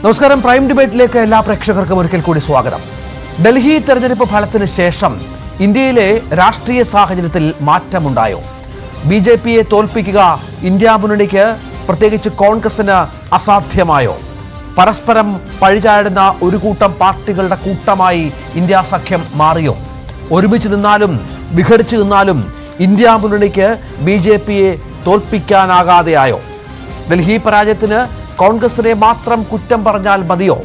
നമസ്കാരം. പ്രൈം ഡിബേറ്റിലേക്ക് എല്ലാ പ്രേക്ഷകർക്കും ഒരിക്കൽ കൂടി സ്വാഗതം. ഡൽഹി തെരഞ്ഞെടുപ്പ് ഫലത്തിന് ശേഷം ഇന്ത്യയിലെ രാഷ്ട്രീയ സാഹചര്യത്തിൽ മാറ്റമുണ്ടായോ? BJPയെ തോൽപ്പിക്കുക ഇന്ത്യ മുന്നണിക്ക്, പ്രത്യേകിച്ച് കോൺഗ്രസിന് അസാധ്യമായോ? പരസ്പരം പഴിചാടുന്ന ഒരു കൂട്ടം പാർട്ടികളുടെ കൂട്ടമായി ഇന്ത്യ സഖ്യം മാറിയോ? ഒരുമിച്ച് നിന്നാലും വിഘടിച്ചു നിന്നാലും ഇന്ത്യ മുന്നണിക്ക് BJPയെ തോൽപ്പിക്കാനാകാതെയായോ? ഡൽഹി പരാജയത്തിന് കോൺഗ്രസിനെ മാത്രം കുറ്റം പറഞ്ഞാൽ മതിയോ?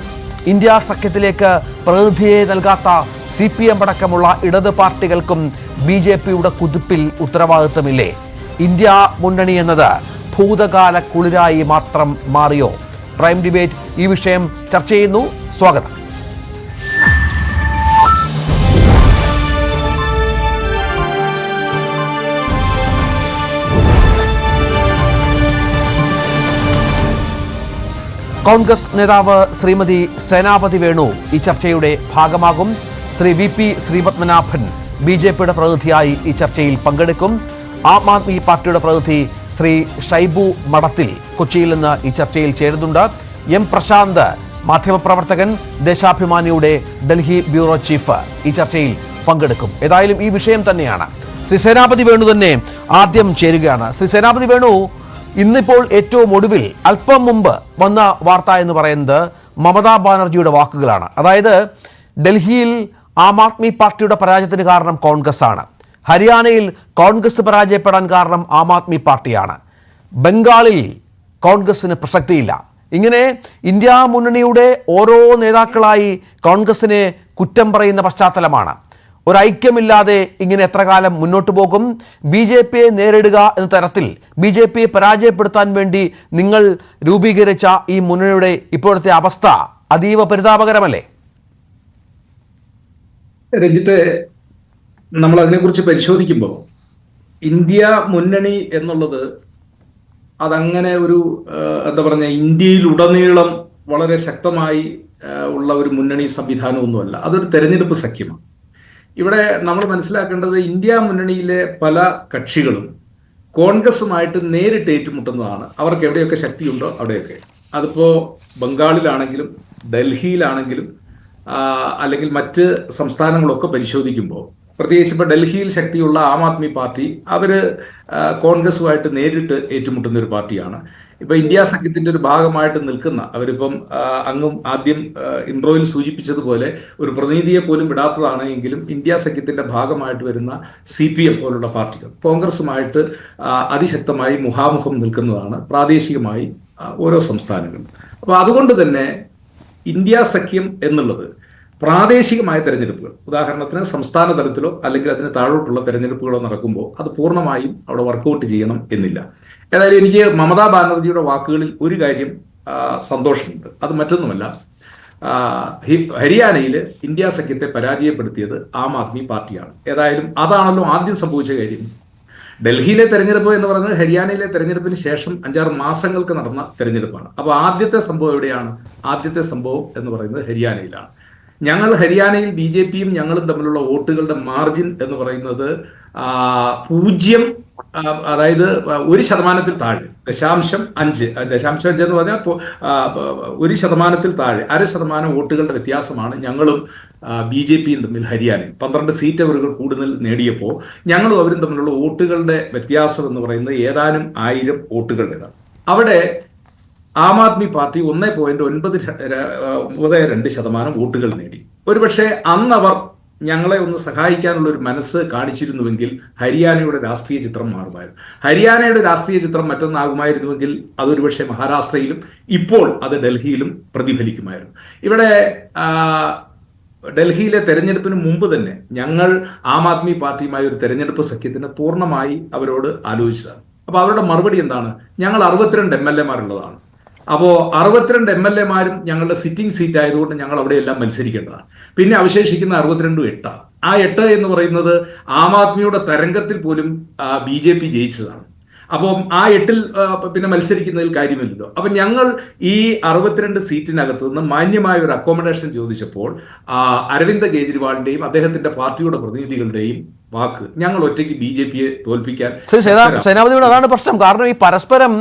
ഇന്ത്യ സഖ്യത്തിലേക്ക് പ്രതിനിധിയെ നൽകാത്ത CPM അടക്കമുള്ള ഇടത് പാർട്ടികൾക്കും BJPയുടെ കുതിപ്പിൽ ഉത്തരവാദിത്തമില്ലേ? ഇന്ത്യ മുന്നണി എന്നത് ഭൂതകാല കുളിരായി മാത്രം മാറിയോ? പ്രൈം ഡിബേറ്റ് ഈ വിഷയം ചർച്ച ചെയ്യുന്നു. സ്വാഗതം. കോൺഗ്രസ് നേതാവ് ശ്രീമതി സേനാപതി വേണു ഈ ചർച്ചയുടെ ഭാഗമാകും. ശ്രീ VP ശ്രീപത്മനാഭൻ BJPയുടെ പ്രതിനിധിയായി ഈ ചർച്ചയിൽ പങ്കെടുക്കും. ആം ആദ്മി പാർട്ടിയുടെ പ്രതിനിധി ശ്രീ ഷൈബു മഠത്തിൽ കൊച്ചിയിൽ നിന്ന് ഈ ചർച്ചയിൽ ചേരുന്നുണ്ട്. M പ്രശാന്ത് മാധ്യമപ്രവർത്തകൻ, ദേശാഭിമാനിയുടെ ഡൽഹി ബ്യൂറോ ചീഫ് ഈ ചർച്ചയിൽ പങ്കെടുക്കും. ഏതായാലും ഈ വിഷയം തന്നെയാണ്. ശ്രീ സേനാപതി വേണു തന്നെ ആദ്യം ചേരുകയാണ്. ശ്രീ സേനാപതി വേണു, ഇന്നിപ്പോൾ ഏറ്റവും ഒടുവിൽ അല്പം മുമ്പ് വന്ന വാർത്ത എന്ന് പറയുന്നത് മമതാ ബാനർജിയുടെ വാക്കുകളാണ്. അതായത് ഡൽഹിയിൽ ആം ആദ്മി പാർട്ടിയുടെ പരാജയത്തിന് കാരണം കോൺഗ്രസ് ആണ്, ഹരിയാനയിൽ കോൺഗ്രസ് പരാജയപ്പെടാൻ കാരണം ആം ആദ്മി പാർട്ടിയാണ്, ബംഗാളിൽ കോൺഗ്രസിന് പ്രസക്തിയില്ല. ഇങ്ങനെ ഇന്ത്യ മുന്നണിയുടെ ഓരോ നേതാക്കളായി കോൺഗ്രസിനെ കുറ്റം പറയുന്ന പശ്ചാത്തലമാണ്. ഒരൈക്യമില്ലാതെ ഇങ്ങനെ എത്ര കാലം മുന്നോട്ട് പോകും? BJPയെ നേരിടുക എന്ന തരത്തിൽ BJPയെ പരാജയപ്പെടുത്താൻ വേണ്ടി നിങ്ങൾ രൂപീകരിച്ച ഈ മുന്നണിയുടെ ഇപ്പോഴത്തെ അവസ്ഥ അതീവ പരിതാപകരമല്ലേ? രഞ്ജിത്ത്, നമ്മൾ അതിനെക്കുറിച്ച് പരിശോധിക്കുമ്പോൾ ഇന്ത്യ മുന്നണി എന്നുള്ളത് അതങ്ങനെ ഒരു എന്താ പറഞ്ഞ ഇന്ത്യയിലുടനീളം വളരെ ശക്തമായി ഉള്ള ഒരു മുന്നണി സംവിധാനമൊന്നുമല്ല. അതൊരു തെരഞ്ഞെടുപ്പ് സഖ്യമാണ്. ഇവിടെ നമ്മൾ മനസ്സിലാക്കേണ്ടത് ഇന്ത്യ മുന്നണിയിലെ പല കക്ഷികളും കോൺഗ്രസുമായിട്ട് നേരിട്ട് ഏറ്റുമുട്ടുന്നതാണ്. അവർക്ക് എവിടെയൊക്കെ ശക്തിയുണ്ടോ അവിടെയൊക്കെ. അതിപ്പോൾ ബംഗാളിലാണെങ്കിലും ഡൽഹിയിലാണെങ്കിലും അല്ലെങ്കിൽ മറ്റ് സംസ്ഥാനങ്ങളൊക്കെ പരിശോധിക്കുമ്പോൾ, പ്രത്യേകിച്ച് ഇപ്പോൾ ഡൽഹിയിൽ ശക്തിയുള്ള ആം ആദ്മി പാർട്ടി അവർ കോൺഗ്രസുമായിട്ട് നേരിട്ട് ഏറ്റുമുട്ടുന്ന ഒരു പാർട്ടിയാണ്. ഇപ്പൊ ഇന്ത്യ സഖ്യത്തിന്റെ ഒരു ഭാഗമായിട്ട് നിൽക്കുന്ന അവരിപ്പം അങ്ങും ആദ്യം ഇൻട്രോയിൽ സൂചിപ്പിച്ചതുപോലെ ഒരു പ്രതിനിധിയെ പോലും വിടാത്തതാണ് എങ്കിലും ഇന്ത്യ സഖ്യത്തിന്റെ ഭാഗമായിട്ട് വരുന്ന CPM പോലുള്ള പാർട്ടികൾ കോൺഗ്രസുമായിട്ട് അതിശക്തമായി മുഖാമുഖം നിൽക്കുന്നതാണ് പ്രാദേശികമായി ഓരോ സംസ്ഥാനങ്ങളും. അപ്പോൾ അതുകൊണ്ട് തന്നെ ഇന്ത്യ സഖ്യം എന്നുള്ളത് പ്രാദേശികമായ തെരഞ്ഞെടുപ്പുകൾ, ഉദാഹരണത്തിന് സംസ്ഥാന തലത്തിലോ അല്ലെങ്കിൽ അതിന് താഴോട്ടുള്ള തെരഞ്ഞെടുപ്പുകളോ നടക്കുമ്പോൾ അത് പൂർണ്ണമായും അവിടെ വർക്കൗട്ട് ചെയ്യണം എന്നില്ല. ഏതായാലും എനിക്ക് മമതാ ബാനർജിയുടെ വാക്കുകളിൽ ഒരു കാര്യം സന്തോഷമുണ്ട്. അത് മറ്റൊന്നുമല്ല, ഹരിയാനയിൽ ഇന്ത്യ സഖ്യത്തെ പരാജയപ്പെടുത്തിയത് ആം ആദ്മി പാർട്ടിയാണ്. ഏതായാലും അതാണല്ലോ ആദ്യം സംഭവിച്ച കാര്യം. ഡൽഹിയിലെ തെരഞ്ഞെടുപ്പ് എന്ന് പറയുന്നത് ഹരിയാനയിലെ തെരഞ്ഞെടുപ്പിന് ശേഷം 5-6 മാസങ്ങൾക്ക് നടന്ന തെരഞ്ഞെടുപ്പാണ്. അപ്പോൾ ആദ്യത്തെ സംഭവം എവിടെയാണ്? ആദ്യത്തെ സംഭവം എന്ന് പറയുന്നത് ഹരിയാനയിലാണ്. ഞങ്ങൾ ഹരിയാനയിൽ BJPയും ഞങ്ങളും തമ്മിലുള്ള വോട്ടുകളുടെ മാർജിൻ എന്ന് പറയുന്നത് 0, അതായത് 1% താഴെ, 0.5 എന്ന് പറഞ്ഞാൽ 1% താഴെ 0.5% വോട്ടുകളുടെ വ്യത്യാസമാണ് ഞങ്ങളും BJPയും തമ്മിൽ ഹരിയാനയിൽ. 12 സീറ്റ് അവർ കൂടുതൽ നേടിയപ്പോൾ ഞങ്ങളും അവരും തമ്മിലുള്ള വോട്ടുകളുടെ വ്യത്യാസം എന്ന് പറയുന്നത് ഏതാനും 1000 വോട്ടുകളുടേതാണ്. അവിടെ ആം ആദ്മി പാർട്ടി 1.92% വോട്ടുകൾ നേടി. ഒരുപക്ഷെ അന്നവർ ഞങ്ങളെ ഒന്ന് സഹായിക്കാനുള്ള ഒരു മനസ്സ് കാണിച്ചിരുന്നുവെങ്കിൽ ഹരിയാനയുടെ രാഷ്ട്രീയ ചിത്രം മാറുമായിരുന്നു. ഹരിയാനയുടെ രാഷ്ട്രീയ ചിത്രം മറ്റൊന്നാകുമായിരുന്നുവെങ്കിൽ അതൊരുപക്ഷെ മഹാരാഷ്ട്രയിലും ഇപ്പോൾ അത് ഡൽഹിയിലും പ്രതിഫലിക്കുമായിരുന്നു. ഇവിടെ ഡൽഹിയിലെ തെരഞ്ഞെടുപ്പിന് മുമ്പ് തന്നെ ഞങ്ങൾ ആം ആദ്മി പാർട്ടിയുമായി ഒരു തെരഞ്ഞെടുപ്പ് സഖ്യത്തിന് പൂർണ്ണമായി അവരോട് ആലോചിച്ചതാണ്. അപ്പോൾ അവരുടെ മറുപടി എന്താണ്? ഞങ്ങൾ 62 MLA-മാരുള്ളതാണ്. അപ്പോൾ 62 MLA-മാരും ഞങ്ങളുടെ സിറ്റിംഗ് സീറ്റ് ആയതുകൊണ്ട് ഞങ്ങൾ അവിടെയെല്ലാം മത്സരിക്കേണ്ടതാണ്. പിന്നെ അവശേഷിക്കുന്ന 62 8. ആ 8 എന്ന് പറയുന്നത് ആം ആദ്മിയുടെ തരംഗത്തിൽ പോലും BJP ജയിച്ചതാണ്. അപ്പം ആ 8-ൽ പിന്നെ മത്സരിക്കുന്നതിൽ കാര്യമില്ലല്ലോ. അപ്പം ഞങ്ങൾ ഈ 62 സീറ്റിനകത്ത് നിന്ന് മാന്യമായ ഒരു അക്കോമഡേഷൻ ചോദിച്ചപ്പോൾ അരവിന്ദ് കെജ്രിവാളിന്റെയും അദ്ദേഹത്തിന്റെ പാർട്ടിയുടെ പ്രതിനിധികളുടെയും വാക്ക്, ഞങ്ങൾ ഒറ്റയ്ക്ക് BJP-യെ തോൽപ്പിക്കാൻ. സേനാപതിയോട് അതാണ് പ്രശ്നം. കാരണം ഈ പരസ്പരം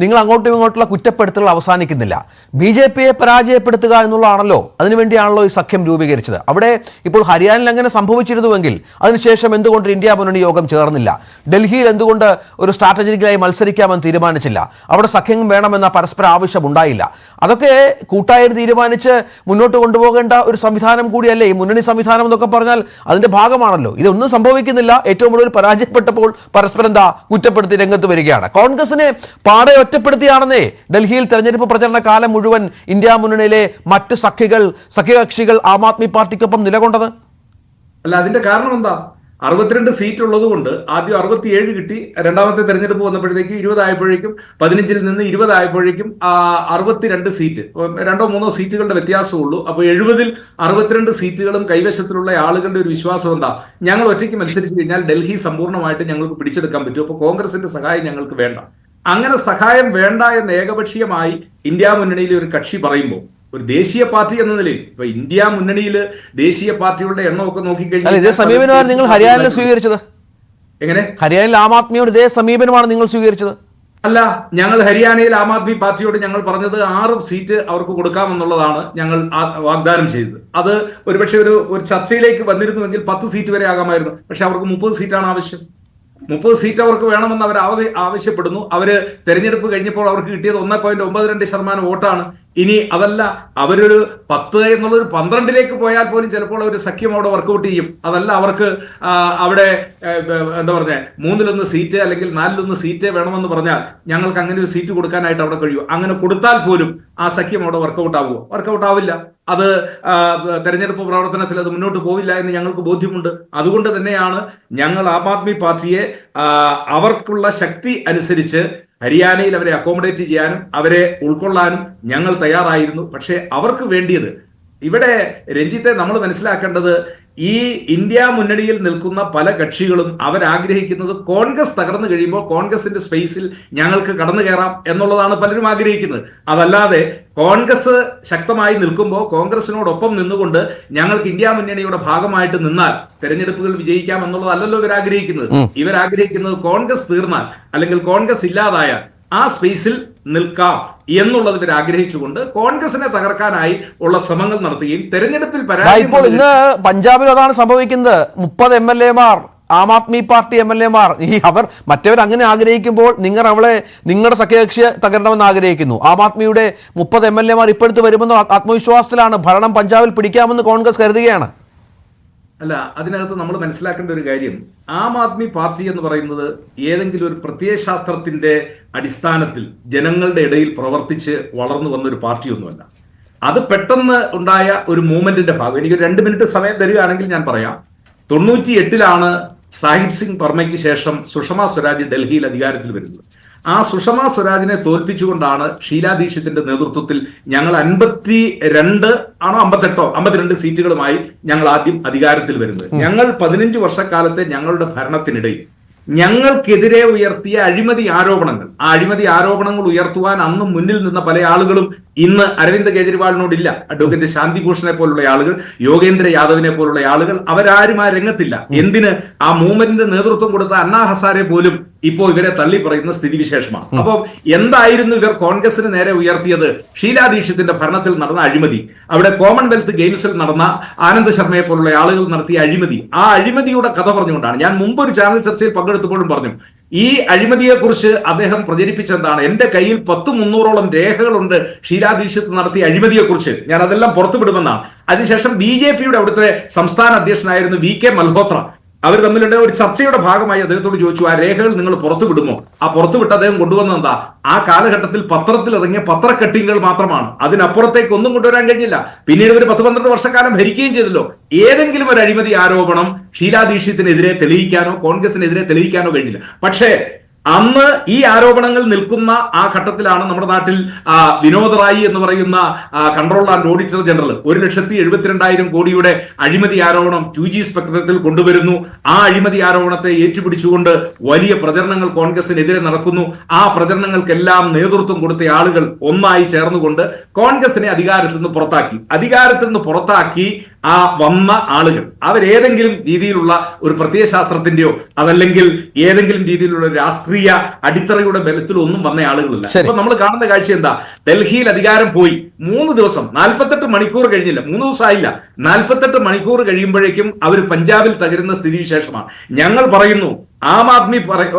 നിങ്ങൾ അങ്ങോട്ടും ഇങ്ങോട്ടുള്ള കുറ്റപ്പെടുത്തലുകൾ അവസാനിക്കുന്നില്ല. BJP-യെ പരാജയപ്പെടുത്തുക എന്നുള്ളതാണല്ലോ, അതിനുവേണ്ടിയാണല്ലോ ഈ സഖ്യം രൂപീകരിച്ചത്. അവിടെ ഇപ്പോൾ ഹരിയാനയിൽ അങ്ങനെ സംഭവിച്ചിരുന്നുവെങ്കിൽ അതിനുശേഷം എന്തുകൊണ്ട് ഇന്ത്യ മുന്നണി യോഗം ചേർന്നില്ല? ഡൽഹിയിൽ എന്തുകൊണ്ട് ഒരു സ്ട്രാറ്റജിക്കലായി മത്സരിക്കാമെന്ന് തീരുമാനിച്ചില്ല? അവിടെ സഖ്യം വേണമെന്ന പരസ്പര ആവശ്യം ഉണ്ടായില്ല. അതൊക്കെ കൂട്ടായി തീരുമാനിച്ച് മുന്നോട്ട് കൊണ്ടുപോകേണ്ട ഒരു സംവിധാനം കൂടിയല്ലേ ഈ മുന്നണി സംവിധാനം എന്നൊക്കെ പറഞ്ഞാൽ? അതിന്റെ ഭാഗമാണല്ലോ. ഇതൊന്നും സംഭവിക്കുന്നില്ല. ഏറ്റവും കൂടുതൽ പരാജയപ്പെട്ടപ്പോൾ പരസ്പരം കുറ്റപ്പെടുത്തി രംഗത്ത് വരികയാണ്. കോൺഗ്രസിനെ പാടെ ഒറ്റപ്പെടുത്തിയാണെന്നേ ഡൽഹിയിൽ തെരഞ്ഞെടുപ്പ് പ്രചരണ കാലം മുഴുവൻ ഇന്ത്യ മുന്നണിയിലെ മറ്റ് സഖ്യകക്ഷികൾ ആം ആദ്മി പാർട്ടിക്കൊപ്പം നിലകൊണ്ടത്. അല്ല, അതിന്റെ കാരണം എന്താ? 62 സീറ്റ് ഉള്ളത് കൊണ്ട് ആദ്യം 67 കിട്ടി. രണ്ടാമത്തെ തെരഞ്ഞെടുപ്പ് വന്നപ്പോഴത്തേക്ക് 20 ആയപ്പോഴേക്കും 15-ൽ നിന്ന് 20 ആയപ്പോഴേക്കും 62 സീറ്റ്, 2-3 സീറ്റുകളുടെ വ്യത്യാസമുള്ളൂ. അപ്പോൾ 70-ൽ 62 സീറ്റുകളും കൈവശത്തിലുള്ള ആളുകളുടെ ഒരു വിശ്വാസം എന്താ? ഞങ്ങൾ ഒറ്റയ്ക്ക് മത്സരിച്ചു കഴിഞ്ഞാൽ ഡൽഹി സമ്പൂർണ്ണമായിട്ട് ഞങ്ങൾക്ക് പിടിച്ചെടുക്കാൻ പറ്റും. അപ്പോൾ കോൺഗ്രസിന്റെ സഹായം ഞങ്ങൾക്ക് വേണ്ട. അങ്ങനെ സഹായം വേണ്ട എന്ന് ഏകപക്ഷീയമായി ഇന്ത്യ മുന്നണിയിലെ ഒരു കക്ഷി പറയുമ്പോൾ, ഒരു ദേശീയ പാർട്ടി എന്ന നിലയിൽ ഇപ്പൊ ഇന്ത്യ മുന്നണിയിൽ ദേശീയ പാർട്ടികളുടെ എണ്ണമൊക്കെ നോക്കിക്കഴിഞ്ഞാൽ ഇതേ സമീപനമാണ് നിങ്ങൾ ഹരിയാനയിൽ സ്വീകരിച്ചത്. എങ്ങനെ? ഹരിയാനയിൽ ആം ആദ്മിയോട് ഇതേ സമീപനമാണ് നിങ്ങൾ സ്വീകരിച്ചത്? അല്ല, ഞങ്ങൾ ഹരിയാനയിൽ ആം ആദ്മി പാർട്ടിയോട് ഞങ്ങൾ പറഞ്ഞത് 6 സീറ്റ് അവർക്ക് കൊടുക്കാമെന്നുള്ളതാണ് ഞങ്ങൾ വാഗ്ദാനം ചെയ്തത്. അത് ഒരുപക്ഷെ ഒരു ചർച്ചയിലേക്ക് വന്നിരുന്നുവെങ്കിൽ 10 സീറ്റ് വരെ ആകാമായിരുന്നു. പക്ഷെ അവർക്ക് 30 സീറ്റാണ് ആവശ്യം. 30 സീറ്റ് അവർക്ക് വേണമെന്ന് അവർ ആവശ്യപ്പെടുന്നു. അവര് തെരഞ്ഞെടുപ്പ് കഴിഞ്ഞപ്പോൾ അവർക്ക് കിട്ടിയത് 1.92% വോട്ടാണ്. ഇനി അതല്ല, അവരൊരു 10 എന്നുള്ളൊരു 12-ലേക്ക് പോയാൽ പോലും ചിലപ്പോൾ ഒരു സഖ്യം അവിടെ വർക്കൗട്ട് ചെയ്യും. അതല്ല, അവർക്ക് അവിടെ എന്താ പറഞ്ഞ 3-1 സീറ്റ് അല്ലെങ്കിൽ 4-1 സീറ്റ് വേണമെന്ന് പറഞ്ഞാൽ ഞങ്ങൾക്ക് അങ്ങനെ ഒരു സീറ്റ് കൊടുക്കാനായിട്ട് അവിടെ കഴിയും. അങ്ങനെ കൊടുത്താൽ പോലും ആ സഖ്യം അവിടെ വർക്കൗട്ട് ആവുമോ? വർക്കൗട്ട് ആവില്ല. അത് തെരഞ്ഞെടുപ്പ് പ്രവർത്തനത്തിൽ അത് മുന്നോട്ട് പോവില്ല എന്ന് ഞങ്ങൾക്ക് ബോധ്യമുണ്ട്. അതുകൊണ്ട് തന്നെയാണ് ഞങ്ങൾ ആം ആദ്മി പാർട്ടിയെ അവർക്കുള്ള ശക്തി അനുസരിച്ച് ഹരിയാനയിൽ അവരെ അക്കോമഡേറ്റ് ചെയ്യാനും അവരെ ഉൾക്കൊള്ളാനും ഞങ്ങൾ തയ്യാറായിരുന്നു. പക്ഷേ അവർക്ക് വേണ്ടിയത് ഇവിടെ, രഞ്ജിത്തെ, നമ്മൾ മനസ്സിലാക്കേണ്ടത് ഈ ഇന്ത്യ മുന്നണിയിൽ നിൽക്കുന്ന പല കക്ഷികളും അവരാഗ്രഹിക്കുന്നത് കോൺഗ്രസ് തകർന്നു കഴിയുമ്പോൾ കോൺഗ്രസിന്റെ സ്പേസിൽ ഞങ്ങൾക്ക് കടന്നു കയറാം എന്നുള്ളതാണ് പലരും ആഗ്രഹിക്കുന്നത്. അതല്ലാതെ കോൺഗ്രസ് ശക്തമായി നിൽക്കുമ്പോൾ കോൺഗ്രസിനോടൊപ്പം നിന്നുകൊണ്ട് ഞങ്ങൾക്ക് ഇന്ത്യ മുന്നണിയുടെ ഭാഗമായിട്ട് നിന്നാൽ തെരഞ്ഞെടുപ്പുകൾ വിജയിക്കാം എന്നുള്ളതല്ലല്ലോ ഇവരാഗ്രഹിക്കുന്നത്. ഇവരാഗ്രഹിക്കുന്നത് കോൺഗ്രസ് തീർന്നാൽ അല്ലെങ്കിൽ കോൺഗ്രസ് ഇല്ലാതായാൽ ആ സ്പേസിൽ നിൽക്കാം എന്നുള്ളത് ഇവർ ആഗ്രഹിച്ചുകൊണ്ട് കോൺഗ്രസിനെ തകർക്കാനായി ഉള്ള ശ്രമങ്ങൾ നടത്തുകയും തെരഞ്ഞെടുപ്പിൽ ഇപ്പോൾ ഇന്ന് പഞ്ചാബിൽ അതാണ് സംഭവിക്കുന്നത്. 30 MLA-മാർ ആം ആദ്മി പാർട്ടി MLA-മാർ അവർ മറ്റവർ അങ്ങനെ ആഗ്രഹിക്കുമ്പോൾ നിങ്ങളുടെ സഖ്യകക്ഷിയെ തകരണമെന്ന് ആഗ്രഹിക്കുന്നു. ആം ആദ്മിയുടെ 30 MLA-മാർ ഇപ്പോഴത്തെ വരുമെന്ന് ആത്മവിശ്വാസത്തിലാണ്. ഭരണം പഞ്ചാബിൽ പിടിക്കാമെന്ന് കോൺഗ്രസ് കരുതുകയാണ്. അല്ല, അതിനകത്ത് നമ്മൾ മനസ്സിലാക്കേണ്ട ഒരു കാര്യം, ആം ആദ്മി പാർട്ടി എന്ന് പറയുന്നത് ഏതെങ്കിലും ഒരു പ്രത്യയശാസ്ത്രത്തിന്റെ അടിസ്ഥാനത്തിൽ ജനങ്ങളുടെ ഇടയിൽ പ്രവർത്തിച്ച് വളർന്നു വന്നൊരു പാർട്ടിയൊന്നുമല്ല. അത് പെട്ടെന്ന് ഉണ്ടായ ഒരു മൂവ്മെന്റിന്റെ ഭാഗം. എനിക്ക് 2 മിനിറ്റ് സമയം തരികയാണെങ്കിൽ ഞാൻ പറയാം. 98-ലാണ് സാഹിബ് സിംഗ് വർമ്മയ്ക്ക് ശേഷം സുഷമ സ്വരാജ് ഡൽഹിയിൽ അധികാരത്തിൽ വരുന്നത്. ആ സുഷമ സ്വരാജിനെ തോൽപ്പിച്ചുകൊണ്ടാണ് ഷീലാ ദീക്ഷിത്തിന്റെ നേതൃത്വത്തിൽ ഞങ്ങൾ 52 സീറ്റുകളുമായി ഞങ്ങൾ ആദ്യം അധികാരത്തിൽ വരുന്നത്. ഞങ്ങൾ 15 വർഷക്കാലത്തെ ഞങ്ങളുടെ ഭരണത്തിനിടയിൽ ഞങ്ങൾക്കെതിരെ ഉയർത്തിയ അഴിമതി ആരോപണങ്ങൾ, ആ അഴിമതി ആരോപണങ്ങൾ ഉയർത്തുവാൻ അന്ന് മുന്നിൽ നിന്ന പല ആളുകളും ഇന്ന് അരവിന്ദ് കെജ്രിവാളിനോടില്ല. അഡ്വക്കേറ്റ് ശാന്തിഭൂഷണെ പോലുള്ള ആളുകൾ, യോഗേന്ദ്ര യാദവിനെ പോലുള്ള ആളുകൾ, അവരാരും ആ രംഗത്തില്ല. എന്തിന്? ആ മൂവ്മെന്റിന്റെ നേതൃത്വം കൊടുത്ത അണ്ണാ ഹസാരെ പോലും ഇപ്പോൾ ഇവരെ തള്ളി പറയുന്ന സ്ഥിതിവിശേഷമാണ്. അപ്പോൾ എന്തായിരുന്നു ഇവർ കോൺഗ്രസിന് നേരെ ഉയർത്തിയത്? ഷീലാ ദീക്ഷിത്തിന്റെ ഭരണത്തിൽ നടന്ന അഴിമതി, അവിടെ കോമൺവെൽത്ത് ഗെയിംസിൽ നടന്ന ആനന്ദ് ശർമ്മയെ പോലുള്ള ആളുകൾ നടത്തിയ അഴിമതി, ആ അഴിമതിയുടെ കഥ പറഞ്ഞുകൊണ്ടാണ് ഞാൻ മുമ്പ് ഒരു ചാനൽ ചർച്ചയിൽ പങ്കെടുത്തപ്പോഴും പറഞ്ഞു. ഈ അഴിമതിയെക്കുറിച്ച് അദ്ദേഹം പ്രചരിപ്പിച്ചെന്താണ്? എന്റെ കയ്യിൽ 100-300ഓളം രേഖകളുണ്ട് ഷീലാ ദീക്ഷിത് നടത്തിയ അഴിമതിയെക്കുറിച്ച്, ഞാൻ അതെല്ലാം പുറത്തുവിടുമെന്നാണ്. അതിനുശേഷം BJP-യുടെ അവിടുത്തെ സംസ്ഥാന അധ്യക്ഷനായിരുന്നു VK മൽഹോത്ര, അവർ തമ്മിലുള്ള ഒരു ചർച്ചയുടെ ഭാഗമായി അദ്ദേഹത്തോട് ചോദിച്ചു, ആ രേഖകൾ നിങ്ങൾ പുറത്തുവിടുമോ? ആ പുറത്തുവിട്ട് അദ്ദേഹം കൊണ്ടുവന്നത് എന്താ? ആ കാലഘട്ടത്തിൽ പത്രത്തിൽ ഇറങ്ങിയ പത്രക്കട്ടിങ്ങുകൾ മാത്രമാണ്. അതിനപ്പുറത്തേക്ക് ഒന്നും കൊണ്ടുവരാൻ കഴിഞ്ഞില്ല. പിന്നീട് ഒരു 10-12 വർഷക്കാലം ഭരിക്കുകയും ചെയ്തല്ലോ. ഏതെങ്കിലും ഒരു അഴിമതി ആരോപണം ഷീലാ ദീക്ഷിത്തിനെതിരെ തെളിയിക്കാനോ കോൺഗ്രസിനെതിരെ തെളിയിക്കാനോ കഴിഞ്ഞില്ല. പക്ഷേ അന്ന് ഈ ആരോപണങ്ങൾ നിൽക്കുന്ന ആ ഘട്ടത്തിലാണ് നമ്മുടെ നാട്ടിൽ വിനോദ് റായി എന്ന് പറയുന്ന കൺട്രോളർ ആൻഡ് ഓഡിറ്റർ ജനറൽ 1,72,000 കോടിയുടെ അഴിമതി ആരോപണം 2G സ്പെക്ട്രത്തിൽ കൊണ്ടുവരുന്നു. ആ അഴിമതി ആരോപണത്തെ ഏറ്റുപിടിച്ചുകൊണ്ട് വലിയ പ്രചരണങ്ങൾ കോൺഗ്രസിനെതിരെ നടക്കുന്നു. ആ പ്രചരണങ്ങൾക്കെല്ലാം നേതൃത്വം കൊടുത്ത ആളുകൾ ഒന്നായി ചേർന്നുകൊണ്ട് കോൺഗ്രസിനെ അധികാരത്തിൽ നിന്ന് പുറത്താക്കി. ആ വന്ന ആളുകൾ അവരേതെങ്കിലും രീതിയിലുള്ള ഒരു പ്രത്യയശാസ്ത്രത്തിന്റെയോ അതല്ലെങ്കിൽ ഏതെങ്കിലും രീതിയിലുള്ള രാഷ്ട്രീയ അടിത്തറയുടെ ബലത്തിലോ ഒന്നും വന്ന ആളുകളല്ല. അപ്പൊ നമ്മൾ കാണുന്ന കാഴ്ച എന്താ? ഡൽഹിയിൽ അധികാരം പോയി 3 ദിവസം 48 മണിക്കൂർ കഴിഞ്ഞില്ല, 3 ദിവസം ആയില്ല, 48 മണിക്കൂർ കഴിയുമ്പോഴേക്കും അവർ പഞ്ചാബിൽ തകരുന്ന സ്ഥിതിവിശേഷമാണ്. ഞങ്ങൾ പറയുന്നു ആം ആദ്മി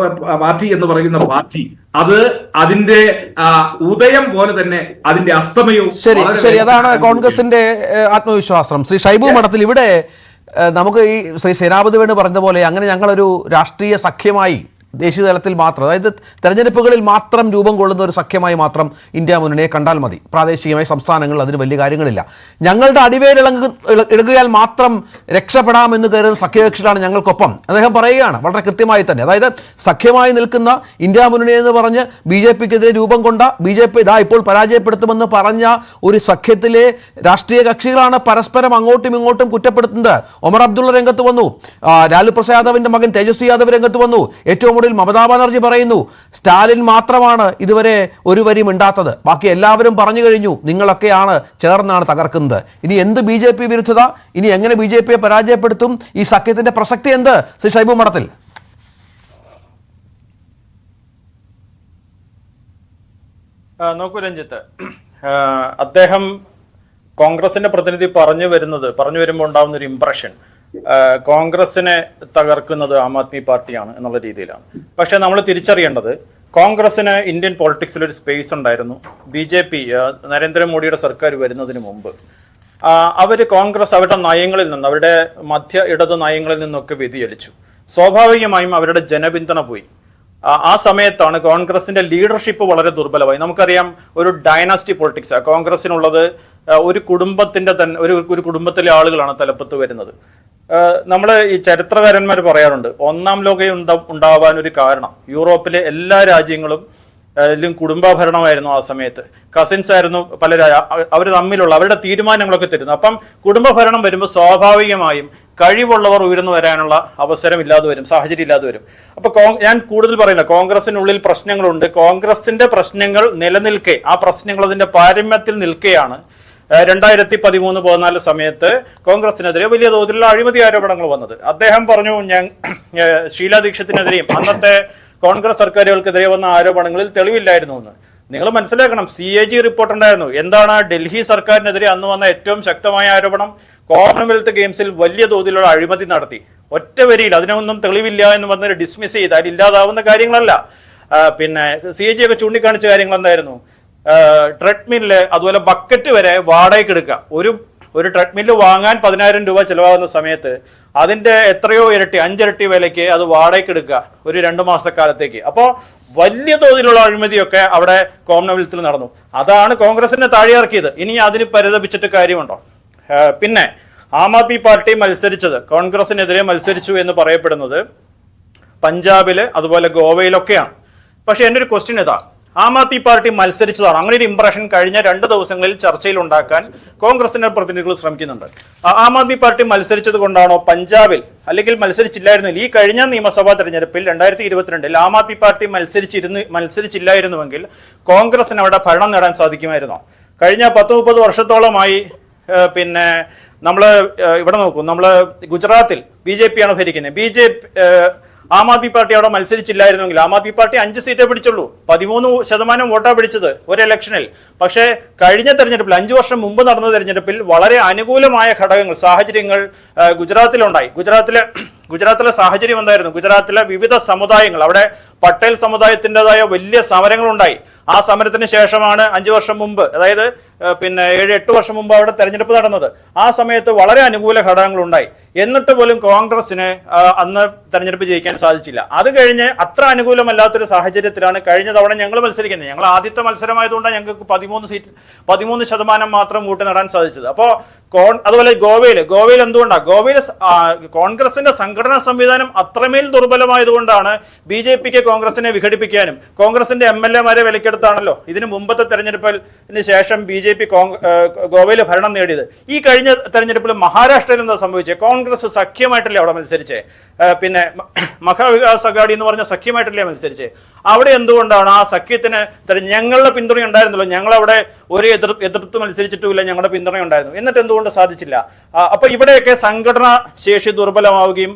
പാർട്ടി എന്ന് പറയുന്ന പാർട്ടി അത് അതിന്റെ ഉദയം പോലെ തന്നെ അതിന്റെ അസ്തമയവും. ശരി, അതാണ് കോൺഗ്രസിന്റെ ആത്മവിശ്വാസം. ശ്രീ ഷൈബു മഠത്തിൽ, ഇവിടെ നമുക്ക് ഈ ശ്രീ സേനാപതി വേണു പറഞ്ഞ പോലെ അങ്ങനെ ഞങ്ങളൊരു രാഷ്ട്രീയ സഖ്യമായി ദേശീയ തലത്തിൽ മാത്രം, അതായത് തെരഞ്ഞെടുപ്പുകളിൽ മാത്രം രൂപം കൊള്ളുന്ന ഒരു സഖ്യമായി മാത്രം ഇന്ത്യ മുന്നണിയെ കണ്ടാൽ മതി. പ്രാദേശികമായി സംസ്ഥാനങ്ങൾ അതിന് വലിയ കാര്യങ്ങളില്ല. ഞങ്ങളുടെ അടിവേരിളകിയാൽ മാത്രം രക്ഷപ്പെടാമെന്ന് കരുതുന്ന സഖ്യകക്ഷികളാണ് ഞങ്ങൾക്കൊപ്പം. അദ്ദേഹം പറയുകയാണ് വളരെ കൃത്യമായി തന്നെ. അതായത് സഖ്യമായി നിൽക്കുന്ന ഇന്ത്യ മുന്നണി എന്ന് പറഞ്ഞ് BJPക്കെതിരെ രൂപം കൊണ്ട, BJP ഇതാ ഇപ്പോൾ പരാജയപ്പെടുത്തുമെന്ന് പറഞ്ഞ ഒരു സഖ്യത്തിലെ രാഷ്ട്രീയ കക്ഷികളാണ് പരസ്പരം അങ്ങോട്ടും ഇങ്ങോട്ടും കുറ്റപ്പെടുത്തുന്നത്. ഒമർ അബ്ദുള്ള രംഗത്ത് വന്നു, ലാലു പ്രസാദ് യാദവിന്റെ മകൻ തേജസ്വി യാദവ് രംഗത്ത് വന്നു. ഏറ്റവും കൂടുതൽ മമതാ ബാനർജി പറയുന്നു സ്റ്റാലിൻ മാത്രമാണ് ഇതുവരെ ഒരു വരി മിണ്ടാത്തത്, ബാക്കി എല്ലാവരും പറഞ്ഞു കഴിഞ്ഞു, നിങ്ങളൊക്കെയാണ് ചേർന്നാണ് തകർക്കുന്നത്. ഇനി എന്ത് BJP വിരുദ്ധത, ഇനി എങ്ങനെ BJPയെ പരാജയപ്പെടുത്തും, ഈ സഖ്യത്തിന്റെ പ്രസക്തി എന്ത്? ശ്രീ ഷൈബു മഠത്തിൽ. നോക്കൂ രഞ്ജിത്ത്, അദ്ദേഹം കോൺഗ്രസിന്റെ പ്രതിനിധി പറഞ്ഞു വരുമ്പോൾ ഉണ്ടാവുന്ന ഒരു ഇംപ്രഷൻ കോൺഗ്രസിനെ തകർക്കുന്നത് ആം ആദ്മി പാർട്ടിയാണ് എന്നുള്ള രീതിയിലാണ്. പക്ഷെ നമ്മൾ തിരിച്ചറിയേണ്ടത് കോൺഗ്രസിന് ഇന്ത്യൻ പൊളിറ്റിക്സിൽ ഒരു സ്പേസ് ഉണ്ടായിരുന്നു. BJP നരേന്ദ്രമോദിയുടെ സർക്കാർ വരുന്നതിന് മുമ്പ് കോൺഗ്രസ് അവരുടെ നയങ്ങളിൽ നിന്ന്, അവരുടെ മധ്യ ഇടത് നയങ്ങളിൽ നിന്നൊക്കെ വ്യതിചലിച്ചു. സ്വാഭാവികമായും അവരുടെ ജനപിന്തുണ പോയി. ആ സമയത്താണ് കോൺഗ്രസിന്റെ ലീഡർഷിപ്പ് വളരെ ദുർബലമായി. നമുക്കറിയാം, ഒരു ഡൈനാസ്റ്റി പൊളിറ്റിക്സ് കോൺഗ്രസിനുള്ളത്. ഒരു കുടുംബത്തിന്റെ തന്നെ ഒരു കുടുംബത്തിലെ ആളുകളാണ് തലപ്പത്ത് വരുന്നത്. നമ്മൾ ഈ ചരിത്രകാരന്മാർ പറയാറുണ്ട്, 1-ാം ലോകം ഉണ്ടാവാൻ ഒരു കാരണം യൂറോപ്പിലെ എല്ലാ രാജ്യങ്ങളും കുടുംബഭരണമായിരുന്നു. ആ സമയത്ത് കസിൻസ് ആയിരുന്നു അവർ തമ്മിലുള്ള അവരുടെ തീരുമാനങ്ങളൊക്കെ തരുന്നു. അപ്പം കുടുംബഭരണം വരുമ്പോൾ സ്വാഭാവികമായും കഴിവുള്ളവർ ഉയർന്നു വരാനുള്ള അവസരം ഇല്ലാതെ വരും, സാഹചര്യം ഇല്ലാതെ വരും. അപ്പൊ ഞാൻ കൂടുതൽ പറയുന്നില്ല, കോൺഗ്രസിനുള്ളിൽ പ്രശ്നങ്ങളുണ്ട്. കോൺഗ്രസിന്റെ പ്രശ്നങ്ങൾ നിലനിൽക്കെ, ആ പ്രശ്നങ്ങൾ അതിന്റെ പാരമ്യത്തിൽ നിൽക്കെയാണ് 2013-14 സമയത്ത് കോൺഗ്രസിനെതിരെ വലിയ തോതിലുള്ള അഴിമതി ആരോപണങ്ങൾ വന്നത്. അദ്ദേഹം പറഞ്ഞു, ഷീലാ ദീക്ഷിത്തിനെതിരെയും അന്നത്തെ കോൺഗ്രസ് സർക്കാരുകൾക്കെതിരെ വന്ന ആരോപണങ്ങളിൽ തെളിവില്ലായിരുന്നു എന്ന്. നിങ്ങൾ മനസ്സിലാക്കണം, CAG റിപ്പോർട്ട് ഉണ്ടായിരുന്നു. എന്താണ് ഡൽഹി സർക്കാരിനെതിരെ അന്ന് വന്ന ഏറ്റവും ശക്തമായ ആരോപണം? കോമൺവെൽത്ത് ഗെയിംസിൽ വലിയ തോതിലുള്ള അഴിമതി നടത്തി. ഒറ്റ വരിയിൽ അതിനൊന്നും തെളിവില്ല എന്ന് വന്ന് ഡിസ്മിസ് ചെയ്ത് അതില്ലാതാവുന്ന കാര്യങ്ങളല്ല. പിന്നെ CAG ഒക്കെ ചൂണ്ടിക്കാണിച്ച കാര്യങ്ങൾ എന്തായിരുന്നു? ട്രെഡ്മില്ല്, അതുപോലെ ബക്കറ്റ് വരെ വാടകയ്ക്ക് എടുക്കുക. ഒരു ട്രെഡ്മില്ല് വാങ്ങാൻ 10,000 രൂപ ചിലവാകുന്ന സമയത്ത് അതിന്റെ എത്രയോ ഇരട്ടി, 5 ഇരട്ടി വിലയ്ക്ക് അത് വാടകയ്ക്ക് എടുക്കുക ഒരു 2 മാസക്കാലത്തേക്ക്. അപ്പോൾ വലിയ തോതിലുള്ള അഴിമതിയൊക്കെ അവിടെ കോമൺവെൽത്തിൽ നടന്നു. അതാണ് കോൺഗ്രസിനെ താഴെയിറക്കിയത്. ഇനി അതിന് പരിതപിച്ചിട്ട് കാര്യമുണ്ടോ? പിന്നെ ആം ആദ്മി പാർട്ടി മത്സരിച്ചത്, കോൺഗ്രസിനെതിരെ മത്സരിച്ചു എന്ന് പറയപ്പെടുന്നത് പഞ്ചാബില് അതുപോലെ ഗോവയിലൊക്കെയാണ്. പക്ഷെ എൻ്റെ ഒരു ക്വസ്റ്റ്യൻ ഇതാ, ആം ആദ്മി പാർട്ടി മത്സരിച്ചതാണ്. അങ്ങനെ ഒരു ഇംപ്രഷൻ കഴിഞ്ഞ 2 ദിവസങ്ങളിൽ ചർച്ചയിൽ ഉണ്ടാക്കാൻ കോൺഗ്രസിന്റെ പ്രതിനിധികൾ ശ്രമിക്കുന്നുണ്ട്. ആം ആദ്മി പാർട്ടി മത്സരിച്ചത് കൊണ്ടാണോ പഞ്ചാബിൽ, അല്ലെങ്കിൽ മത്സരിച്ചില്ലായിരുന്നില്ല? ഈ കഴിഞ്ഞ നിയമസഭാ തെരഞ്ഞെടുപ്പിൽ 2022 ആം ആദ്മി പാർട്ടി മത്സരിച്ചില്ലായിരുന്നുവെങ്കിൽ കോൺഗ്രസിന് അവിടെ ഭരണം നേടാൻ സാധിക്കുമായിരുന്നോ? കഴിഞ്ഞ 10-30 വർഷത്തോളമായി പിന്നെ നമ്മൾ ഇവിടെ നോക്കൂ, നമ്മൾ ഗുജറാത്തിൽ BJP ആണ് ഭരിക്കുന്നത്. ആം ആദ്മി പാർട്ടി അവിടെ മത്സരിച്ചില്ലായിരുന്നെങ്കിൽ ആം ആദ്മി പാർട്ടി 5 സീറ്റേ പിടിച്ചുള്ളൂ, 13% വോട്ടാ പിടിച്ചത് ഒരു ഇലക്ഷനിൽ. പക്ഷേ കഴിഞ്ഞ തെരഞ്ഞെടുപ്പിൽ, 5 വർഷം മുമ്പ് നടന്ന തെരഞ്ഞെടുപ്പിൽ വളരെ അനുകൂലമായ ഘടകങ്ങൾ, സാഹചര്യങ്ങൾ ഗുജറാത്തിലുണ്ടായി. ഗുജറാത്തിലെ സാഹചര്യം എന്തായിരുന്നു? ഗുജറാത്തിലെ വിവിധ സമുദായങ്ങൾ, അവിടെ പട്ടേൽ സമുദായത്തിൻ്റെതായ വലിയ സമരങ്ങളുണ്ടായി. ആ സമരത്തിന് ശേഷമാണ് 5 വർഷം മുമ്പ്, അതായത് പിന്നെ 7-8 വർഷം മുമ്പ് അവിടെ തെരഞ്ഞെടുപ്പ് നടന്നത്. ആ സമയത്ത് വളരെ അനുകൂല ഘടകങ്ങൾ ഉണ്ടായി. എന്നിട്ട് പോലും കോൺഗ്രസിന് അന്ന് തെരഞ്ഞെടുപ്പ് ജയിക്കാൻ സാധിച്ചില്ല. അത് കഴിഞ്ഞ് അത്ര അനുകൂലമല്ലാത്തൊരു സാഹചര്യത്തിലാണ് കഴിഞ്ഞ തവണ ഞങ്ങൾ മത്സരിക്കുന്നത്. ഞങ്ങൾ ആദ്യത്തെ മത്സരമായതുകൊണ്ട് ഞങ്ങൾക്ക് 13% മാത്രം വോട്ട് നേടാൻ സാധിച്ചത്. അപ്പോൾ അതുപോലെ ഗോവയിൽ എന്തുകൊണ്ടാണ്? ഗോവയിൽ കോൺഗ്രസിന്റെ സംഘ സംഘടനാ സംവിധാനം അത്രമേൽ ദുർബലമായതുകൊണ്ടാണ് BJPക്ക് കോൺഗ്രസിനെ വിഘടിപ്പിക്കാനും കോൺഗ്രസിന്റെ MLA-മാരെ വിലക്കെടുത്താണല്ലോ ഇതിന് മുമ്പത്തെ തെരഞ്ഞെടുപ്പിന് ശേഷം BJP ഗോവയിൽ ഭരണം നേടിയത്. ഈ കഴിഞ്ഞ തെരഞ്ഞെടുപ്പിൽ മഹാരാഷ്ട്രയിൽ എന്താ സംഭവിച്ചത്? കോൺഗ്രസ് സഖ്യമായിട്ടല്ലേ അവിടെ മത്സരിച്ചേ, പിന്നെ മഹാവികാസ് അഘാടി എന്ന് പറഞ്ഞ സഖ്യമായിട്ടല്ലേ മത്സരിച്ചേ. അവിടെ എന്തുകൊണ്ടാണ് ആ സഖ്യത്തിന് ഞങ്ങളുടെ പിന്തുണ ഉണ്ടായിരുന്നല്ലോ, ഞങ്ങളവിടെ ഒരു എതിർത്ത് മത്സരിച്ചിട്ടുമില്ല, ഞങ്ങളുടെ പിന്തുണ ഉണ്ടായിരുന്നു, എന്നിട്ട് എന്തുകൊണ്ട് സാധിച്ചില്ല? അപ്പൊ ഇവിടെയൊക്കെ സംഘടനാ ശേഷി ദുർബലമാവുകയും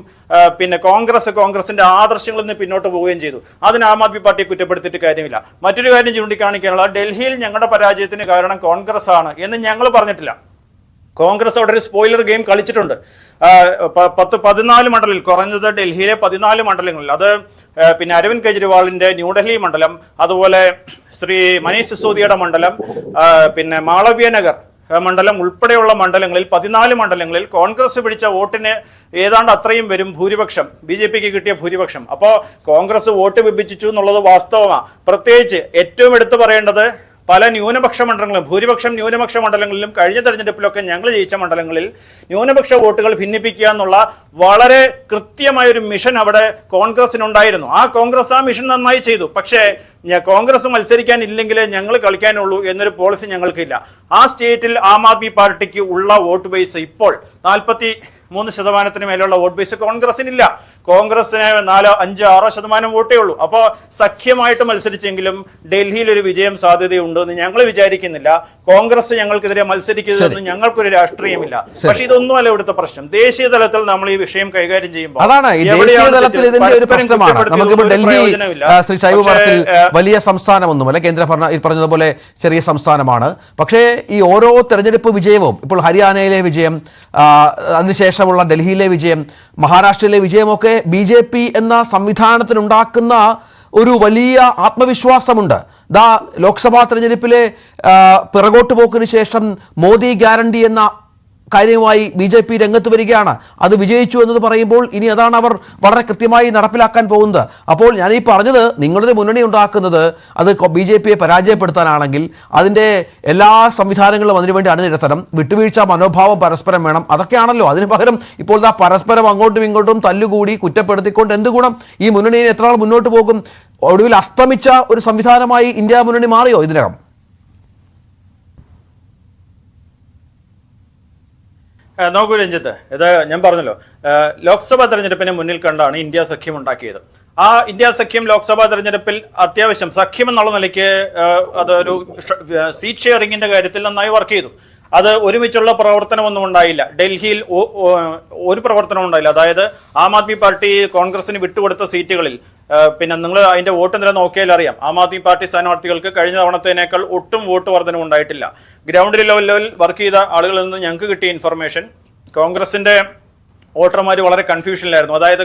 പിന്നെ കോൺഗ്രസിന്റെ ആദർശങ്ങളിൽ നിന്ന് പിന്നോട്ട് പോവുകയും ചെയ്തു. അതിന് ആം ആദ്മി പാർട്ടിയെ കുറ്റപ്പെടുത്തിയിട്ട് കാര്യമില്ല. മറ്റൊരു കാര്യം ചൂണ്ടിക്കാണിക്കാനുള്ള, ഡൽഹിയിൽ ഞങ്ങളുടെ പരാജയത്തിന് കാരണം കോൺഗ്രസ് ആണ് എന്ന് ഞങ്ങൾ പറഞ്ഞിട്ടില്ല. കോൺഗ്രസ് അവിടെ ഒരു സ്പോയിലർ ഗെയിം കളിച്ചിട്ടുണ്ട്. 14 മണ്ഡലങ്ങളിൽ, കുറഞ്ഞത് ഡൽഹിയിലെ 14 മണ്ഡലങ്ങളിൽ, അത് പിന്നെ അരവിന്ദ് കെജ്രിവാളിന്റെ ന്യൂഡൽഹി മണ്ഡലം, അതുപോലെ ശ്രീ മനീഷ് സിസോദിയയുടെ മണ്ഡലം, പിന്നെ മാളവ്യ നഗർ മണ്ഡലം ഉൾപ്പെടെയുള്ള മണ്ഡലങ്ങളിൽ 14 മണ്ഡലങ്ങളിൽ കോൺഗ്രസ് പിടിച്ച വോട്ടിന് ഏതാണ്ട് അത്രയും വരും ഭൂരിപക്ഷം BJPക്ക് കിട്ടിയ ഭൂരിപക്ഷം. അപ്പോൾ കോൺഗ്രസ് വോട്ട് വിഭജിച്ചു എന്നുള്ളത് വാസ്തവമാണ്. പ്രത്യേകിച്ച് ഏറ്റവും എടുത്തു പറയേണ്ടത് പല ന്യൂനപക്ഷ മണ്ഡലങ്ങളിലും, ഭൂരിപക്ഷം ന്യൂനപക്ഷ മണ്ഡലങ്ങളിലും കഴിഞ്ഞ തെരഞ്ഞെടുപ്പിലൊക്കെ ഞങ്ങൾ ജയിച്ച മണ്ഡലങ്ങളിൽ ന്യൂനപക്ഷ വോട്ടുകൾ ഭിന്നിപ്പിക്കുക എന്നുള്ള വളരെ കൃത്യമായൊരു മിഷൻ അവിടെ കോൺഗ്രസിനുണ്ടായിരുന്നു. കോൺഗ്രസ് ആ മിഷൻ നന്നായി ചെയ്തു. പക്ഷേ കോൺഗ്രസ് മത്സരിക്കാനില്ലെങ്കിൽ ഞങ്ങൾ കളിക്കാനുള്ളൂ എന്നൊരു പോളിസി ഞങ്ങൾക്കില്ല. ആ സ്റ്റേറ്റിൽ ആം ആദ്മി പാർട്ടിക്ക് ഉള്ള വോട്ട് ബേസ് ഇപ്പോൾ 43% മേലുള്ള വോട്ട് ബേസ് കോൺഗ്രസിനില്ല. കോൺഗ്രസിന് 4, 5, 6% വോട്ടേ ഉള്ളൂ. അപ്പോൾ സഖ്യമായിട്ട് മത്സരിച്ചെങ്കിലും ഡൽഹിയിൽ ഒരു വിജയം സാധ്യതയുണ്ടെന്ന് ഞങ്ങൾ വിചാരിക്കുന്നില്ല. കോൺഗ്രസ് ഞങ്ങൾക്കെതിരെ മത്സരിക്കുന്നതെന്ന് ഞങ്ങൾക്കൊരു രാഷ്ട്രീയമില്ല. പക്ഷെ ഇതൊന്നുമല്ല ഇവിടുത്തെ പ്രശ്നം. ദേശീയ തലത്തിൽ നമ്മൾ ഈ വിഷയം കൈകാര്യം ചെയ്യുമ്പോൾ വലിയ സംസ്ഥാനമൊന്നുമല്ല, കേന്ദ്ര ഭരണ പറഞ്ഞതുപോലെ ചെറിയ സംസ്ഥാനമാണ്. പക്ഷേ ഈ ഓരോ തെരഞ്ഞെടുപ്പ് വിജയവും, ഇപ്പോൾ ഹരിയാനയിലെ വിജയം, അതിനുശേഷമുള്ള ഡൽഹിയിലെ വിജയം, മഹാരാഷ്ട്രയിലെ വിജയമൊക്കെ BJP എന്ന സംവിധാനത്തിനുണ്ടാക്കുന്ന ഒരു വലിയ ആത്മവിശ്വാസമുണ്ട്. ലോക്സഭാ തെരഞ്ഞെടുപ്പിലെ പിറകോട്ട് പോക്കിന് ശേഷം മോദി ഗ്യാരണ്ടി എന്ന കാര്യവുമായി BJP രംഗത്ത് വരികയാണ്. അത് വിജയിച്ചു എന്നത് പറയുമ്പോൾ ഇനി അതാണ് അവർ വളരെ കൃത്യമായി നടപ്പിലാക്കാൻ പോകുന്നത്. അപ്പോൾ ഞാൻ ഈ പറഞ്ഞത്, നിങ്ങളുടെ മുന്നണി ഉണ്ടാക്കുന്നത് അത് BJPയെ പരാജയപ്പെടുത്താനാണെങ്കിൽ അതിൻ്റെ എല്ലാ സംവിധാനങ്ങളും അതിനുവേണ്ടി അണിനിരത്തണം. വിട്ടുവീഴ്ച മനോഭാവം പരസ്പരം വേണം. അതൊക്കെയാണല്ലോ. അതിന് പകരം ഇപ്പോൾ പരസ്പരം അങ്ങോട്ടും ഇങ്ങോട്ടും തല്ലുകൂടി കുറ്റപ്പെടുത്തിക്കൊണ്ട് എന്ത് ഗുണം? ഈ മുന്നണിയെ എത്ര നാൾ മുന്നോട്ട് പോകും? ഒടുവിൽ അസ്തമിച്ച ഒരു സംവിധാനമായി ഇന്ത്യ മുന്നണി മാറിയോ ഇതിനകം? നോക്കൂ രഞ്ജിത്ത്, ഇത് ഞാൻ പറഞ്ഞല്ലോ, ലോക്സഭാ തെരഞ്ഞെടുപ്പിനെ മുന്നിൽ കണ്ടാണ് ഇന്ത്യ സഖ്യം ഉണ്ടാക്കിയത്. ആ ഇന്ത്യ സഖ്യം ലോക്സഭാ തെരഞ്ഞെടുപ്പിൽ അത്യാവശ്യം സഖ്യം എന്നുള്ള നിലയ്ക്ക് അതൊരു സീറ്റ് ഷെയറിങ്ങിന്റെ കാര്യത്തിൽ നന്നായി വർക്ക് ചെയ്തു. അത് ഒരുമിച്ചുള്ള പ്രവർത്തനമൊന്നും ഉണ്ടായില്ല. ഡൽഹിയിൽ ഒരു പ്രവർത്തനം ഉണ്ടായില്ല. അതായത് ആം ആദ്മി പാർട്ടി കോൺഗ്രസിന് വിട്ടുകൊടുത്ത സീറ്റുകളിൽ പിന്നെ നിങ്ങൾ അതിന്റെ വോട്ട് നില നോക്കിയാൽ അറിയാം, ആം ആദ്മി പാർട്ടി സ്ഥാനാർത്ഥികൾക്ക് കഴിഞ്ഞ തവണത്തേനേക്കാൾ ഒട്ടും വോട്ട് വർധന ഉണ്ടായിട്ടില്ല. ഗ്രൗണ്ട് ലെവലിൽ വർക്ക് ചെയ്ത ആളുകളിൽ നിന്ന് ഞങ്ങൾക്ക് കിട്ടിയ ഇൻഫർമേഷൻ, കോൺഗ്രസിന്റെ വോട്ടർമാർ വളരെ കൺഫ്യൂഷനിലായിരുന്നു. അതായത്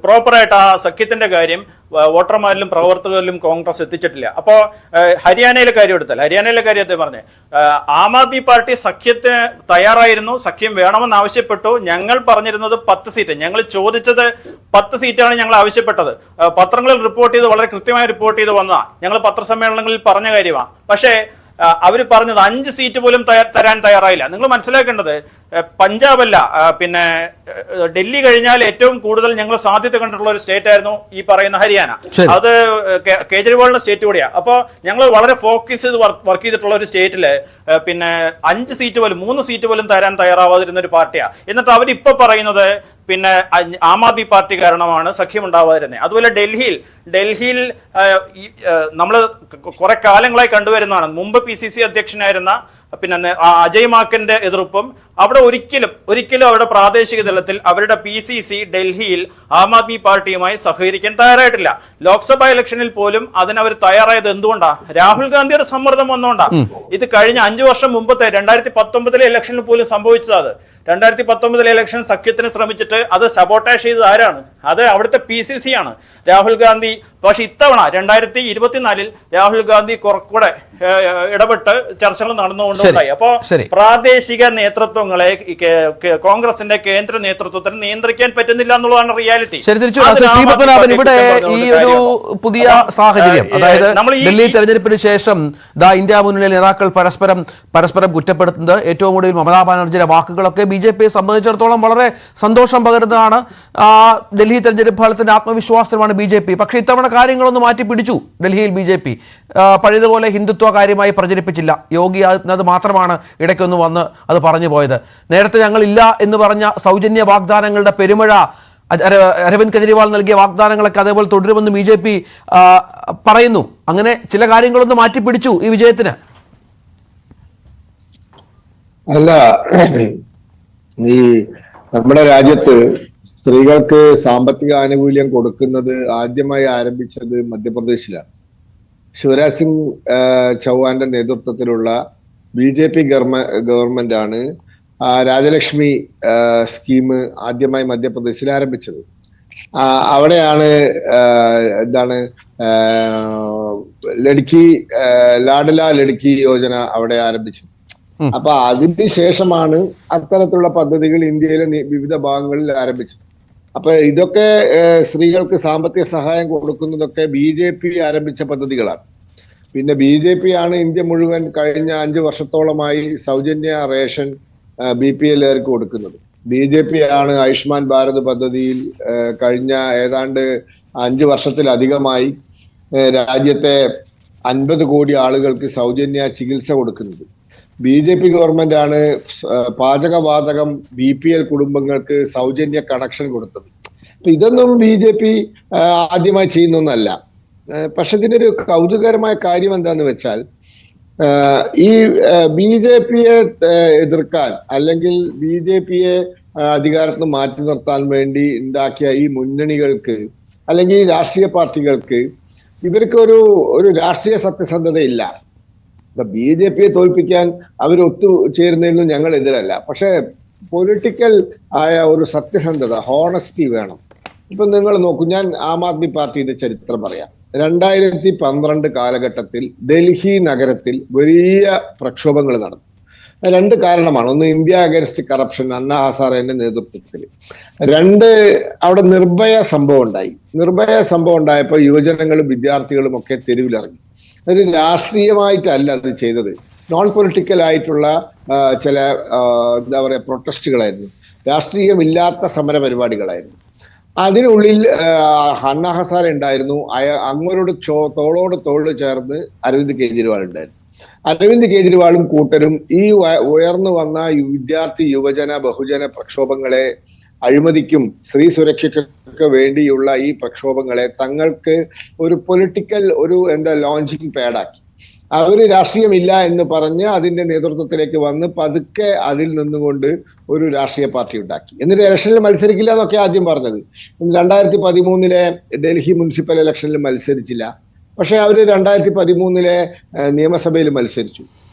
പ്രോപ്പറായിട്ട് ആ സഖ്യത്തിന്റെ കാര്യം വോട്ടർമാരിലും പ്രവർത്തകരിലും കോൺഗ്രസ് എത്തിച്ചിട്ടില്ല. അപ്പോൾ ഹരിയാനയിലെ കാര്യം എടുത്താൽ, ഹരിയാനയിലെ കാര്യത്തെ പറഞ്ഞ് ആം ആദ്മി പാർട്ടി സഖ്യത്തിന് തയ്യാറായിരുന്നു, സഖ്യം വേണമെന്ന് ആവശ്യപ്പെട്ടു. ഞങ്ങൾ പറഞ്ഞിരുന്നത് 10 സീറ്റ്, ഞങ്ങൾ ചോദിച്ചത് 10 സീറ്റാണ് ഞങ്ങൾ ആവശ്യപ്പെട്ടത്. പത്രങ്ങളിൽ റിപ്പോർട്ട് ചെയ്ത്, വളരെ കൃത്യമായി റിപ്പോർട്ട് ചെയ്ത് വന്നതാണ്, ഞങ്ങൾ പത്രസമ്മേളനങ്ങളിൽ പറഞ്ഞ കാര്യമാണ്. പക്ഷേ അവർ പറഞ്ഞത് 5 സീറ്റ് പോലും തരാൻ തയ്യാറായില്ല. നിങ്ങൾ മനസ്സിലാക്കേണ്ടത്, പഞ്ചാബല്ല, പിന്നെ ഡൽഹി കഴിഞ്ഞാൽ ഏറ്റവും കൂടുതൽ ഞങ്ങൾ സാധ്യത കണ്ടിട്ടുള്ള ഒരു സ്റ്റേറ്റ് ആയിരുന്നു ഈ പറയുന്ന ഹരിയാന. അത് കേജ്രിവാളിന്റെ സ്റ്റേറ്റ് കൂടിയാണ്. അപ്പോൾ ഞങ്ങൾ വളരെ ഫോക്കസ് ചെയ്ത് വർക്ക് ചെയ്തിട്ടുള്ള ഒരു സ്റ്റേറ്റില് പിന്നെ 5 സീറ്റ് പോലും, 3 സീറ്റ് പോലും തരാൻ തയ്യാറാവാതിരുന്ന ഒരു പാർട്ടിയാണ്. എന്നിട്ട് അവരിപ്പോ പറയുന്നത് പിന്നെ ആം ആദ്മി പാർട്ടി കാരണമാണ് സഖ്യം ഉണ്ടാവാതിരുന്നത്. അതുപോലെ ഡൽഹിയിൽ നമ്മൾ കുറെ കാലങ്ങളായി കണ്ടുവരുന്നതാണ്. മുമ്പ് PCC അധ്യക്ഷനായിരുന്ന പിന്നെ അജയ് മാക്കന്റെ എതിർപ്പും അവിടെ ഒരിക്കലും അവിടെ പ്രാദേശിക തലത്തിൽ അവരുടെ PCC ഡൽഹിയിൽ ആം ആദ്മി പാർട്ടിയുമായി സഹകരിക്കാൻ തയ്യാറായിട്ടില്ല. ലോക്സഭാ ഇലക്ഷനിൽ പോലും അതിനവർ തയ്യാറായത് എന്തുകൊണ്ടാ? രാഹുൽ ഗാന്ധിയുടെ സമ്മർദ്ദം വന്നുകൊണ്ടാ. ഇത് കഴിഞ്ഞ 5 വർഷം മുമ്പത്തെ 2019 ഇലക്ഷനിൽ പോലും സംഭവിച്ചത്. അത് 2019 ഇലക്ഷൻ സഖ്യത്തിന് ശ്രമിച്ചിട്ട് അത് സബോട്ടേജ് ചെയ്തത് ആരാണ്? അത് അവിടുത്തെ PCC ആണ്, രാഹുൽ ഗാന്ധി. പക്ഷെ ഇത്തവണ 2024 രാഹുൽ ഗാന്ധി കുറച്ചുകൂടെ ഇടപെട്ട് ചർച്ചകൾ നടന്നുകൊണ്ട് ഉണ്ടായി. അപ്പോ പ്രാദേശിക നേതൃത്വങ്ങളെ കോൺഗ്രസിന്റെ കേന്ദ്ര നേതൃത്വത്തിന് നിയന്ത്രിക്കാൻ പറ്റുന്നില്ല എന്നുള്ളതാണ് റിയാലിറ്റി. ഇവിടെ ഈ ഒരു പുതിയ സാഹചര്യം, അതായത് ഡൽഹി തെരഞ്ഞെടുപ്പിന് ശേഷം ഇന്ത്യ മുന്നണി നേതാക്കൾ പരസ്പരം കുറ്റപ്പെടുത്തുന്നത്, ഏറ്റവും കൂടുതൽ മമതാ ബാനർജിയുടെ വാക്കുകളൊക്കെ BJPയെ സംബന്ധിച്ചിടത്തോളം വളരെ സന്തോഷം പകരുന്നതാണ്. ഡൽഹി തെരഞ്ഞെടുപ്പ് ഫലത്തിന്റെ ആത്മവിശ്വാസമാണ് BJP. പക്ഷേ ഇത്തവണ കാര്യങ്ങളൊന്ന് മാറ്റി പിടിച്ചു ഡൽഹിയിൽ BJP. പഴയതുപോലെ ഹിന്ദുത്വ കാര്യമായി പ്രചരിപ്പിച്ചില്ല. യോഗി ആദിത്യനാഥ് മാത്രമാണ് ഇടയ്ക്കൊന്ന് വന്ന് അത് പറഞ്ഞു പോയത്. നേരത്തെ ഞങ്ങളില്ല എന്ന് പറഞ്ഞ സൗജന്യ വാഗ്ദാനങ്ങളുടെ പെരുമഴ, അരവിന്ദ് കെജ്രിവാൾ നൽകിയ വാഗ്ദാനങ്ങളൊക്കെ അതേപോലെ തുടരുമെന്ന് BJP പറയുന്നു. അങ്ങനെ ചില കാര്യങ്ങളൊന്ന് മാറ്റിപ്പിടിച്ചു ഈ വിജയത്തിന്. അല്ല, ഈ നമ്മുടെ രാജ്യത്ത് സ്ത്രീകൾക്ക് സാമ്പത്തിക ആനുകൂല്യം കൊടുക്കുന്നത് ആദ്യമായി ആരംഭിച്ചത് മധ്യപ്രദേശിലാണ്. ശിവരാജ് സിംഗ് ചൗഹാന്റെ നേതൃത്വത്തിലുള്ള BJP ഗവൺമെന്റ് ആണ് രാജലക്ഷ്മി സ്കീം ആദ്യമായി മധ്യപ്രദേശിൽ ആരംഭിച്ചത്. അവിടെയാണ് ലാഡ്ല ലഡ്കി യോജന അവിടെ ആരംഭിച്ചത്. അപ്പൊ അതിന് ശേഷമാണ് അത്തരത്തിലുള്ള പദ്ധതികൾ ഇന്ത്യയിലെ വിവിധ ഭാഗങ്ങളിൽ ആരംഭിച്ചത്. അപ്പൊ ഇതൊക്കെ സ്ത്രീകൾക്ക് സാമ്പത്തിക സഹായം കൊടുക്കുന്നതൊക്കെ BJP ആരംഭിച്ച പദ്ധതികളാണ്. പിന്നെ BJP ആണ് ഇന്ത്യ മുഴുവൻ കഴിഞ്ഞ 5 വർഷത്തോളമായി സൗജന്യ റേഷൻ BPLകാർക്ക് കൊടുക്കുന്നത്. BJP ആണ് ആയുഷ്മാൻ ഭാരത് പദ്ധതിയിൽ കഴിഞ്ഞ ഏതാണ്ട് 5 വർഷത്തിലധികമായി രാജ്യത്തെ 50 കോടി ആളുകൾക്ക് സൗജന്യ ചികിത്സ കൊടുക്കുന്നത്. BJP ഗവൺമെന്റ് ആണ് പാചകവാതകം BPL കുടുംബങ്ങൾക്ക് സൗജന്യ കണക്ഷൻ കൊടുത്തത്. ഇതൊന്നും BJP ആദ്യമായി ചെയ്യുന്നൊന്നല്ല. പക്ഷെ ഇതിനൊരു കൗതുകരമായ കാര്യം എന്താന്ന് വെച്ചാൽ, ഈ BJPയെ എതിർക്കാൻ അല്ലെങ്കിൽ BJPയെ അധികാരത്തിൽ നിന്ന് മാറ്റി നിർത്താൻ വേണ്ടി ഉണ്ടാക്കിയ ഈ മുന്നണികൾക്ക് അല്ലെങ്കിൽ രാഷ്ട്രീയ പാർട്ടികൾക്ക് ഇവർക്ക് ഒരു രാഷ്ട്രീയ സത്യസന്ധതയില്ല. BJPയെ തോൽപ്പിക്കാൻ അവർ ഒത്തുചേരുന്നതിനും ഞങ്ങൾ എതിരല്ല. പക്ഷെ പൊളിറ്റിക്കൽ ആയ ഒരു സത്യസന്ധത, ഹോണസ്റ്റി വേണം. ഇപ്പൊ നിങ്ങൾ നോക്കൂ, ഞാൻ ആം ആദ്മി പാർട്ടിയുടെ ചരിത്രം പറയാം. 2012 കാലഘട്ടത്തിൽ ഡൽഹി നഗരത്തിൽ വലിയ പ്രക്ഷോഭങ്ങൾ നടന്നു. 2 കാരണമാണ്. ഒന്ന്, ഇന്ത്യ അഗൈൻസ്റ്റ് കറപ്ഷൻ, അണ്ണാ ഹസാറേന്റെ നേതൃത്വത്തിൽ. 2, അവിടെ നിർഭയ സംഭവം ഉണ്ടായി. നിർഭയ സംഭവം ഉണ്ടായപ്പോൾ യുവജനങ്ങളും വിദ്യാർത്ഥികളും ഒക്കെ തെരുവിലിറങ്ങി. ഒരു രാഷ്ട്രീയമായിട്ടല്ല അത് ചെയ്തത്, നോൺ പൊളിറ്റിക്കൽ ആയിട്ടുള്ള ചില പ്രൊട്ടസ്റ്റുകളായിരുന്നു, രാഷ്ട്രീയമില്ലാത്ത സമര പരിപാടികളായിരുന്നു. അതിനുള്ളിൽ അണ്ണാ ഹസാരെ ഉണ്ടായിരുന്നു. അങ്ങോട്ട് തോളോട് തോള് ചേർന്ന് അരവിന്ദ് കെജ്രിവാൾ ഉണ്ടായിരുന്നു. അരവിന്ദ് കെജ്രിവാളും കൂട്ടരും ഈ ഉയർന്നു വന്ന വിദ്യാർത്ഥി, യുവജന, ബഹുജന പ്രക്ഷോഭങ്ങളെ, അഴിമതിക്കും സ്ത്രീ സുരക്ഷയ്ക്കൊക്കെ വേണ്ടിയുള്ള ഈ പ്രക്ഷോഭങ്ങളെ തങ്ങൾക്ക് ഒരു പൊളിറ്റിക്കൽ ലോഞ്ചിങ് പാഡാക്കി. അവര് രാഷ്ട്രീയമില്ല എന്ന് പറഞ്ഞ് അതിന്റെ നേതൃത്വത്തിലേക്ക് വന്ന് പതുക്കെ അതിൽ നിന്നുകൊണ്ട് ഒരു രാഷ്ട്രീയ പാർട്ടി ഉണ്ടാക്കി. എന്നിട്ട് ഇലക്ഷനിൽ മത്സരിക്കില്ല എന്നൊക്കെ ആദ്യം പറഞ്ഞത്. 2013 ഡൽഹി മുനിസിപ്പൽ ഇലക്ഷനിൽ മത്സരിച്ചില്ല. പക്ഷെ അവര് 2013 നിയമസഭയിൽ മത്സരിച്ചു.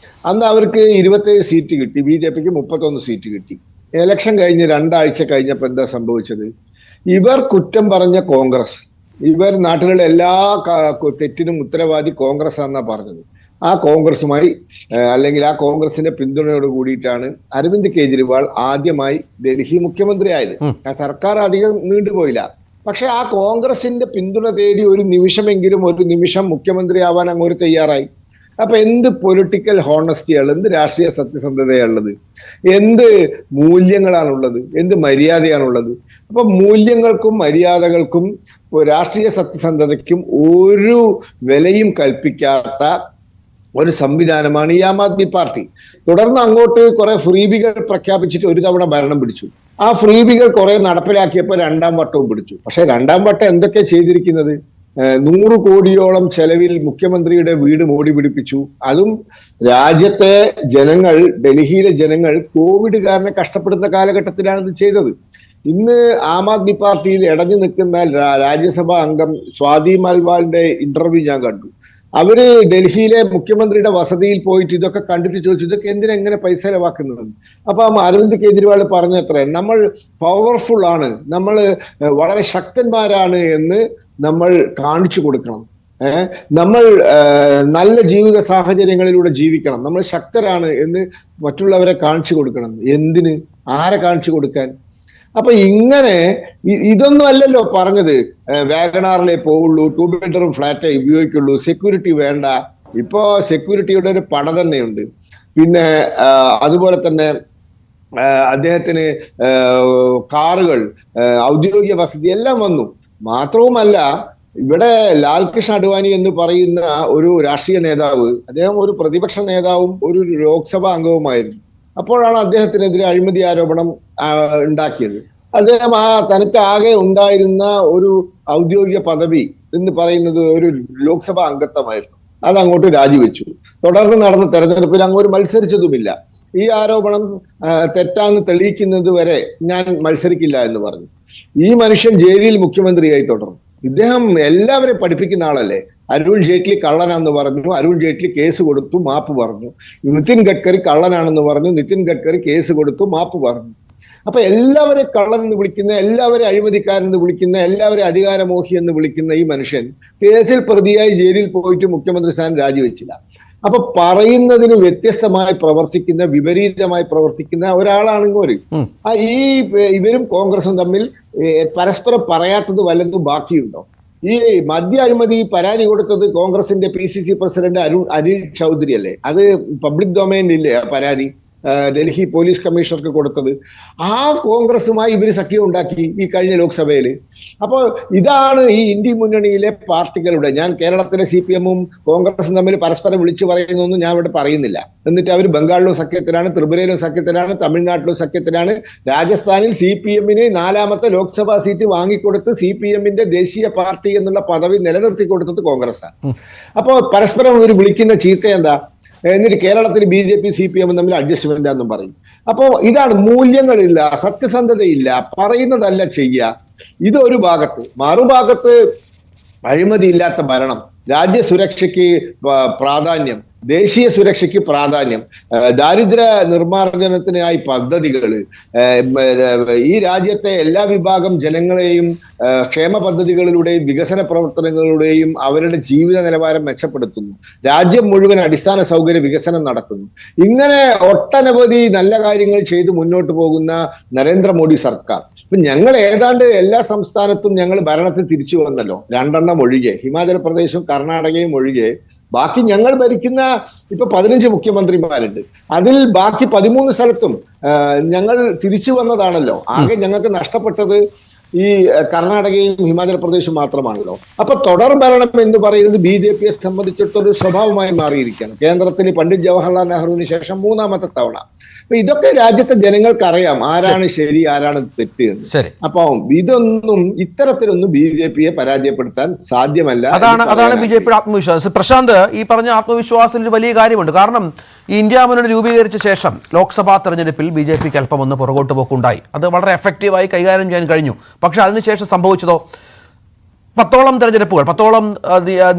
അന്ന് അവർക്ക് 27 സീറ്റ് കിട്ടി, BJPക്ക് 31 സീറ്റ് കിട്ടി. ഇലക്ഷൻ കഴിഞ്ഞ് 2 ആഴ്ച കഴിഞ്ഞപ്പോൾ എന്താ സംഭവിച്ചത്? ഇവർ കുറ്റം പറഞ്ഞ കോൺഗ്രസ്, ഇവർ നാട്ടിലുള്ള എല്ലാ തെറ്റിനും ഉത്തരവാദി കോൺഗ്രസ് ആണെന്നാ പറഞ്ഞത്. ആ കോൺഗ്രസുമായി അല്ലെങ്കിൽ ആ കോൺഗ്രസിന്റെ പിന്തുണയോട് കൂടിയിട്ടാണ് അരവിന്ദ് കെജ്രിവാൾ ആദ്യമായി ഡൽഹി മുഖ്യമന്ത്രി ആയത്. ആ സർക്കാർ അധികം നീണ്ടുപോയില്ല. പക്ഷെ ആ കോൺഗ്രസിന്റെ പിന്തുണ തേടി ഒരു നിമിഷം മുഖ്യമന്ത്രി ആവാൻ അങ്ങോട്ട് തയ്യാറായി. അപ്പൊ എന്ത് പൊളിറ്റിക്കൽ ഹോണസ്റ്റിയാണ്, എന്ത് രാഷ്ട്രീയ സത്യസന്ധതയാണുള്ളത്, എന്ത് മൂല്യങ്ങളാണുള്ളത്, എന്ത് മര്യാദയാണുള്ളത്? അപ്പൊ മൂല്യങ്ങൾക്കും മര്യാദകൾക്കും രാഷ്ട്രീയ സത്യസന്ധതയ്ക്കും ഒരു വിലയും കൽപ്പിക്കാത്ത ഒരു സംവിധാനമാണ് ഈ ആം ആദ്മി പാർട്ടി. തുടർന്ന് അങ്ങോട്ട് കുറെ ഫ്രീബികൾ പ്രഖ്യാപിച്ചിട്ട് ഒരു തവണ ഭരണം പിടിച്ചു. ആ ഫ്രീബികൾ കുറെ നടപ്പിലാക്കിയപ്പോൾ 2ാം വട്ടവും പിടിച്ചു. പക്ഷെ 2ാം വട്ടം എന്തൊക്കെ ചെയ്തിരിക്കുന്നത്? 100 കോടിയോളം ചെലവിൽ മുഖ്യമന്ത്രിയുടെ വീട് മോടി പിടിപ്പിച്ചു. അതും രാജ്യത്തെ ജനങ്ങൾ, ഡൽഹിയിലെ ജനങ്ങൾ കോവിഡ് കാരണം കഷ്ടപ്പെടുന്ന കാലഘട്ടത്തിലാണ് ഇത് ചെയ്തത്. ഇന്ന് ആം ആദ്മി പാർട്ടിയിൽ ഇടഞ്ഞു നിൽക്കുന്ന രാജ്യസഭാ അംഗം സ്വാതി മാൽവാളിന്റെ ഇന്റർവ്യൂ ഞാൻ കണ്ടു. അവര് ഡൽഹിയിലെ മുഖ്യമന്ത്രിയുടെ വസതിയിൽ പോയിട്ട് ഇതൊക്കെ കണ്ടിട്ട് ചോദിച്ചു, ഇതൊക്കെ എന്തിനെങ്ങനെ പൈസ ചെലവാക്കുന്നത്? അപ്പൊ അരവിന്ദ് കെജ്രിവാൾ പറഞ്ഞത്രേ, നമ്മൾ പവർഫുൾ ആണ്, നമ്മൾ വളരെ ശക്തന്മാരാണ് എന്ന് നമ്മൾ കാണിച്ചു കൊടുക്കണം. നമ്മൾ നല്ല ജീവിത സാഹചര്യങ്ങളിലൂടെ ജീവിക്കണം, നമ്മൾ ശക്തരാണ് എന്ന് മറ്റുള്ളവരെ കാണിച്ചു കൊടുക്കണം. എന്തിന്? ആരെ കാണിച്ചു കൊടുക്കാൻ? അപ്പൊ ഇങ്ങനെ ഇതൊന്നും അല്ലല്ലോ പറഞ്ഞത്. വാഗണാറിലേ പോവുള്ളൂ, 2 ബെഡ്റൂം ഫ്ലാറ്റേ ഉപയോഗിക്കുള്ളൂ, സെക്യൂരിറ്റി വേണ്ട. ഇപ്പോ സെക്യൂരിറ്റിയുടെ ഒരു പട തന്നെയുണ്ട്. പിന്നെ അതുപോലെ തന്നെ അദ്ദേഹത്തിന് കാറുകൾ, ഔദ്യോഗിക വസതി എല്ലാം വന്നു. മാത്രവുമല്ല, ഇവിടെ ലാൽകൃഷ്ണ അഡ്വാനി എന്ന് പറയുന്ന ഒരു രാഷ്ട്രീയ നേതാവ്, അദ്ദേഹം ഒരു പ്രതിപക്ഷ നേതാവും ഒരു ലോക്സഭാ അംഗവുമായിരുന്നു. അപ്പോഴാണ് അദ്ദേഹത്തിനെതിരെ അഴിമതി ആരോപണം ഉണ്ടാക്കിയത്. അദ്ദേഹം തനിക്ക് ആകെ ഉണ്ടായിരുന്ന ഒരു ഔദ്യോഗിക പദവി എന്ന് പറയുന്നത് ഒരു ലോക്സഭാ അംഗത്വമായിരുന്നു. അതങ്ങോട്ട് രാജിവെച്ചു. തുടർന്ന് നടന്ന തെരഞ്ഞെടുപ്പിൽ അങ്ങോട്ട് മത്സരിച്ചതുമില്ല. ഈ ആരോപണം തെറ്റാന്ന് തെളിയിക്കുന്നത് വരെ ഞാൻ മത്സരിക്കില്ല എന്ന് പറഞ്ഞു. ഈ മനുഷ്യൻ ജയിലിൽ മുഖ്യമന്ത്രിയായി തുടർന്നു. ഇദ്ദേഹം എല്ലാവരെയും പഠിപ്പിക്കുന്ന ആളല്ലേ. അരുൺ ജെയ്റ്റ്ലി കള്ളനാണെന്ന് പറഞ്ഞു, അരുൺ ജെയ്റ്റ്ലി കേസ് കൊടുത്തു, മാപ്പ് പറഞ്ഞു. നിതിൻ ഗഡ്കരി കള്ളനാണെന്ന് പറഞ്ഞു, നിതിൻ ഗഡ്കരി കേസ് കൊടുത്തു, മാപ്പ് പറഞ്ഞു. അപ്പൊ എല്ലാവരെയും കള്ളൻ എന്ന് വിളിക്കുന്ന, എല്ലാവരെയും അഴിമതിക്കാരെന്ന് വിളിക്കുന്ന, എല്ലാവരെയും അധികാരമോഹി എന്ന് വിളിക്കുന്ന ഈ മനുഷ്യൻ കേസിൽ പ്രതിയായി ജയിലിൽ പോയിട്ട് മുഖ്യമന്ത്രി സ്ഥാനം രാജിവെച്ചില്ല. അപ്പൊ പറയുന്നതിന് വ്യത്യസ്തമായി പ്രവർത്തിക്കുന്ന, വിപരീതമായി പ്രവർത്തിക്കുന്ന ഒരാളാണെങ്കിൽ ഇവരും കോൺഗ്രസും തമ്മിൽ പരസ്പരം പറയാത്തത് വല്ലതും ബാക്കിയുണ്ടോ? ഈ മദ്യ അഴിമതി പരാതി കൊടുത്തത് കോൺഗ്രസിന്റെ PCC പ്രസിഡന്റ് അനിൽ ചൗധരി അല്ലേ? അത് പബ്ലിക് ഡൊമൈനിലില്ലേ ആ പരാതി? ഡൽഹി പോലീസ് കമ്മീഷണർക്ക് കൊടുത്തത്. ആ കോൺഗ്രസുമായി ഇവര് സഖ്യം ഉണ്ടാക്കി ഈ കഴിഞ്ഞ ലോക്സഭയിൽ. അപ്പോൾ ഇതാണ് ഈ ഇന്ത്യ മുന്നണിയിലെ പാർട്ടികളുടെ, ഞാൻ കേരളത്തിലെ CPM-ഉം കോൺഗ്രസും തമ്മിൽ പരസ്പരം വിളിച്ചു പറയുന്നൊന്നും ഞാൻ ഇവിടെ പറയുന്നില്ല. എന്നിട്ട് അവർ ബംഗാളിലും സഖ്യത്തിലാണ്, ത്രിപുരയിലും സഖ്യത്തിലാണ്, തമിഴ്നാട്ടിലും സഖ്യത്തിലാണ്. രാജസ്ഥാനിൽ CPM-ന് 4ാമത്തെ ലോക്സഭാ സീറ്റ് വാങ്ങിക്കൊടുത്ത് CPM-ന്റെ ദേശീയ പാർട്ടി എന്നുള്ള പദവി നിലനിർത്തി കൊടുത്തത് കോൺഗ്രസ്സാണ്. അപ്പോൾ പരസ്പരം ഇവർ വിളിക്കുന്ന ചീത്ത എന്താ? എന്നിട്ട് കേരളത്തിൽ BJP CPM തമ്മിൽ അഡ്ജസ്റ്റ്മെന്റ് എന്നും പറയും. അപ്പോ ഇതാണ്, മൂല്യങ്ങളില്ല, സത്യസന്ധതയില്ല, പറയുന്നതല്ല ചെയ്യുക. ഇതൊരു ഭാഗത്ത്. മറുഭാഗത്ത് അഴിമതി ഇല്ലാത്ത ഭരണം, രാജ്യസുരക്ഷയ്ക്ക് പ്രാധാന്യം, ദേശീയ സുരക്ഷയ്ക്ക് പ്രാധാന്യം, ദാരിദ്ര്യ നിർമ്മാർജ്ജനത്തിനായി പദ്ധതികൾ, ഈ രാജ്യത്തെ എല്ലാ വിഭാഗം ജനങ്ങളെയും ക്ഷേമ പദ്ധതികളിലൂടെയും വികസന പ്രവർത്തനങ്ങളിലൂടെയും അവരുടെ ജീവിത നിലവാരം മെച്ചപ്പെടുത്തുന്നു. രാജ്യം മുഴുവൻ അടിസ്ഥാന സൗകര്യ വികസനം നടക്കുന്നു. ഇങ്ങനെ ഒട്ടനവധി നല്ല കാര്യങ്ങൾ ചെയ്ത് മുന്നോട്ട് പോകുന്ന നരേന്ദ്രമോദി സർക്കാർ. ഇപ്പൊ ഞങ്ങൾ ഏതാണ്ട് എല്ലാ സംസ്ഥാനത്തും ഞങ്ങൾ ഭരണത്തിൽ തിരിച്ചു വന്നല്ലോ, 2 ഒഴികെ, ഹിമാചൽ പ്രദേശും കർണാടകയും ഒഴികെ. ബാക്കി ഞങ്ങൾ ഭരിക്കുന്ന ഇപ്പൊ 15 മുഖ്യമന്ത്രിമാരുണ്ട്. അതിൽ ബാക്കി 13 സ്ഥലത്തും ഞങ്ങൾ തിരിച്ചു വന്നതാണല്ലോ. ആകെ ഞങ്ങൾക്ക് നഷ്ടപ്പെട്ടത് ഈ കർണാടകയും ഹിമാചൽ പ്രദേശും മാത്രമാണല്ലോ. അപ്പൊ തുടർ ഭരണം എന്ന് പറയുന്നത് BJPയെ സംബന്ധിച്ചിടത്തൊരു സ്വഭാവമായി മാറിയിരിക്കുകയാണ്. കേന്ദ്രത്തിൽ പണ്ഡിറ്റ് ജവഹർലാൽ നെഹ്റുവിന് ശേഷം 3ാമത്തെ തവണ. അപ്പൊ ഇതൊക്കെ രാജ്യത്തെ ജനങ്ങൾക്ക് അറിയാം, ആരാണ് ശരി, ആരാണ് തെറ്റ് എന്ന്. അപ്പൊ ഇതൊന്നും, ഇത്തരത്തിലൊന്നും BJPയെ പരാജയപ്പെടുത്താൻ സാധ്യമല്ല. അതാണ് BJPയുടെ ആത്മവിശ്വാസം. പ്രശാന്ത്, ഈ പറഞ്ഞ ആത്മവിശ്വാസത്തിൽ ഒരു വലിയ കാര്യമുണ്ട്. കാരണം ഈ ഇന്ത്യ മുന്നണി രൂപീകരിച്ച ശേഷം ലോക്സഭാ തെരഞ്ഞെടുപ്പിൽ BJPക്ക് അല്പം ഒന്ന് പുറകോട്ട് പോക്കുണ്ടായി. അത് വളരെ എഫക്റ്റീവായി കൈകാര്യം ചെയ്യാൻ കഴിഞ്ഞു. പക്ഷെ അതിനുശേഷം സംഭവിച്ചതോ, 10ഓളം തെരഞ്ഞെടുപ്പുകൾ, 10ഓളം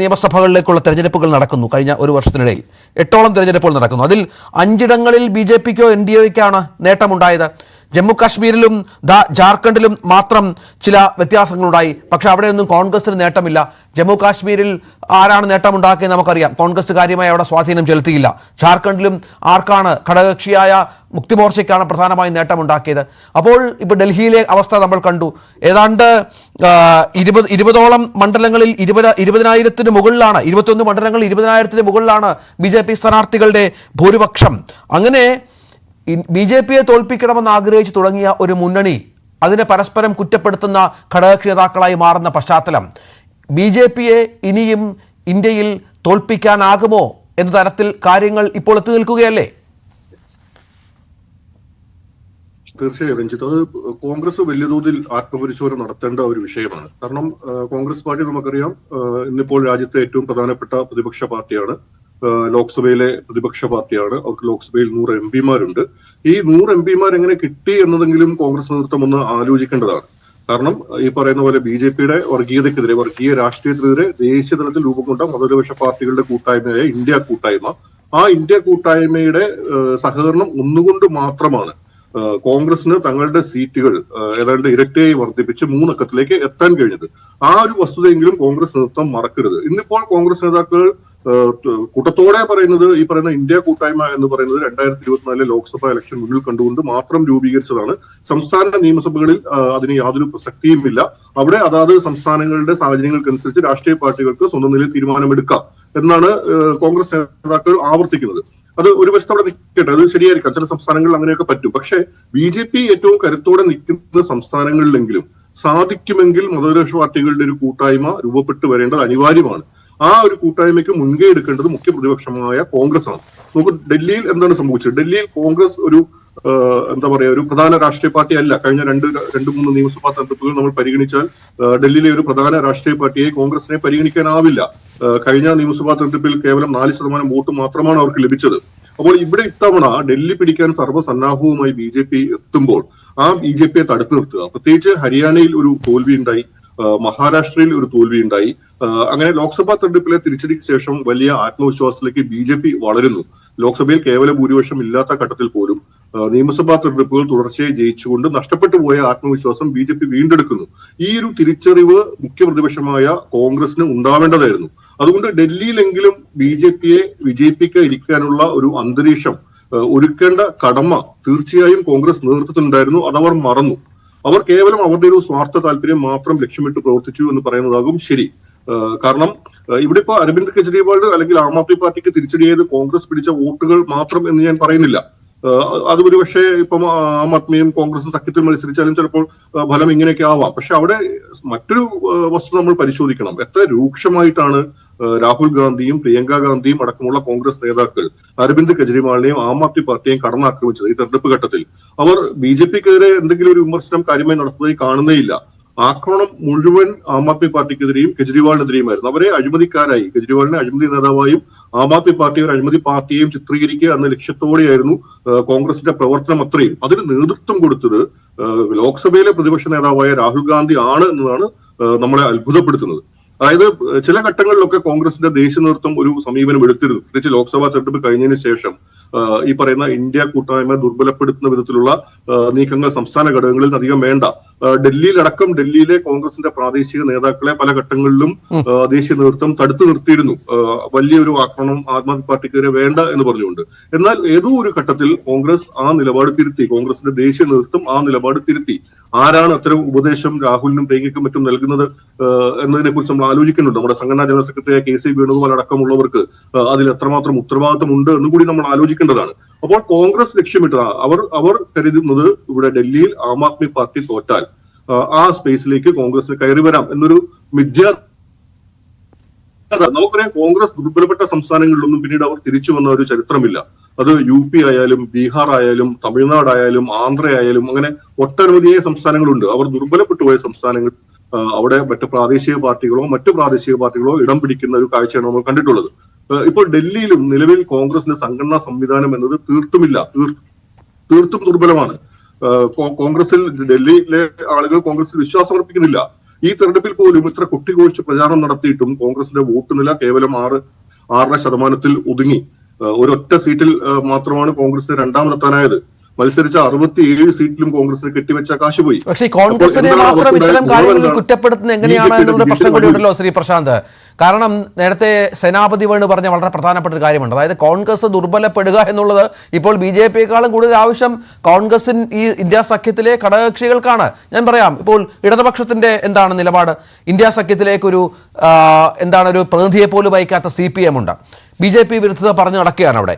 നിയമസഭകളിലേക്കുള്ള തെരഞ്ഞെടുപ്പുകൾ നടക്കുന്നു കഴിഞ്ഞ ഒരു വർഷത്തിനിടയിൽ. 8ഓളം തെരഞ്ഞെടുപ്പുകൾ നടക്കുന്നു. അതിൽ 5ഇടങ്ങളിൽ BJPക്കോ NDAയ്ക്കാണ് നേട്ടമുണ്ടായത്. ജമ്മു കാശ്മീരിലും ജാർഖണ്ഡിലും മാത്രം ചില വ്യത്യാസങ്ങളുണ്ടായി. പക്ഷെ അവിടെയൊന്നും കോൺഗ്രസിന് നേട്ടമില്ല. ജമ്മു കാശ്മീരിൽ ആരാണ് നേട്ടമുണ്ടാക്കിയത് നമുക്കറിയാം. കോൺഗ്രസ് കാര്യമായി അവിടെ സ്വാധീനം ചെലുത്തിയില്ല. ജാർഖണ്ഡിലും ആർക്കാണ്? ഘടകകക്ഷിയായ മുക്തിമോർച്ചയ്ക്കാണ് പ്രധാനമായും നേട്ടമുണ്ടാക്കിയത്. അപ്പോൾ ഇപ്പോൾ ഡൽഹിയിലെ അവസ്ഥ നമ്മൾ കണ്ടു. ഏതാണ്ട് 20ഓളം മണ്ഡലങ്ങളിൽ 20,000-ന് മുകളിലാണ്, 21 മണ്ഡലങ്ങളിൽ 20,000-ന് മുകളിലാണ് BJP സ്ഥാനാർത്ഥികളുടെ ഭൂരിപക്ഷം. അങ്ങനെ BJPയെ തോൽപ്പിക്കണമെന്ന് ആഗ്രഹിച്ചു തുടങ്ങിയ ഒരു മുന്നണി അതിനെ പരസ്പരം കുറ്റപ്പെടുത്തുന്ന ഘടകകക്ഷി നേതാക്കളായി മാറുന്ന പശ്ചാത്തലം, BJPയെ ഇനിയും ഇന്ത്യയിൽ തോൽപ്പിക്കാനാകുമോ എന്ന തരത്തിൽ കാര്യങ്ങൾ ഇപ്പോൾ എത്തി നിൽക്കുകയല്ലേ? തീർച്ചയായും രഞ്ജിത്ത്, അത് കോൺഗ്രസ് വലിയ തോതിൽ ആത്മപരിശോധന നടത്തേണ്ട ഒരു വിഷയമാണ്. കാരണം കോൺഗ്രസ് പാർട്ടി നമുക്കറിയാം ഇന്നിപ്പോൾ രാജ്യത്തെ ഏറ്റവും പ്രധാനപ്പെട്ട പ്രതിപക്ഷ പാർട്ടിയാണ്. ലോക്സഭയിലെ പ്രതിപക്ഷ പാർട്ടിയാണ്. അവർക്ക് ലോക്സഭയിൽ 100 MP-മാരുണ്ട്. ഈ 100 MP-മാർ എങ്ങനെ കിട്ടി എന്നതെങ്കിലും കോൺഗ്രസ് നേതൃത്വം ഒന്ന് ആലോചിക്കേണ്ടതാണ്. കാരണം ഈ പറയുന്ന പോലെ BJPയുടെ വർഗീയതയ്ക്കെതിരെ, വർഗീയ രാഷ്ട്രീയത്തിനെതിരെ ദേശീയ തലത്തിൽ രൂപം കൊണ്ട മതനിരപേക്ഷ പാർട്ടികളുടെ കൂട്ടായ്മയായ ഇന്ത്യ കൂട്ടായ്മ, ആ ഇന്ത്യ കൂട്ടായ്മയുടെ സഹകരണം ഒന്നുകൊണ്ട് മാത്രമാണ് കോൺഗ്രസിന് തങ്ങളുടെ സീറ്റുകൾ ഏതാണ്ട് ഇരട്ടിയായി വർദ്ധിപ്പിച്ച് 3 അക്കത്തിലേക്ക് എത്താൻ കഴിഞ്ഞത്. ആ ഒരു വസ്തുതയെങ്കിലും കോൺഗ്രസ് നേതൃത്വം മറക്കരുത്. ഇന്നിപ്പോൾ കോൺഗ്രസ് നേതാക്കൾ കൂട്ടത്തോടെ പറയുന്നത് ഈ പറയുന്ന ഇന്ത്യ കൂട്ടായ്മ എന്ന് പറയുന്നത് 2024 ലോക്സഭാ ഇലക്ഷൻ മുന്നിൽ കണ്ടുകൊണ്ട് മാത്രം രൂപീകരിച്ചതാണ്. സംസ്ഥാന നിയമസഭകളിൽ അതിന് യാതൊരു പ്രസക്തിയുമില്ല. അവിടെ അതാത് സംസ്ഥാനങ്ങളുടെ സാഹചര്യങ്ങൾക്കനുസരിച്ച് രാഷ്ട്രീയ പാർട്ടികൾക്ക് സ്വന്തം നിലയിൽ തീരുമാനമെടുക്കാം എന്നാണ് കോൺഗ്രസ് നേതാക്കൾ ആവർത്തിക്കുന്നത്. അത് ഒരു വശത്ത് അവിടെ നിൽക്കട്ടെ, അത് ശരിയായിരിക്കാം, ചില സംസ്ഥാനങ്ങളിൽ അങ്ങനെയൊക്കെ പറ്റും. പക്ഷേ BJP ഏറ്റവും കരുത്തോടെ നിൽക്കുന്ന സംസ്ഥാനങ്ങളിലെങ്കിലും സാധിക്കുമെങ്കിൽ മതനിരപേക്ഷ പാർട്ടികളുടെ ഒരു കൂട്ടായ്മ രൂപപ്പെട്ടു വരേണ്ടത് അനിവാര്യമാണ്. ആ ഒരു കൂട്ടായ്മയ്ക്ക് മുൻകൈ എടുക്കേണ്ടത് മുഖ്യ പ്രതിപക്ഷമായ കോൺഗ്രസ് ആണ്. നമുക്ക് ഡൽഹിയിൽ എന്താണ് സംഭവിച്ചത്? ഡൽഹിയിൽ കോൺഗ്രസ് ഒരു എന്താ പറയാ ഒരു പ്രധാന രാഷ്ട്രീയ പാർട്ടി അല്ല. കഴിഞ്ഞ 2-3 നിയമസഭാ തെരഞ്ഞെടുപ്പുകൾ നമ്മൾ പരിഗണിച്ചാൽ ഡൽഹിയിലെ ഒരു പ്രധാന രാഷ്ട്രീയ പാർട്ടിയെ കോൺഗ്രസിനെ പരിഗണിക്കാനാവില്ല. കഴിഞ്ഞ നിയമസഭാ തെരഞ്ഞെടുപ്പിൽ കേവലം 4% വോട്ട് മാത്രമാണ് അവർക്ക് ലഭിച്ചത്. അപ്പോൾ ഇവിടെ ഇത്തവണ ഡൽഹി പിടിക്കാൻ സർവ്വസന്നാഹവുമായി BJP എത്തുമ്പോൾ ആ BJPയെ തടുത്തു നിർത്തുക. പ്രത്യേകിച്ച് ഹരിയാനയിൽ ഒരു തോൽവി ഉണ്ടായി, മഹാരാഷ്ട്രയിൽ ഒരു തോൽവി ഉണ്ടായി. അങ്ങനെ ലോക്സഭാ തെരഞ്ഞെടുപ്പിലെ തിരിച്ചടിക്ക് ശേഷം വലിയ ആത്മവിശ്വാസത്തിലേക്ക് BJP വളരുന്നു. ലോക്സഭയിൽ കേവല ഭൂരിപക്ഷം ഇല്ലാത്ത ഘട്ടത്തിൽ പോലും നിയമസഭാ തെരഞ്ഞെടുപ്പുകൾ തുടർച്ചയായി ജയിച്ചുകൊണ്ട് നഷ്ടപ്പെട്ടു പോയ ആത്മവിശ്വാസം BJP വീണ്ടെടുക്കുന്നു. ഈ ഒരു തിരിച്ചറിവ് മുഖ്യ പ്രതിപക്ഷമായ കോൺഗ്രസിന് ഉണ്ടാവേണ്ടതായിരുന്നു. അതുകൊണ്ട് ഡൽഹിയിലെങ്കിലും BJPയെ വിജയിപ്പിക്കാതിരിക്കാനുള്ള ഒരു അന്തരീക്ഷം ഒരുക്കേണ്ട കടമ തീർച്ചയായും കോൺഗ്രസ് നേതൃത്വത്തിനുണ്ടായിരുന്നു. അതവർ മറന്നു. അവർ കേവലം അവരുടെ ഒരു സ്വാർത്ഥ താല്പര്യം മാത്രം ലക്ഷ്യമിട്ട് പ്രവർത്തിച്ചു എന്ന് പറയുന്നതാകും ശരി. കാരണം ഇവിടെ ഇപ്പൊ അരവിന്ദ് കെജ്രിവാൾ അല്ലെങ്കിൽ ആം ആദ്മി പാർട്ടിക്ക് തിരിച്ചടിയായത് കോൺഗ്രസ് പിടിച്ച വോട്ടുകൾ മാത്രം എന്ന് ഞാൻ പറയുന്നില്ല. അത് ഒരു പക്ഷേ ഇപ്പം ആം ആദ്മിയും കോൺഗ്രസും സഖ്യത്തിൽ മത്സരിച്ചാലും ചിലപ്പോൾ ഫലം ഇങ്ങനെയൊക്കെ ആവാം. പക്ഷെ അവിടെ മറ്റൊരു വസ്തുത നമ്മൾ പരിശോധിക്കണം. എത്ര രൂക്ഷമായിട്ടാണ് രാഹുൽ ഗാന്ധിയും പ്രിയങ്ക ഗാന്ധിയും അടക്കമുള്ള കോൺഗ്രസ് നേതാക്കൾ അരവിന്ദ് കെജ്രിവാളിനെയും ആം ആദ്മി പാർട്ടിയെയും കടന്നാക്രമിച്ചത് ഈ തെരഞ്ഞെടുപ്പ് ഘട്ടത്തിൽ. അവർ BJPക്കെതിരെ എന്തെങ്കിലും ഒരു വിമർശനം കാര്യമായി നടത്തുന്നതായി കാണുന്നേയില്ല. ആക്രമണം മുഴുവൻ ആം ആദ്മി പാർട്ടിക്കെതിരെയും കെജ്രിവാളിനെതിരെയുമായിരുന്നു. അവരെ അഴിമതിക്കാരായി, കെജ്രിവാളിനെ അഴിമതി നേതാവായും ആം ആദ്മി പാർട്ടിയെ ഒരു അഴിമതി പാർട്ടിയെയും ചിത്രീകരിക്കുക എന്ന ലക്ഷ്യത്തോടെയായിരുന്നു കോൺഗ്രസിന്റെ പ്രവർത്തനം അത്രയും. അതിന് നേതൃത്വം കൊടുത്തത് ലോക്സഭയിലെ പ്രതിപക്ഷ നേതാവായ രാഹുൽ ഗാന്ധി ആണ് എന്നതാണ് നമ്മളെ അത്ഭുതപ്പെടുത്തുന്നത്. അതായത് ചില ഘട്ടങ്ങളിലൊക്കെ കോൺഗ്രസിന്റെ ദേശീയ നേതൃത്വം ഒരു സമീപനം എടുത്തിരുന്നു. പ്രത്യേകിച്ച് ലോക്സഭാ തെരഞ്ഞെടുപ്പ് കഴിഞ്ഞതിന് ശേഷം ഈ പറയുന്ന ഇന്ത്യ കൂട്ടായ്മ ദുർബലപ്പെടുത്തുന്ന വിധത്തിലുള്ള നീക്കങ്ങൾ സംസ്ഥാന ഘടകങ്ങളിൽ അധികം വേണ്ട. ഡൽഹിയിലടക്കം ഡൽഹിയിലെ കോൺഗ്രസിന്റെ പ്രാദേശിക നേതാക്കളെ പല ഘട്ടങ്ങളിലും ദേശീയ നേതൃത്വം തടുത്തു നിർത്തിയിരുന്നു. വലിയൊരു ആക്രമണം ആം ആദ്മി പാർട്ടിക്കെതിരെ വേണ്ട എന്ന് പറഞ്ഞുകൊണ്ട്. എന്നാൽ ഏതോ ഒരു ഘട്ടത്തിൽ കോൺഗ്രസ് ആ നിലപാട് തിരുത്തി. കോൺഗ്രസിന്റെ ദേശീയ നേതൃത്വം ആ നിലപാട് തിരുത്തി. ആരാണ് അത്തരം ഉപദേശം രാഹുലിനും പ്രിയങ്കയ്ക്കും മറ്റും നൽകുന്നത് എന്നതിനെ കുറിച്ച് നമ്മൾ ആലോചിക്കുന്നുണ്ട്. നമ്മുടെ സംഘടനാ ജനറൽ സെക്രട്ടറി KC വേണുഗോപാൽ അടക്കമുള്ളവർക്ക് അതിൽ എത്രമാത്രം ഉത്തരവാദിത്വം ഉണ്ട് എന്ന് കൂടി നമ്മൾ ആലോചിക്കേണ്ടതാണ്. അപ്പോൾ കോൺഗ്രസ് ലക്ഷ്യമിട്ട അവർ കരുതുന്നത് ഇവിടെ ഡൽഹിയിൽ ആം ആദ്മി പാർട്ടി തോറ്റാൽ ആ സ്പേസിലേക്ക് കോൺഗ്രസിന് കയറി വരാം എന്നൊരു നമുക്കറിയാം. കോൺഗ്രസ് ദുർബലപ്പെട്ട സംസ്ഥാനങ്ങളിലൊന്നും പിന്നീട് അവർ തിരിച്ചു വന്ന ഒരു ചരിത്രമില്ല. അത് UP ആയാലും ബീഹാർ ആയാലും തമിഴ്നാട് ആയാലും ആന്ധ്ര ആയാലും അങ്ങനെ ഒട്ടനവധിയായ സംസ്ഥാനങ്ങളുണ്ട്. അവർ ദുർബലപ്പെട്ടു പോയ സംസ്ഥാനങ്ങൾ അവിടെ മറ്റു പ്രാദേശിക പാർട്ടികളോ ഇടം പിടിക്കുന്ന ഒരു കാഴ്ചയാണ് നമ്മൾ കണ്ടിട്ടുള്ളത്. ഇപ്പോൾ ഡൽഹിയിലും നിലവിൽ കോൺഗ്രസിന്റെ സംഘടനാ സംവിധാനം എന്നത് തീർത്തും ദുർബലമാണ്. കോൺഗ്രസിൽ ഡൽഹിയിലെ ആളുകൾ കോൺഗ്രസിൽ വിശ്വാസം അർപ്പിക്കുന്നില്ല. ഈ തെരഞ്ഞെടുപ്പിൽ പോലും ഇത്ര കൊട്ടിഘോഷിച്ച് പ്രചാരണം നടത്തിയിട്ടും കോൺഗ്രസിന്റെ വോട്ട് നില കേവലം 6.5% ഒതുങ്ങി. ഒരൊറ്റ സീറ്റിൽ മാത്രമാണ് കോൺഗ്രസിന് രണ്ടാമതെത്താനായത്. മത്സരിച്ച 67 സീറ്റിലും കോൺഗ്രസിന് കെട്ടിവെച്ച കാശ് പോയി. പക്ഷേ കോൺഗ്രസിനെ മാത്രം ഇത്തരം കാര്യങ്ങളിൽ കുറ്റപ്പെടുത്തുന്നത് എങ്ങനെയാണ് എന്നുള്ള പ്രശ്നം കൂടി ഉണ്ടല്ലോ ശ്രീ പ്രശാന്ത്. കാരണം നേരത്തെ സേനാപതി വേണു പറഞ്ഞ വളരെ പ്രധാനപ്പെട്ട ഒരു കാര്യമുണ്ട്. അതായത് കോൺഗ്രസ് ദുർബലപ്പെടുക എന്നുള്ളത് ഇപ്പോൾ BJPയെക്കാളും കൂടുതൽ ആവശ്യം കോൺഗ്രസിൻ ഈ ഇന്ത്യ സഖ്യത്തിലെ ഘടകകക്ഷികൾക്കാണ്. ഞാൻ പറയാം, ഇപ്പോൾ ഇടതുപക്ഷത്തിന്റെ എന്താണ് നിലപാട്? ഇന്ത്യ സഖ്യത്തിലേക്കൊരു ഒരു പ്രതിനിധിയെ പോലും അയക്കാത്ത CPM ഉണ്ട്. BJP വിരുദ്ധത പറഞ്ഞു നടക്കുകയാണ് അവിടെ.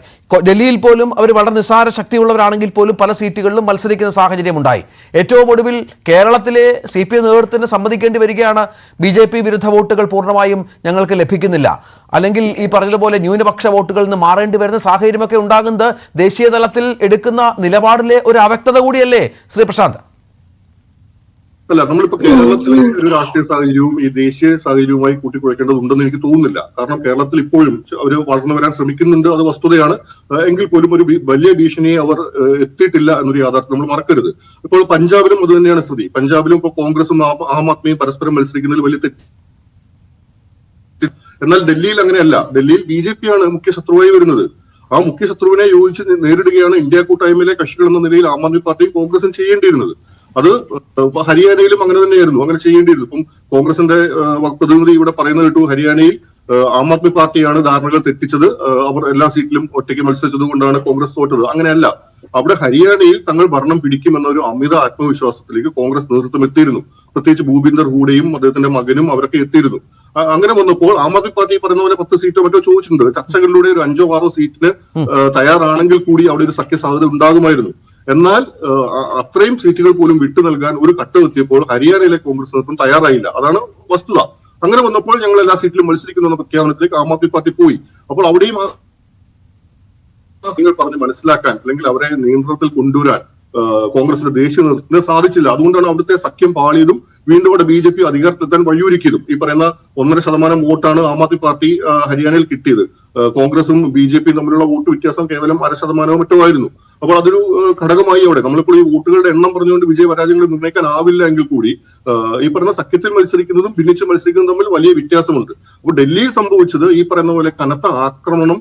ഡൽഹിയിൽ പോലും അവർ വളരെ നിസ്സാര ശക്തിയുള്ളവരാണെങ്കിൽ പോലും പല സീറ്റുകളിലും മത്സരിക്കുന്ന സാഹചര്യം ഉണ്ടായി. ഏറ്റവും ഒടുവിൽ കേരളത്തിലെ CPM നേതൃത്വത്തിന് സമ്മതിക്കേണ്ടി വരികയാണ് BJP വിരുദ്ധ വോട്ടുകൾ പൂർണ്ണമായും ഞങ്ങൾക്ക് ലഭിക്കുന്നില്ല, അല്ലെങ്കിൽ ഈ പറഞ്ഞതുപോലെ ന്യൂനപക്ഷ വോട്ടുകളിൽ നിന്ന് മാറേണ്ടി വരുന്ന സാഹചര്യമൊക്കെ ഉണ്ടാകുന്നത് ദേശീയ തലത്തിൽ എടുക്കുന്ന നിലപാടിലെ ഒരു അവ്യക്തത കൂടിയല്ലേ ശ്രീ പ്രശാന്ത്? അല്ല, നമ്മളിപ്പോ കേരളത്തിലെ ഒരു രാഷ്ട്രീയ സാഹചര്യവും ഈ ദേശീയ സാഹചര്യവുമായി കൂട്ടിക്കുഴയ്ക്കേണ്ടതുണ്ടെന്ന് എനിക്ക് തോന്നുന്നില്ല. കാരണം കേരളത്തിൽ ഇപ്പോഴും അവർ വളർന്നു വരാൻ ശ്രമിക്കുന്നുണ്ട്, അത് വസ്തുതയാണ്. എങ്കിൽ പോലും ഒരു വലിയ ഭീഷണിയെ അവർ എത്തിയിട്ടില്ല എന്നൊരു യാഥാർത്ഥ്യം നമ്മൾ മറക്കരുത്. ഇപ്പോൾ പഞ്ചാബിലും അത് തന്നെയാണ് സ്ഥിതി. പഞ്ചാബിലും ഇപ്പോൾ കോൺഗ്രസും ആം ആദ്മിയും പരസ്പരം മത്സരിക്കുന്നതിൽ വലിയ തെറ്റ്. എന്നാൽ ഡൽഹിയിൽ അങ്ങനെയല്ല. ഡൽഹിയിൽ BJP ആണ് മുഖ്യ ശത്രുവായി വരുന്നത്. ആ മുഖ്യ ശത്രുവിനെ യോജിച്ച് നേരിടുകയാണ് ഇന്ത്യ കൂട്ടായ്മയിലെ കക്ഷികൾ എന്ന നിലയിൽ ആം ആദ്മി പാർട്ടിയും കോൺഗ്രസും ചെയ്യേണ്ടിയിരുന്നത്. അത് ഹരിയാനയിലും അങ്ങനെ തന്നെയായിരുന്നു, അങ്ങനെ ചെയ്യേണ്ടിയിരുന്നു. ഇപ്പം കോൺഗ്രസിന്റെ പ്രതിനിധി ഇവിടെ പറയുന്നത് കേട്ടു, ഹരിയാനയിൽ ആം ആദ്മി പാർട്ടിയാണ് ധാരണകൾ തെറ്റിച്ചത്, അവർ എല്ലാ സീറ്റിലും ഒറ്റയ്ക്ക് മത്സരിച്ചത് കൊണ്ടാണ് കോൺഗ്രസ് തോറ്റത്. അങ്ങനെയല്ല, അവിടെ ഹരിയാനയിൽ തങ്ങൾ ഭരണം പിടിക്കുമെന്ന ഒരു അമിത ആത്മവിശ്വാസത്തിലേക്ക് കോൺഗ്രസ് നേതൃത്വം എത്തിയിരുന്നു. പ്രത്യേകിച്ച് ഭൂപിന്ദർ ഹൂഡയും അദ്ദേഹത്തിന്റെ മകനും അവരൊക്കെ എത്തിയിരുന്നു. അങ്ങനെ വന്നപ്പോൾ ആം ആദ്മി പാർട്ടി പറയുന്ന പോലെ 10 സീറ്റോ മറ്റോ ചോദിച്ചിട്ടുണ്ട്. ചർച്ചകളിലൂടെ ഒരു 5 or 6 സീറ്റിന് തയ്യാറാണെങ്കിൽ കൂടി അവിടെ ഒരു സഖ്യ സാധ്യത ഉണ്ടാകുമായിരുന്നു. എന്നാൽ അത്രയും സീറ്റുകൾ പോലും വിട്ടു നൽകാൻ ഒരു ഘട്ടം എത്തിയപ്പോൾ ഹരിയാനയിലെ കോൺഗ്രസ് നേതൃത്വം തയ്യാറായില്ല. അതാണ് വസ്തുത. അങ്ങനെ വന്നപ്പോൾ ഞങ്ങൾ എല്ലാ സീറ്റിലും മത്സരിക്കുന്നു എന്ന പ്രഖ്യാപനത്തിലേക്ക് ആം ആദ്മി പാർട്ടി പോയി. അപ്പോൾ അവിടെയും നിങ്ങൾ പറഞ്ഞ് മനസ്സിലാക്കാൻ അല്ലെങ്കിൽ അവരെ നിയന്ത്രണത്തിൽ കൊണ്ടുവരാൻ കോൺഗ്രസിന്റെ ദേശീയ നേതൃത്വത്തിന് സാധിച്ചില്ല. അതുകൊണ്ടാണ് അവിടുത്തെ സഖ്യം പാളിയതും വീണ്ടും അവിടെ BJP അധികാരത്തിലെത്താൻ വഴിയൊരുക്കിയതും. ഈ പറയുന്ന 1.5% വോട്ടാണ് ആം ആദ്മി പാർട്ടി ഹരിയാനയിൽ കിട്ടിയത്. കോൺഗ്രസും BJPയും തമ്മിലുള്ള വോട്ട് വ്യത്യാസം കേവലം 0.5% മറ്റോ ആയിരുന്നു. അപ്പോൾ അതൊരു ഘടകമായി അവിടെ. നമ്മളിപ്പോൾ ഈ വോട്ടുകളുടെ എണ്ണം പറഞ്ഞുകൊണ്ട് വിജയ പരാജയങ്ങൾ നിർണ്ണയിക്കാനാവില്ല എങ്കിൽ കൂടി ഈ പറയുന്ന സഖ്യത്തിൽ മത്സരിക്കുന്നതും ഭിന്നിച്ച് മത്സരിക്കുന്നതും തമ്മിൽ വലിയ വ്യത്യാസമുണ്ട്. അപ്പോൾ ഡൽഹിയിൽ സംഭവിച്ചത് ഈ പറയുന്ന പോലെ കനത്ത ആക്രമണം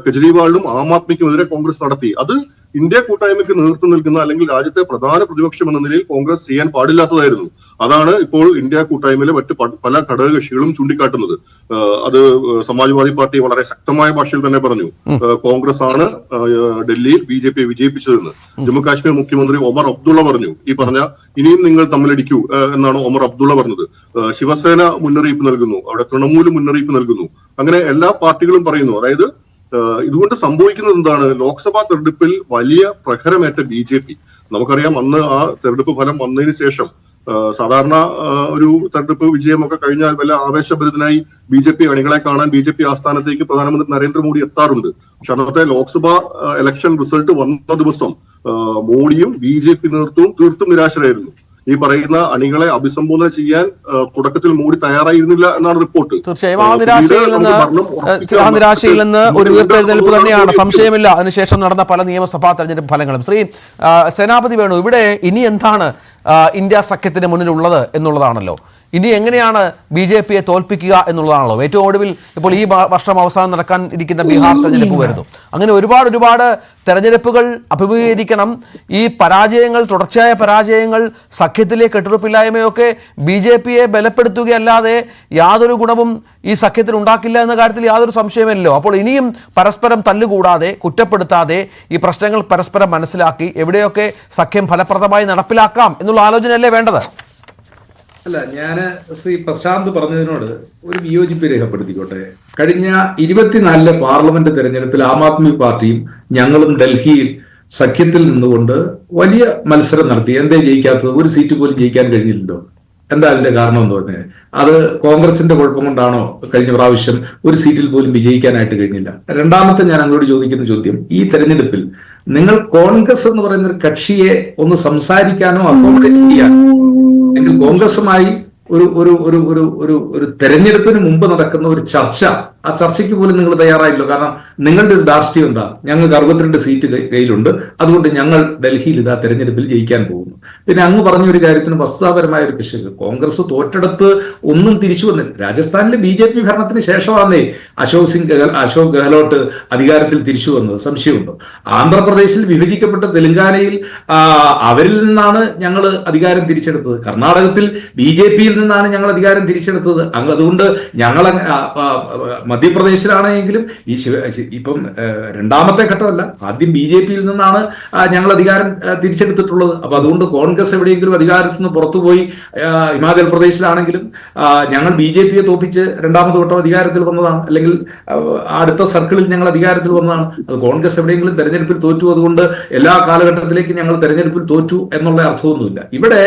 കെജ്രിവാളിനും ആം ആദ്മിക്കുമെതിരെ കോൺഗ്രസ് നടത്തി. അത് ഇന്ത്യ കൂട്ടായ്മയ്ക്ക് നേതൃത്വം നൽകുന്ന അല്ലെങ്കിൽ രാജ്യത്തെ പ്രധാന പ്രതിപക്ഷം എന്ന നിലയിൽ കോൺഗ്രസ് ചെയ്യാൻ പാടില്ലാത്തതായിരുന്നു. അതാണ് ഇപ്പോൾ ഇന്ത്യ കൂട്ടായ്മയിലെ മറ്റ് പല ഘടകകക്ഷികളും ചൂണ്ടിക്കാട്ടുന്നത്. അത് സമാജ്വാദി പാർട്ടി വളരെ ശക്തമായ ഭാഷയിൽ തന്നെ പറഞ്ഞു, കോൺഗ്രസ് ആണ് ഡൽഹിയിൽ BJP വിജയിപ്പിച്ചതെന്ന്. ജമ്മു കാശ്മീർ മുഖ്യമന്ത്രി ഒമർ അബ്ദുള്ള പറഞ്ഞു, ഈ പറഞ്ഞ ഇനിയും നിങ്ങൾ തമ്മിലടിക്കൂ എന്നാണ് ഒമർ അബ്ദുള്ള പറഞ്ഞത്. ശിവസേന മുന്നറിയിപ്പ് നൽകുന്നു, അവിടെ തൃണമൂല് മുന്നറിയിപ്പ് നൽകുന്നു. അങ്ങനെ എല്ലാ പാർട്ടികളും പറയുന്നു. അതായത് ഇതുകൊണ്ട് സംഭവിക്കുന്നത് എന്താണ്? ലോക്സഭാ തെരഞ്ഞെടുപ്പിൽ വലിയ പ്രഹരമേറ്റ BJP, നമുക്കറിയാം അന്ന് ആ തെരഞ്ഞെടുപ്പ് ഫലം വന്നതിന് ശേഷം സാധാരണ ഒരു തെരഞ്ഞെടുപ്പ് വിജയമൊക്കെ കഴിഞ്ഞാൽ വല്ല ആവേശഭരിതനായി BJP അണികളെ കാണാൻ BJP ആസ്ഥാനത്തേക്ക് പ്രധാനമന്ത്രി നരേന്ദ്രമോദി എത്താറുണ്ട്. പക്ഷെ അന്നത്തെ ലോക്സഭാ ഇലക്ഷൻ റിസൾട്ട് വന്ന ദിവസം മോഡിയും BJP നേതൃത്വവും തീർത്തും നിരാശരായിരുന്നു. ഈ പറയുന്ന അണികളെ അഭിസംബോധന ചെയ്യാൻ തുടക്കത്തിൽ മോഡി തയ്യാറായിരുന്നില്ല എന്നാണ് റിപ്പോർട്ട്. തീർച്ചയായും ആ നിരാശയിൽ നിന്ന് ഒരു ഉയർത്തെഴുന്നേൽപ്പ് തന്നെയാണ്, സംശയമില്ല. അതിനുശേഷം നടന്ന പല നിയമസഭാ തെരഞ്ഞെടുപ്പ് ഫലങ്ങളും. ശ്രീ സേനാപതി വേണു, ഇവിടെ ഇനി എന്താണ് ഇന്ത്യ സഖ്യത്തിന് മുന്നിലുള്ളത് എന്നുള്ളതാണല്ലോ. ഇനി എങ്ങനെയാണ് BJPയെ തോൽപ്പിക്കുക എന്നുള്ളതാണല്ലോ ഏറ്റവും ഒടുവിൽ. ഇപ്പോൾ ഈ വർഷം അവസാനം നടക്കാൻ ഇരിക്കുന്ന ബീഹാർ തെരഞ്ഞെടുപ്പ് വരുന്നു. അങ്ങനെ ഒരുപാട് തെരഞ്ഞെടുപ്പുകൾ അഭിമുഖീകരിക്കണം. ഈ പരാജയങ്ങൾ, തുടർച്ചയായ പരാജയങ്ങൾ, സഖ്യത്തിലെ കെട്ടുറപ്പില്ലായ്മയൊക്കെ BJPയെ ബലപ്പെടുത്തുകയല്ലാതെ യാതൊരു ഗുണവും ഈ സഖ്യത്തിന് ഉണ്ടാക്കില്ല എന്ന കാര്യത്തിൽ യാതൊരു സംശയമില്ലല്ലോ. അപ്പോൾ ഇനിയും പരസ്പരം തല്ലുകൂടാതെ, കുറ്റപ്പെടുത്താതെ, ഈ പ്രശ്നങ്ങൾ പരസ്പരം മനസ്സിലാക്കി എവിടെയൊക്കെ സഖ്യം ഫലപ്രദമായി നടപ്പിലാക്കാം എന്നുള്ള ആലോചനയല്ലേ വേണ്ടത്? അല്ല, ഞാന് ശ്രീ പ്രശാന്ത് പറഞ്ഞതിനോട് ഒരു വിയോജിപ്പ് രേഖപ്പെടുത്തിക്കോട്ടെ. കഴിഞ്ഞ 24 പാർലമെന്റ് തെരഞ്ഞെടുപ്പിൽ ആം ആദ്മി പാർട്ടിയും ഞങ്ങളും ഡൽഹിയിൽ സഖ്യത്തിൽ നിന്നുകൊണ്ട് വലിയ മത്സരം നടത്തി. എന്തേ ജയിക്കാത്തത്? ഒരു സീറ്റ് പോലും ജയിക്കാൻ കഴിഞ്ഞില്ലല്ലോ. എന്താ അതിന്റെ കാരണം എന്ന് പറഞ്ഞത്? അത് കോൺഗ്രസിന്റെ കുഴപ്പം കൊണ്ടാണോ കഴിഞ്ഞ പ്രാവശ്യം ഒരു സീറ്റിൽ പോലും വിജയിക്കാനായിട്ട് കഴിഞ്ഞില്ല? രണ്ടാമത്തെ ഞാൻ അങ്ങോട്ട് ചോദിക്കുന്ന ചോദ്യം, ഈ തെരഞ്ഞെടുപ്പിൽ നിങ്ങൾ കോൺഗ്രസ് എന്ന് പറയുന്ന ഒരു കക്ഷിയെ ഒന്ന് സംസാരിക്കാനോ അക്കോമഡേറ്റ് ചെയ്യാനോ അല്ലെങ്കിൽ കോൺഗ്രസുമായി ഒരു ഒരു ഒരു ഒരു ഒരു ഒരു തെരഞ്ഞെടുപ്പിന് മുമ്പ് നടക്കുന്ന ഒരു ചർച്ച, ആ ചർച്ചയ്ക്ക് പോലും നിങ്ങൾ തയ്യാറായില്ലോ. കാരണം നിങ്ങളുടെ ഒരു ധാർഷ്ട്യം എന്താ? ഞങ്ങൾക്ക് 62 സീറ്റ് കയ്യിലുണ്ട്, അതുകൊണ്ട് ഞങ്ങൾ ഡൽഹിയിൽ ഇതാ തെരഞ്ഞെടുപ്പിൽ ജയിക്കാൻ പോകുന്നു. പിന്നെ അങ്ങ് പറഞ്ഞൊരു കാര്യത്തിന് വസ്തുതാപരമായ ഒരു പിശക്, കോൺഗ്രസ് തോറ്റെടുത്ത് ഒന്നും തിരിച്ചു വന്നില്ല. രാജസ്ഥാനിലെ BJP ഭരണത്തിന് ശേഷമാണേ അശോക് ഗെഹ്ലോട്ട് അധികാരത്തിൽ തിരിച്ചു വന്നത്, സംശയമുണ്ടോ? ആന്ധ്രാപ്രദേശിൽ വിഭജിക്കപ്പെട്ട തെലങ്കാനയിൽ അവരിൽ നിന്നാണ് ഞങ്ങൾ അധികാരം തിരിച്ചെടുത്തത്. കർണാടകത്തിൽ BJPയിൽ നിന്നാണ് ഞങ്ങൾ അധികാരം തിരിച്ചെടുത്തത്. അതുകൊണ്ട് ഞങ്ങൾ മധ്യപ്രദേശിലാണെങ്കിലും ഇപ്പം രണ്ടാമത്തെ ഘട്ടമല്ല, ആദ്യം BJPയിൽ നിന്നാണ് ഞങ്ങൾ അധികാരം തിരിച്ചെടുത്തിട്ടുള്ളത്. അപ്പൊ അതുകൊണ്ട് കോൺഗ്രസ് എവിടെയെങ്കിലും അധികാരത്തിൽ നിന്ന് പുറത്തുപോയി ഹിമാചൽ പ്രദേശിലാണെങ്കിലും ഞങ്ങൾ BJPയെ തോപ്പിച്ച് രണ്ടാമത് ഘട്ടം അധികാരത്തിൽ വന്നതാണ്, അല്ലെങ്കിൽ അടുത്ത സർക്കിളിൽ ഞങ്ങൾ അധികാരത്തിൽ വന്നതാണ്. അത് കോൺഗ്രസ് എവിടെയെങ്കിലും തെരഞ്ഞെടുപ്പിൽ തോറ്റു, അതുകൊണ്ട് എല്ലാ കാലഘട്ടത്തിലേക്കും ഞങ്ങൾ തെരഞ്ഞെടുപ്പിൽ തോറ്റു എന്നുള്ള അർത്ഥമൊന്നുമില്ല. ഇവിടെ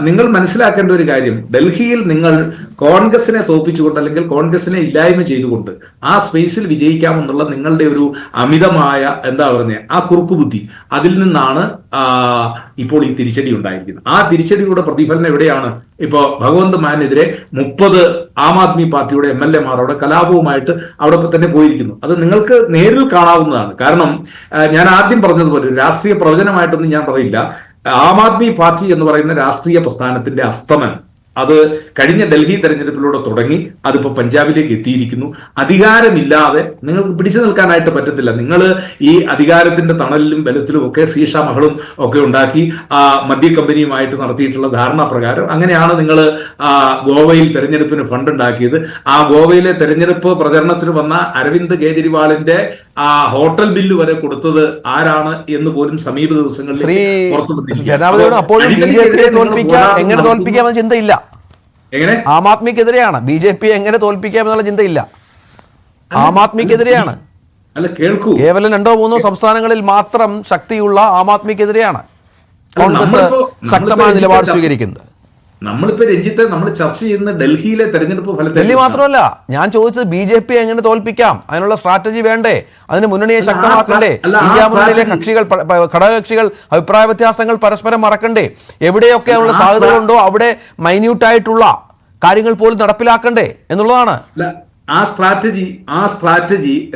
നിങ്ങൾ മനസ്സിലാക്കേണ്ട ഒരു കാര്യം, ഡൽഹിയിൽ നിങ്ങൾ കോൺഗ്രസിനെ തോപ്പിച്ചുകൊണ്ട് അല്ലെങ്കിൽ കോൺഗ്രസിനെ ഇല്ലായ്മ ചെയ്തുകൊണ്ട് ആ സ്പേസിൽ വിജയിക്കാമെന്നുള്ള നിങ്ങളുടെ ഒരു അമിതമായ എന്താ പറയുക ആ കുറുക്കുബുദ്ധി, അതിൽ നിന്നാണ് ഇപ്പോൾ ഈ തിരിച്ചടി ഉണ്ടായിരിക്കുന്നത്. ആ തിരിച്ചടിയുടെ പ്രതിഫലനം എവിടെയാണ്? ഇപ്പോ ഭഗവന്ത് മാനെതിരെ 30 ആം ആദ്മി പാർട്ടിയുടെ MLA-മാർ അവിടെ കലാപവുമായിട്ട് അവിടെ തന്നെ പോയിരിക്കുന്നു. അത് നിങ്ങൾക്ക് നേരിൽ കാണാവുന്നതാണ്. കാരണം ഞാൻ ആദ്യം പറഞ്ഞതുപോലെ രാഷ്ട്രീയ പ്രവചനമായിട്ടൊന്നും ഞാൻ പറയില്ല. ആം ആദ്മി പാർട്ടി എന്ന് പറയുന്ന രാഷ്ട്രീയ പ്രസ്ഥാനത്തിന്റെ അസ്തമനം അത് കഴിഞ്ഞ ഡൽഹി തെരഞ്ഞെടുപ്പിലൂടെ തുടങ്ങി, അതിപ്പോ പഞ്ചാബിലേക്ക് എത്തിയിരിക്കുന്നു. അധികാരമില്ലാതെ നിങ്ങൾക്ക് പിടിച്ചു നിൽക്കാനായിട്ട് പറ്റത്തില്ല. നിങ്ങൾ ഈ അധികാരത്തിന്റെ തണലിലും ബലത്തിലും ഒക്കെ സീഷ മഹളും ഒക്കെ ഉണ്ടാക്കി മദ്യ കമ്പനിയുമായിട്ട് നടത്തിയിട്ടുള്ള ധാരണ പ്രകാരം അങ്ങനെയാണ് നിങ്ങൾ ഗോവയിൽ തെരഞ്ഞെടുപ്പിന് ഫണ്ട് ഉണ്ടാക്കിയത്. ആ ഗോവയിലെ തെരഞ്ഞെടുപ്പ് പ്രചരണത്തിന് വന്ന അരവിന്ദ് കെജ്രിവാളിന്റെ ഹോട്ടൽ ബില്ല് വരെ കൊടുത്തത് ആരാണ് എന്ന് പോലും സമീപ ദിവസങ്ങളിൽ എങ്ങനെ തോൽപ്പിക്കാമെന്ന ചിന്തയില്ല. എങ്ങനെ ആം ആദ്മിക്കെതിരെയാണ് BJP എങ്ങനെ തോൽപ്പിക്കാമെന്നുള്ള ചിന്തയില്ല. ആം ആദ്മിക്കെതിരെയാണ്. അല്ല, കേൾക്കൂ, കേവലം 2-3 സംസ്ഥാനങ്ങളിൽ മാത്രം ശക്തിയുള്ള ആം ആദ്മിക്കെതിരെയാണ് കോൺഗ്രസ് ശക്തമായ നിലപാട് സ്വീകരിക്കുന്നത്. നമ്മളിപ്പോ രഞ്ജിത്തെ നമ്മൾ ചർച്ച ചെയ്യുന്ന ഡൽഹിയിലെ തെരഞ്ഞെടുപ്പ് ഫലത്തെ ഡൽഹി മാത്രമല്ല, ഞാൻ ചോദിച്ചത് BJP എങ്ങനെ തോൽപ്പിക്കാം, അതിനുള്ള സ്ട്രാറ്റജി വേണ്ടേ, അതിന് മുന്നണിയെ ശക്തമാക്കണ്ടേ, ഇന്ത്യ മുന്നണിയിലെ കക്ഷികൾ ഘടകകക്ഷികൾ അഭിപ്രായ വ്യത്യാസങ്ങൾ പരസ്പരം മറക്കണ്ടേ, എവിടെയൊക്കെ ഉള്ള സാധ്യതകളുണ്ടോ അവിടെ മൈന്യൂട്ടായിട്ടുള്ള കാര്യങ്ങൾ പോലും നടപ്പിലാക്കണ്ടേ എന്നുള്ളതാണ്. ആ സ്ട്രാറ്റജി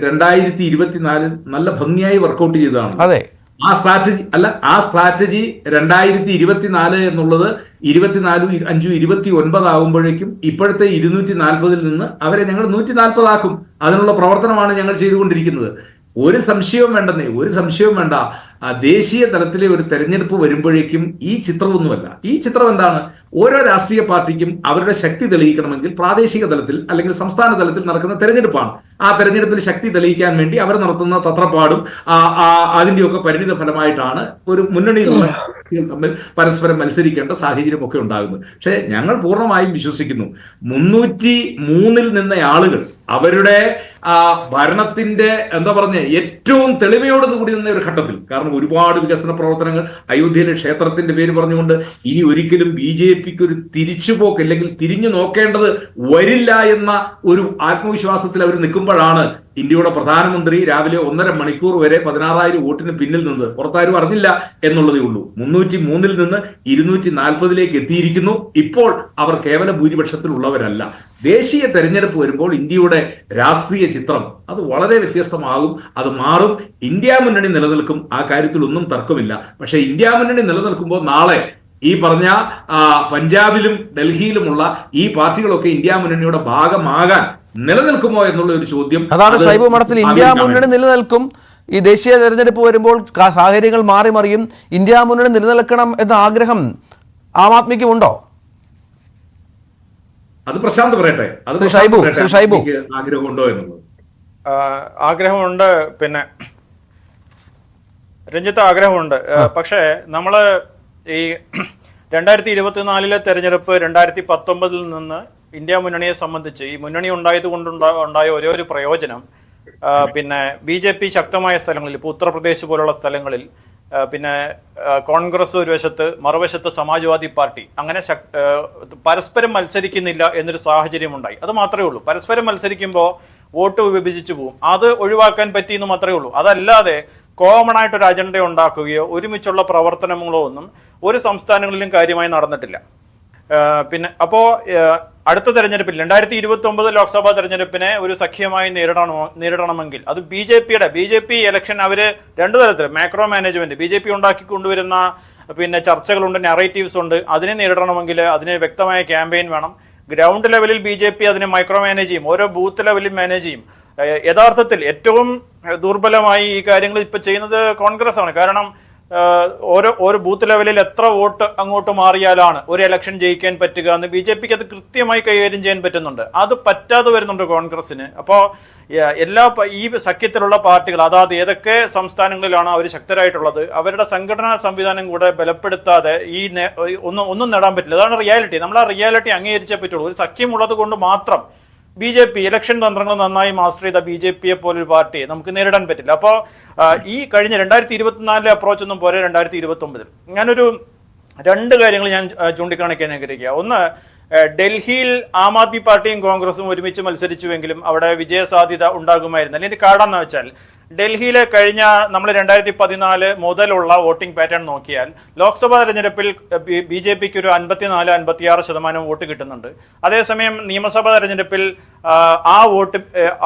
2024 നല്ല ഭംഗിയായി വർക്കൗട്ട് ചെയ്തതാണ്. അതെ, ആ സ്ട്രാറ്റജി 2024 എന്നുള്ളത് 24, 5, 29 ആകുമ്പോഴേക്കും ഇപ്പോഴത്തെ 240 നിന്ന് അവരെ ഞങ്ങൾ 140 ആക്കും. അതിനുള്ള പ്രവർത്തനമാണ് ഞങ്ങൾ ചെയ്തുകൊണ്ടിരിക്കുന്നത്. ഒരു സംശയവും വേണ്ട. ദേശീയ തലത്തിലെ ഒരു തെരഞ്ഞെടുപ്പ് വരുമ്പോഴേക്കും ഈ ചിത്രമൊന്നുമല്ല. ഈ ചിത്രം എന്താണ്? ഓരോ രാഷ്ട്രീയ പാർട്ടിക്കും അവരുടെ ശക്തി തെളിയിക്കണമെങ്കിൽ പ്രാദേശിക തലത്തിൽ അല്ലെങ്കിൽ സംസ്ഥാന തലത്തിൽ നടക്കുന്ന തെരഞ്ഞെടുപ്പാണ്. ആ തെരഞ്ഞെടുപ്പിൽ ശക്തി തെളിയിക്കാൻ വേണ്ടി അവർ നടത്തുന്ന തത്രപ്പാടും അതിന്റെയൊക്കെ പരിണിത ഫലമായിട്ടാണ് ഒരു മുന്നണിയിലുള്ള തമ്മിൽ പരസ്പരം മത്സരിക്കേണ്ട സാഹചര്യം ഒക്കെ ഉണ്ടാകുന്നത്. പക്ഷെ ഞങ്ങൾ പൂർണ്ണമായും വിശ്വസിക്കുന്നു 303 നിന്ന ആളുകൾ അവരുടെ ഭരണത്തിന്റെ ഏറ്റവും തെളിമയോടുകൂടി നിന്ന ഒരു ഘട്ടത്തിൽ, കാരണം ഒരുപാട് വികസന പ്രവർത്തനങ്ങൾ, അയോധ്യയിലെ ക്ഷേത്രത്തിന്റെ പേര് പറഞ്ഞുകൊണ്ട് ഇനി ഒരിക്കലും BJPക്ക് ഒരു തിരിച്ചുപോക്ക് അല്ലെങ്കിൽ തിരിഞ്ഞു നോക്കേണ്ടത് വരില്ല എന്ന ഒരു ആത്മവിശ്വാസത്തിൽ അവർ നിൽക്കുമ്പോഴാണ് ഇന്ത്യയുടെ പ്രധാനമന്ത്രി രാവിലെ 1.5 മണിക്കൂർ വരെ 16,000 വോട്ടിന് പിന്നിൽ നിന്ന് പുറത്താരും അറിഞ്ഞില്ല എന്നുള്ളതേ ഉള്ളൂ. 303 നിന്ന് 240 എത്തിയിരിക്കുന്നു. ഇപ്പോൾ അവർ കേവല ഭൂരിപക്ഷത്തിലുള്ളവരല്ല. ദേശീയ തെരഞ്ഞെടുപ്പ് വരുമ്പോൾ ഇന്ത്യയുടെ രാഷ്ട്രീയ ചിത്രം അത് വളരെ വ്യത്യസ്തമാകും, അത് മാറും. ഇന്ത്യ മുന്നണി നിലനിൽക്കും, ആ കാര്യത്തിൽ ഒന്നും തർക്കമില്ല. പക്ഷെ ഇന്ത്യ മുന്നണി നിലനിൽക്കുമ്പോൾ നാളെ ഈ പറഞ്ഞ പഞ്ചാബിലും ഡൽഹിയിലുമുള്ള ഈ പാർട്ടികളൊക്കെ ഇന്ത്യ മുന്നണിയുടെ ഭാഗമാകാൻ നിലനിൽക്കുമോ എന്നുള്ള ഒരു ചോദ്യം. അതാണ് ഷൈബു മഠത്തിൽ ഇന്ത്യ മുന്നണി നിലനിൽക്കും. ഈ ദേശീയ തെരഞ്ഞെടുപ്പ് വരുമ്പോൾ സാഹചര്യങ്ങൾ മാറി മറിയും. ഇന്ത്യ മുന്നണി നിലനിൽക്കണം എന്ന ആഗ്രഹം ആം ആദ്മിക്കും ഉണ്ടോ? അത് പ്രശാന്ത് പറയട്ടെ. ആഗ്രഹമുണ്ടോ എന്നുള്ളത്. ആഗ്രഹമുണ്ട്, പിന്നെ രഞ്ജിത്ത് ആഗ്രഹമുണ്ട്. പക്ഷേ നമ്മള് ഈ 2024 തെരഞ്ഞെടുപ്പ് 2019 നിന്ന് ഇന്ത്യ മുന്നണിയെ സംബന്ധിച്ച് ഈ മുന്നണി ഉണ്ടായത് കൊണ്ടുണ്ടായ ഒരേ ഒരു പ്രയോജനം, പിന്നെ BJP ശക്തമായ സ്ഥലങ്ങളിൽ, ഇപ്പോൾ ഉത്തർപ്രദേശ് പോലുള്ള സ്ഥലങ്ങളിൽ, പിന്നെ കോൺഗ്രസ് ഒരു വശത്ത്, മറുവശത്ത് സമാജ്വാദി പാർട്ടി, അങ്ങനെ പരസ്പരം മത്സരിക്കുന്നില്ല എന്നൊരു സാഹചര്യം ഉണ്ടായി. അത് മാത്രമേ ഉള്ളൂ. പരസ്പരം മത്സരിക്കുമ്പോൾ വോട്ട് വിഭജിച്ചു പോകും. അത് ഒഴിവാക്കാൻ പറ്റിയെന്ന് മാത്രമേ ഉള്ളൂ. അതല്ലാതെ കോമൺ ആയിട്ടൊരു അജണ്ട ഉണ്ടാക്കുകയോ ഒരുമിച്ചുള്ള പ്രവർത്തനങ്ങളോ ഒന്നും ഒരു സംസ്ഥാനങ്ങളിലും കാര്യമായി നടന്നിട്ടില്ല. പിന്നെ അപ്പോൾ അടുത്ത തെരഞ്ഞെടുപ്പിൽ 2029 ലോക്സഭാ തെരഞ്ഞെടുപ്പിനെ ഒരു സഖ്യമായി നേരിടണമെങ്കിൽ അത് BJP ഇലക്ഷൻ അവർ രണ്ടു തരത്തിൽ മാക്രോ മാനേജ്മെന്റ് BJP ഉണ്ടാക്കിക്കൊണ്ടുവരുന്ന പിന്നെ ചർച്ചകളുണ്ട്, നറേറ്റീവ്സ് ഉണ്ട്. അതിനെ നേരിടണമെങ്കിൽ അതിന് വ്യക്തമായ ക്യാമ്പയിൻ വേണം. ഗ്രൗണ്ട് ലെവലിൽ BJP അതിനെ മൈക്രോ മാനേജ് ചെയ്യും, ഓരോ ബൂത്ത് ലെവലിൽ മാനേജ് ചെയ്യും. യഥാർത്ഥത്തിൽ ഏറ്റവും ദുർബലമായി ഈ കാര്യങ്ങൾ ഇപ്പൊ ചെയ്യുന്നത് കോൺഗ്രസ് ആണ്. കാരണം ഓരോ ബൂത്ത് ലെവലിൽ എത്ര വോട്ട് അങ്ങോട്ട് മാറിയാലാണ് ഒരു ഇലക്ഷൻ ജയിക്കാൻ പറ്റുക എന്ന് BJPക്ക് അത് കൃത്യമായി കൈകാര്യം ചെയ്യാൻ പറ്റുന്നുണ്ട്. അത് പറ്റാതെ വരുന്നുണ്ട് കോൺഗ്രസിന്. അപ്പോൾ ഈ സഖ്യത്തിലുള്ള പാർട്ടികൾ അതാത് ഏതൊക്കെ സംസ്ഥാനങ്ങളിലാണ് അവർ ശക്തരായിട്ടുള്ളത്, അവരുടെ സംഘടനാ സംവിധാനം കൂടെ ബലപ്പെടുത്താതെ ഒന്നും നേടാൻ പറ്റില്ല. അതാണ് റിയാലിറ്റി. നമ്മൾ ആ റിയാലിറ്റി അംഗീകരിച്ചേ പറ്റുള്ളൂ. ഒരു സഖ്യം ഉള്ളത് കൊണ്ട് മാത്രം BJP ഇലക്ഷൻ തന്ത്രങ്ങൾ നന്നായി മാസ്റ്റർ ചെയ്ത BJPയെ പോലൊരു പാർട്ടിയെ നമുക്ക് നേരിടാൻ പറ്റില്ല. അപ്പോൾ ഈ കഴിഞ്ഞ 2024 അപ്രോച്ച് ഒന്നും പോരെ 2029. ഞാനൊരു 2 കാര്യങ്ങൾ ഞാൻ ചൂണ്ടിക്കാണിക്കാൻ ആഗ്രഹിക്കുക. ഒന്ന്, ഡൽഹിയിൽ ആം ആദ്മി പാർട്ടിയും കോൺഗ്രസും ഒരുമിച്ച് മത്സരിച്ചുവെങ്കിലും അവിടെ വിജയസാധ്യത ഉണ്ടാകുമായിരുന്നു. അല്ലെങ്കിൽ കാരണം എന്ന് വെച്ചാൽ ഡൽഹിയിലെ കഴിഞ്ഞ നമ്മൾ 2014 മുതലുള്ള വോട്ടിംഗ് പാറ്റേൺ നോക്കിയാൽ ലോക്സഭാ തെരഞ്ഞെടുപ്പിൽ BJPക്ക് ഒരു 54-56% വോട്ട് കിട്ടുന്നുണ്ട്. അതേസമയം നിയമസഭാ തെരഞ്ഞെടുപ്പിൽ ആ വോട്ട്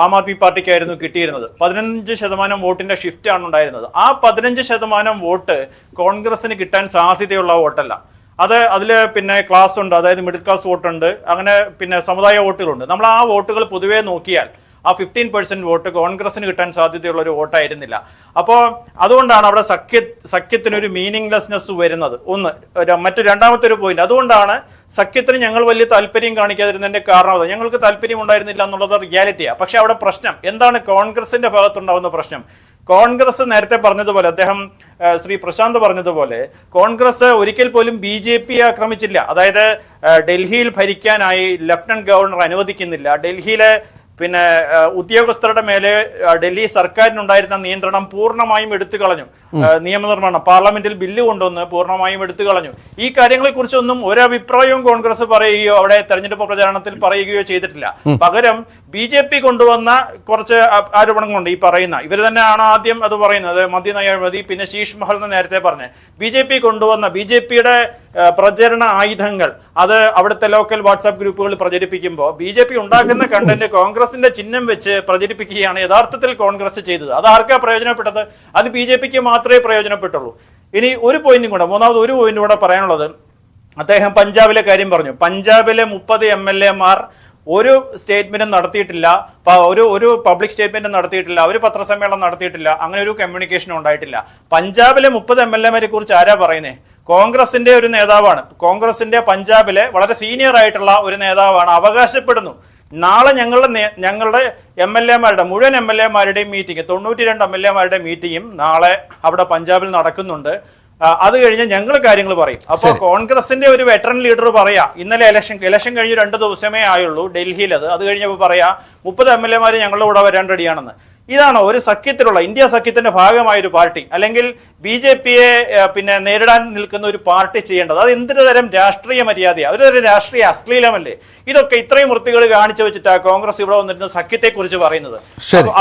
ആം ആദ്മി പാർട്ടിക്കായിരുന്നു കിട്ടിയിരുന്നത്. 15% വോട്ടിന്റെ ഷിഫ്റ്റ് ആണ് ഉണ്ടായിരുന്നത്. ആ 15% വോട്ട് കോൺഗ്രസിന് കിട്ടാൻ സാധ്യതയുള്ള വോട്ടല്ല. അതിൽ പിന്നെ ക്ലാസ് ഉണ്ട്, അതായത് മിഡിൽ ക്ലാസ് വോട്ടുണ്ട്, അങ്ങനെ പിന്നെ സമുദായ വോട്ടുകളുണ്ട്. നമ്മൾ ആ വോട്ടുകൾ പൊതുവേ നോക്കിയാൽ ആ 15% വോട്ട് കോൺഗ്രസിന് കിട്ടാൻ സാധ്യതയുള്ള ഒരു വോട്ടായിരുന്നില്ല. അപ്പോൾ അതുകൊണ്ടാണ് അവിടെ സഖ്യത്തിനൊരു മീനിങ്ലെസ്നെസ് വരുന്നത്. രണ്ടാമത്തെ ഒരു പോയിന്റ്, അതുകൊണ്ടാണ് സഖ്യത്തിന് ഞങ്ങൾ വലിയ താല്പര്യം കാണിക്കാതിരുന്നതിന്റെ കാരണം അത് ഞങ്ങൾക്ക് താല്പര്യം ഉണ്ടായിരുന്നില്ല എന്നുള്ളത് റിയാലിറ്റിയാണ്. പക്ഷെ അവിടെ പ്രശ്നം എന്താണ്? കോൺഗ്രസിന്റെ ഭാഗത്തുണ്ടാവുന്ന പ്രശ്നം, കോൺഗ്രസ് നേരത്തെ പറഞ്ഞതുപോലെ, അദ്ദേഹം ശ്രീ പ്രശാന്ത് പറഞ്ഞതുപോലെ, കോൺഗ്രസ് ഒരിക്കൽ പോലും BJP ആക്രമിച്ചില്ല. അതായത് ഡൽഹിയിൽ ഭരിക്കാനായി ലഫ്റ്റനന്റ് ഗവർണർ അനുവദിക്കുന്നില്ല. ഡൽഹിയിലെ പിന്നെ ഉദ്യോഗസ്ഥരുടെ മേലെ ഡൽഹി സർക്കാരിനുണ്ടായിരുന്ന നിയന്ത്രണം പൂർണ്ണമായും എടുത്തു കളഞ്ഞു. നിയമനിർമ്മാണം പാർലമെന്റിൽ ബില്ല് കൊണ്ടുവന്ന് പൂർണ്ണമായും എടുത്തു കളഞ്ഞു. ഈ കാര്യങ്ങളെ കുറിച്ചൊന്നും ഒരഭിപ്രായവും കോൺഗ്രസ് പറയുകയോ അവിടെ തെരഞ്ഞെടുപ്പ് പ്രചാരണത്തിൽ പറയുകയോ ചെയ്തിട്ടില്ല. പകരം BJP കൊണ്ടുവന്ന കുറച്ച് ആരോപണങ്ങളുണ്ട്. ഈ പറയുന്ന ഇവർ തന്നെയാണ് ആദ്യം അത് പറയുന്നത്, മദ്യനയമതി, പിന്നെ ശീഷ് മഹൽ എന്ന് നേരത്തെ പറഞ്ഞ് BJP കൊണ്ടുവന്ന BJPയുടെ പ്രചരണ ആയുധങ്ങൾ അത് അവിടുത്തെ ലോക്കൽ വാട്സാപ്പ് ഗ്രൂപ്പുകളിൽ പ്രചരിപ്പിക്കുമ്പോൾ BJP ഉണ്ടാക്കുന്ന കണ്ടന്റ് കോൺഗ്രസിന്റെ ചിഹ്നം വെച്ച് പ്രചരിപ്പിക്കുകയാണ് യഥാർത്ഥത്തിൽ കോൺഗ്രസ് ചെയ്തത്. അത് ആർക്കാ പ്രയോജനപ്പെട്ടത്? അത് BJPക്ക് മാത്രമേ പ്രയോജനപ്പെട്ടുള്ളൂ. ഇനി ഒരു പോയിന്റും കൂടെ, മൂന്നാമത് ഒരു പോയിന്റും കൂടെ പറയാനുള്ളത്, അദ്ദേഹം പഞ്ചാബിലെ കാര്യം പറഞ്ഞു. പഞ്ചാബിലെ 30 MLA-മാർ ഒരു സ്റ്റേറ്റ്മെന്റും നടത്തിയിട്ടില്ല, ഒരു പബ്ലിക് സ്റ്റേറ്റ്മെന്റും നടത്തിയിട്ടില്ല, ഒരു പത്രസമ്മേളനം നടത്തിയിട്ടില്ല, അങ്ങനെ ഒരു കമ്മ്യൂണിക്കേഷനും ഉണ്ടായിട്ടില്ല. പഞ്ചാബിലെ 30 MLA-മാരെ കുറിച്ച് ആരാ പറയുന്നേ? കോൺഗ്രസിന്റെ ഒരു നേതാവാണ്, കോൺഗ്രസിന്റെ പഞ്ചാബിലെ വളരെ സീനിയർ ആയിട്ടുള്ള ഒരു നേതാവാണ് അവകാശപ്പെടുന്നു. നാളെ ഞങ്ങളുടെ MLA-മാരുടെ മുഴുവൻ MLA-മാരുടെയും മീറ്റിംഗ്, 92 MLA-മാരുടെ മീറ്റിംഗും നാളെ അവിടെ പഞ്ചാബിൽ നടക്കുന്നുണ്ട്. അത് കഴിഞ്ഞ് ഞങ്ങൾ കാര്യങ്ങൾ പറയും. അപ്പോൾ കോൺഗ്രസിന്റെ ഒരു വെറ്ററൻ ലീഡർ പറയാ, ഇന്നലെ ഇലക്ഷൻ കഴിഞ്ഞ് 2 ദിവസമേ ആയുള്ളൂ ഡൽഹിയിൽ, അത് കഴിഞ്ഞപ്പോൾ പറയാ 30 MLA-മാര് ഞങ്ങളുടെ കൂടെ വരാൻ റെഡിയാണെന്ന്. ഇതാണോ ഒരു സഖ്യത്തിലുള്ള, ഇന്ത്യ സഖ്യത്തിന്റെ ഭാഗമായ ഒരു പാർട്ടി, അല്ലെങ്കിൽ BJP-യെ പിന്നെ നേരിടാൻ നിൽക്കുന്ന ഒരു പാർട്ടി ചെയ്യേണ്ടത്? അത് എന്തൊരു തരം രാഷ്ട്രീയ മര്യാദയാണ്? ഒരു രാഷ്ട്രീയ അശ്ലീലമല്ലേ? ഇതൊക്കെ ഇത്രയും വൃത്തികൾ കാണിച്ചു വെച്ചിട്ടാ കോൺഗ്രസ് ഇവിടെ വന്നിരുന്ന സഖ്യത്തെ കുറിച്ച് പറയുന്നത്.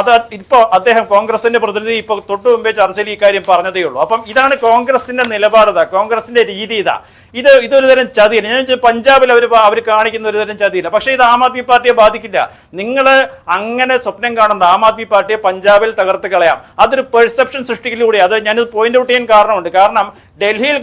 അത് ഇപ്പോ അദ്ദേഹം കോൺഗ്രസിന്റെ പ്രതിനിധി ഇപ്പൊ തൊട്ടു മുമ്പേ ചർച്ചയിൽ ഈ കാര്യം പറഞ്ഞതേ ഉള്ളൂ. അപ്പം ഇതാണ് കോൺഗ്രസിന്റെ നിലപാട്, കോൺഗ്രസിന്റെ രീതി. ഇതൊരു തരം ചതിയില്ല. ഞാൻ പഞ്ചാബിൽ അവർ കാണിക്കുന്ന ഒരു തരം ചതിയില്ല. പക്ഷെ ഇത് ആം ആദ്മി പാർട്ടിയെ ബാധിക്കില്ല. നിങ്ങൾ അങ്ങനെ സ്വപ്നം കാണുന്ന ആം ആദ്മി പാർട്ടിയെ പഞ്ചാബിൽ തകർത്ത് കളയാം. അതൊരു പെർസെപ്ഷൻ സൃഷ്ടിക്കലിലൂടെ, അത് ഞാനിത് പോയിന്റ് ഔട്ട് ചെയ്യാൻ കാരണമുണ്ട്. കാരണം ഡൽഹിയിൽ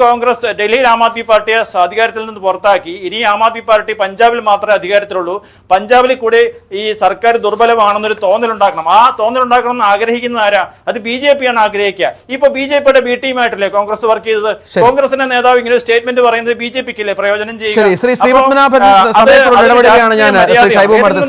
ആം ആദ്മി പാർട്ടിയെ അധികാരത്തിൽ നിന്ന് പുറത്താക്കി, ഇനി ആം ആദ്മി പാർട്ടി പഞ്ചാബിൽ മാത്രമേ അധികാരത്തിലുള്ളൂ. പഞ്ചാബിൽ കൂടി ഈ സർക്കാർ ദുർബലമാണെന്നൊരു തോന്നലുണ്ടാക്കണം. ആ തോന്നലുണ്ടാക്കണം എന്ന് ആഗ്രഹിക്കുന്ന ആരാ? അത് BJP-യാണ് ആഗ്രഹിക്കുക. ഇപ്പൊ BJP-യുടെ B ടീമായിട്ടല്ലേ കോൺഗ്രസ് വർക്ക് ചെയ്തത്? കോൺഗ്രസിന്റെ നേതാവ് ഇങ്ങനെ ഒരു സ്റ്റേറ്റ്മെന്റ് പറയുന്നത് BJP-ക്കല്ലേ പ്രയോജനം ചെയ്യുക? ശ്രീ ശ്രീപത്മനാഭൻ ഇടപെടുകയാണ്. ഞാൻ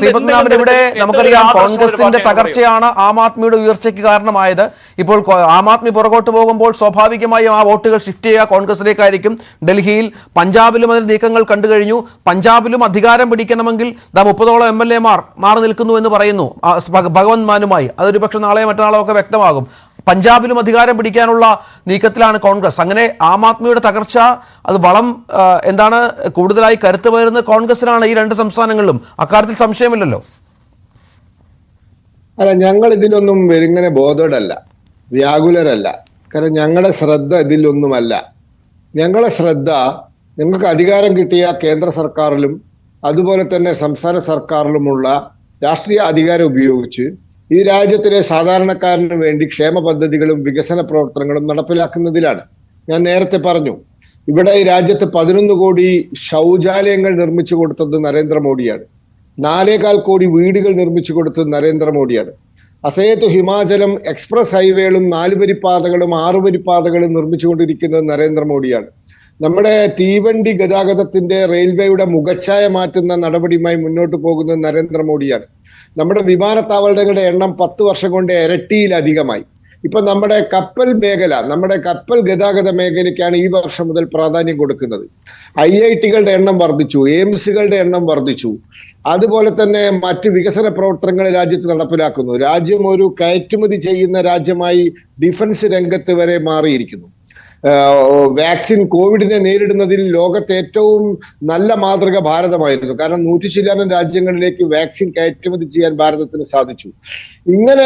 ശ്രീപത്മനാഭൻ, ഇവിടെ നമുക്കറിയാം കോൺഗ്രസിന്റെ തകർച്ചയാണ് ആം ആദ്മിയുടെ ഉയർച്ചയ്ക്ക് കാരണമായത്. ഇപ്പോൾ ആം ആദ്മി പുറകോട്ട് പോകുമ്പോൾ സ്വാഭാവികമായും ആ വോട്ടുകൾ ഷിഫ്റ്റ് ചെയ്യുക കോൺഗ്രസിലേക്കായിരിക്കും. ഡൽഹിയിൽ പഞ്ചാബിലും അതിൽ നീക്കങ്ങൾ കണ്ടു കഴിഞ്ഞു. പഞ്ചാബിലും അധികാരം പിടിക്കണമെങ്കിൽ 30ഓളം MLA-മാർ മാറി നിൽക്കുന്നു എന്ന് പറയുന്നു ഭഗവന്ത് മാനുമായി. അതൊരു പക്ഷെ നാളെയോ മറ്റന്നാളോ ഒക്കെ വ്യക്തമാകും. പഞ്ചാബിലും അധികാരം പിടിക്കാനുള്ള നീക്കത്തിലാണ് കോൺഗ്രസ്. അങ്ങനെ ആം ആദ്മിയുടെ തകർച്ച അത് എന്താണ് കൂടുതലായി കരുത്ത് പകരുന്നത് കോൺഗ്രസിനാണ് ഈ 2 സംസ്ഥാനങ്ങളിലും. അക്കാര്യത്തിൽ സംശയമില്ലല്ലോ. അല്ല, ഞങ്ങൾ ഇതിലൊന്നും ഇങ്ങനെ ബോധേഡല്ല, വ്യാകുലരല്ല. കാരണം ഞങ്ങളുടെ ശ്രദ്ധ ഇതിലൊന്നുമല്ല. ഞങ്ങളുടെ ശ്രദ്ധ ഞങ്ങൾക്ക് അധികാരം കിട്ടിയ കേന്ദ്ര സർക്കാരിലും അതുപോലെ തന്നെ സംസ്ഥാന സർക്കാരിലുമുള്ള രാഷ്ട്രീയ അധികാരം ഉപയോഗിച്ച് ഈ രാജ്യത്തിലെ സാധാരണക്കാരന് വേണ്ടി ക്ഷേമ പദ്ധതികളും വികസന പ്രവർത്തനങ്ങളും നടപ്പിലാക്കുന്നതിലാണ്. ഞാൻ നേരത്തെ പറഞ്ഞു, ഇവിടെ ഈ രാജ്യത്ത് 11 കോടി ശൗചാലയങ്ങൾ നിർമ്മിച്ചു കൊടുത്തത് നരേന്ദ്രമോദിയാണ്. 4.25 കോടി വീടുകൾ നിർമ്മിച്ചു കൊടുത്തത് നരേന്ദ്രമോദിയാണ്. അസേതു ഹിമാചലം എക്സ്പ്രസ് ഹൈവേകളും 4 വരിപ്പാതകളും 6 വരിപ്പാതകളും നിർമ്മിച്ചുകൊണ്ടിരിക്കുന്നത് നരേന്ദ്രമോദിയാണ്. നമ്മുടെ തീവണ്ടി ഗതാഗതത്തിന്റെ റെയിൽവേയുടെ മുഖച്ഛായ മാറ്റുന്ന നടപടിയുമായി മുന്നോട്ട് പോകുന്നത് നരേന്ദ്രമോദിയാണ്. നമ്മുടെ വിമാനത്താവളങ്ങളുടെ എണ്ണം 10 വർഷം കൊണ്ട് ഇരട്ടിയിലധികമായി. ഇപ്പൊ നമ്മുടെ കപ്പൽ മേഖല, നമ്മുടെ കപ്പൽ ഗതാഗത മേഖലയ്ക്കാണ് ഈ വർഷം മുതൽ പ്രാധാന്യം കൊടുക്കുന്നത്. IIT-കളുടെ എണ്ണം വർദ്ധിച്ചു, എയിംസുകളുടെ എണ്ണം വർദ്ധിച്ചു. അതുപോലെ തന്നെ മറ്റ് വികസന പ്രവർത്തനങ്ങൾ രാജ്യത്ത് നടപ്പിലാക്കുന്നു. രാജ്യം ഒരു കയറ്റുമതി ചെയ്യുന്ന രാജ്യമായി ഡിഫൻസ് രംഗത്ത് വരെ മാറിയിരിക്കുന്നു. വാക്സിൻ കോവിഡിനെ നേരിടുന്നതിൽ ലോകത്തെ ഏറ്റവും നല്ല മാതൃക ഭാരതമായിരുന്നു. കാരണം 100 ശതമാനം രാജ്യങ്ങളിലേക്ക് വാക്സിൻ കയറ്റുമതി ചെയ്യാൻ ഭാരതത്തിന് സാധിച്ചു. ഇങ്ങനെ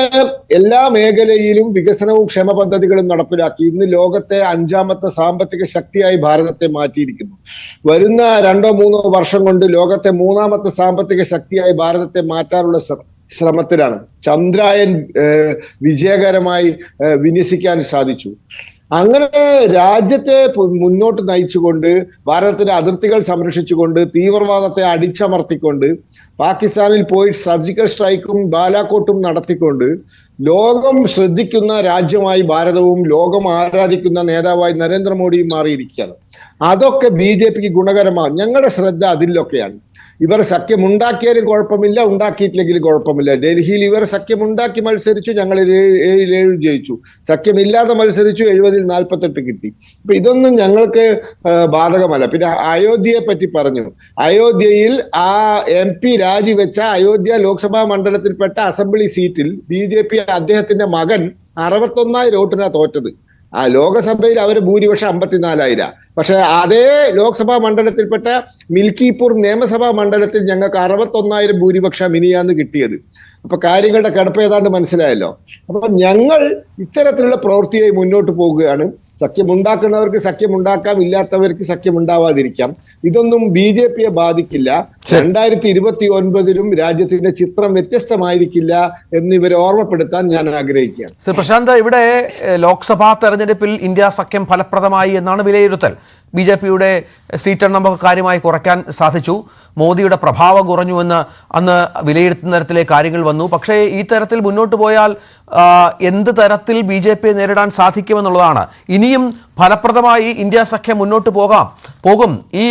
എല്ലാ മേഖലയിലും വികസനവും ക്ഷേമ പദ്ധതികളും നടപ്പിലാക്കി ഇന്ന് ലോകത്തെ 5ാമത്തെ സാമ്പത്തിക ശക്തിയായി ഭാരതത്തെ മാറ്റിയിരിക്കുന്നു. വരുന്ന 2-3 വർഷം കൊണ്ട് ലോകത്തെ 3ാമത്തെ സാമ്പത്തിക ശക്തിയായി ഭാരതത്തെ മാറ്റാനുള്ള ശ്രമത്തിലാണ്. ചന്ദ്രായൻ വിജയകരമായി വിന്യസിക്കാൻ സാധിച്ചു. അങ്ങനെ രാജ്യത്തെ മുന്നോട്ട് നയിച്ചുകൊണ്ട്, ഭാരതത്തിന്റെ അതിർത്തികൾ സംരക്ഷിച്ചുകൊണ്ട്, തീവ്രവാദത്തെ അടിച്ചമർത്തിക്കൊണ്ട്, പാകിസ്ഥാനിൽ പോയി സർജിക്കൽ സ്ട്രൈക്കും ബാലാക്കോട്ടും നടത്തിക്കൊണ്ട് ലോകം ശ്രദ്ധിക്കുന്ന രാജ്യമായി ഭാരതവും ലോകം ആരാധിക്കുന്ന നേതാവായി നരേന്ദ്രമോദിയും മാറിയിരിക്കുകയാണ്. അതൊക്കെ BJPക്ക് ഗുണകരമാകും. ഞങ്ങളുടെ ശ്രദ്ധ അതിലൊക്കെയാണ്. ഇവർ സഖ്യമുണ്ടാക്കിയാലും കുഴപ്പമില്ല, ഉണ്ടാക്കിയിട്ടില്ലെങ്കിലും കുഴപ്പമില്ല. ഡൽഹിയിൽ ഇവർ സഖ്യമുണ്ടാക്കി മത്സരിച്ചു, ഞങ്ങൾ 7 ജയിച്ചു. സഖ്യമില്ലാതെ മത്സരിച്ചു, 70-ൽ 48 കിട്ടി. അപ്പൊ ഇതൊന്നും ഞങ്ങൾക്ക് ബാധകമല്ല. പിന്നെ അയോധ്യയെ പറ്റി പറഞ്ഞു. അയോധ്യയിൽ ആ MP രാജിവെച്ച അയോധ്യ ലോക്സഭാ മണ്ഡലത്തിൽപ്പെട്ട അസംബ്ലി സീറ്റിൽ BJP അദ്ദേഹത്തിന്റെ മകൻ 61,000 വോട്ടിനാ തോറ്റത്. ആ ലോകസഭയിൽ അവര് ഭൂരിപക്ഷം 54,000. പക്ഷെ അതേ ലോക്സഭാ മണ്ഡലത്തിൽപ്പെട്ട മിൽക്കിപൂർ നിയമസഭാ മണ്ഡലത്തിൽ ഞങ്ങൾക്ക് 61,000 ഭൂരിപക്ഷം മിനിയാന്ന് കിട്ടിയത്. അപ്പൊ കാര്യങ്ങളുടെ കിടപ്പ് ഏതാണ്ട് മനസ്സിലായല്ലോ. അപ്പൊ ഞങ്ങൾ ഇത്തരത്തിലുള്ള പ്രവൃത്തിയായി മുന്നോട്ട് പോകുകയാണ്. സഖ്യമുണ്ടാക്കുന്നവർക്ക് സഖ്യമുണ്ടാക്കാം, ഇല്ലാത്തവർക്ക് സഖ്യമുണ്ടാവാതിരിക്കാം. ഇതൊന്നും BJPയെ ബാധിക്കില്ല. 2029-ലും രാജ്യത്തിന്റെ ചിത്രം വ്യത്യസ്തമായിരിക്കില്ല എന്നിവരെ ഓർമ്മപ്പെടുത്താൻ ഞാൻ ആഗ്രഹിക്കുകയാണ്. ശ്രീ പ്രശാന്ത്, ഇവിടെ ലോക്സഭാ തെരഞ്ഞെടുപ്പിൽ ഇന്ത്യ സഖ്യം ഫലപ്രദമായി എന്നാണ് വിലയിരുത്തൽ. BJPയുടെ സീറ്റെണ്ണം കാര്യമായി കുറയ്ക്കാൻ സാധിച്ചു. മോദിയുടെ പ്രഭാവം കുറഞ്ഞുവെന്ന് അന്ന് വിലയിരുത്തുന്ന തരത്തിലേക്ക് കാര്യങ്ങൾ വന്നു. പക്ഷേ ഈ തരത്തിൽ മുന്നോട്ട് പോയാൽ എന്ത് തരത്തിൽ BJPയെ നേരിടാൻ സാധിക്കുമെന്നുള്ളതാണ്. ഇനിയും ഫലപ്രദമായി ഇന്ത്യ സഖ്യം മുന്നോട്ട് പോകും ഈ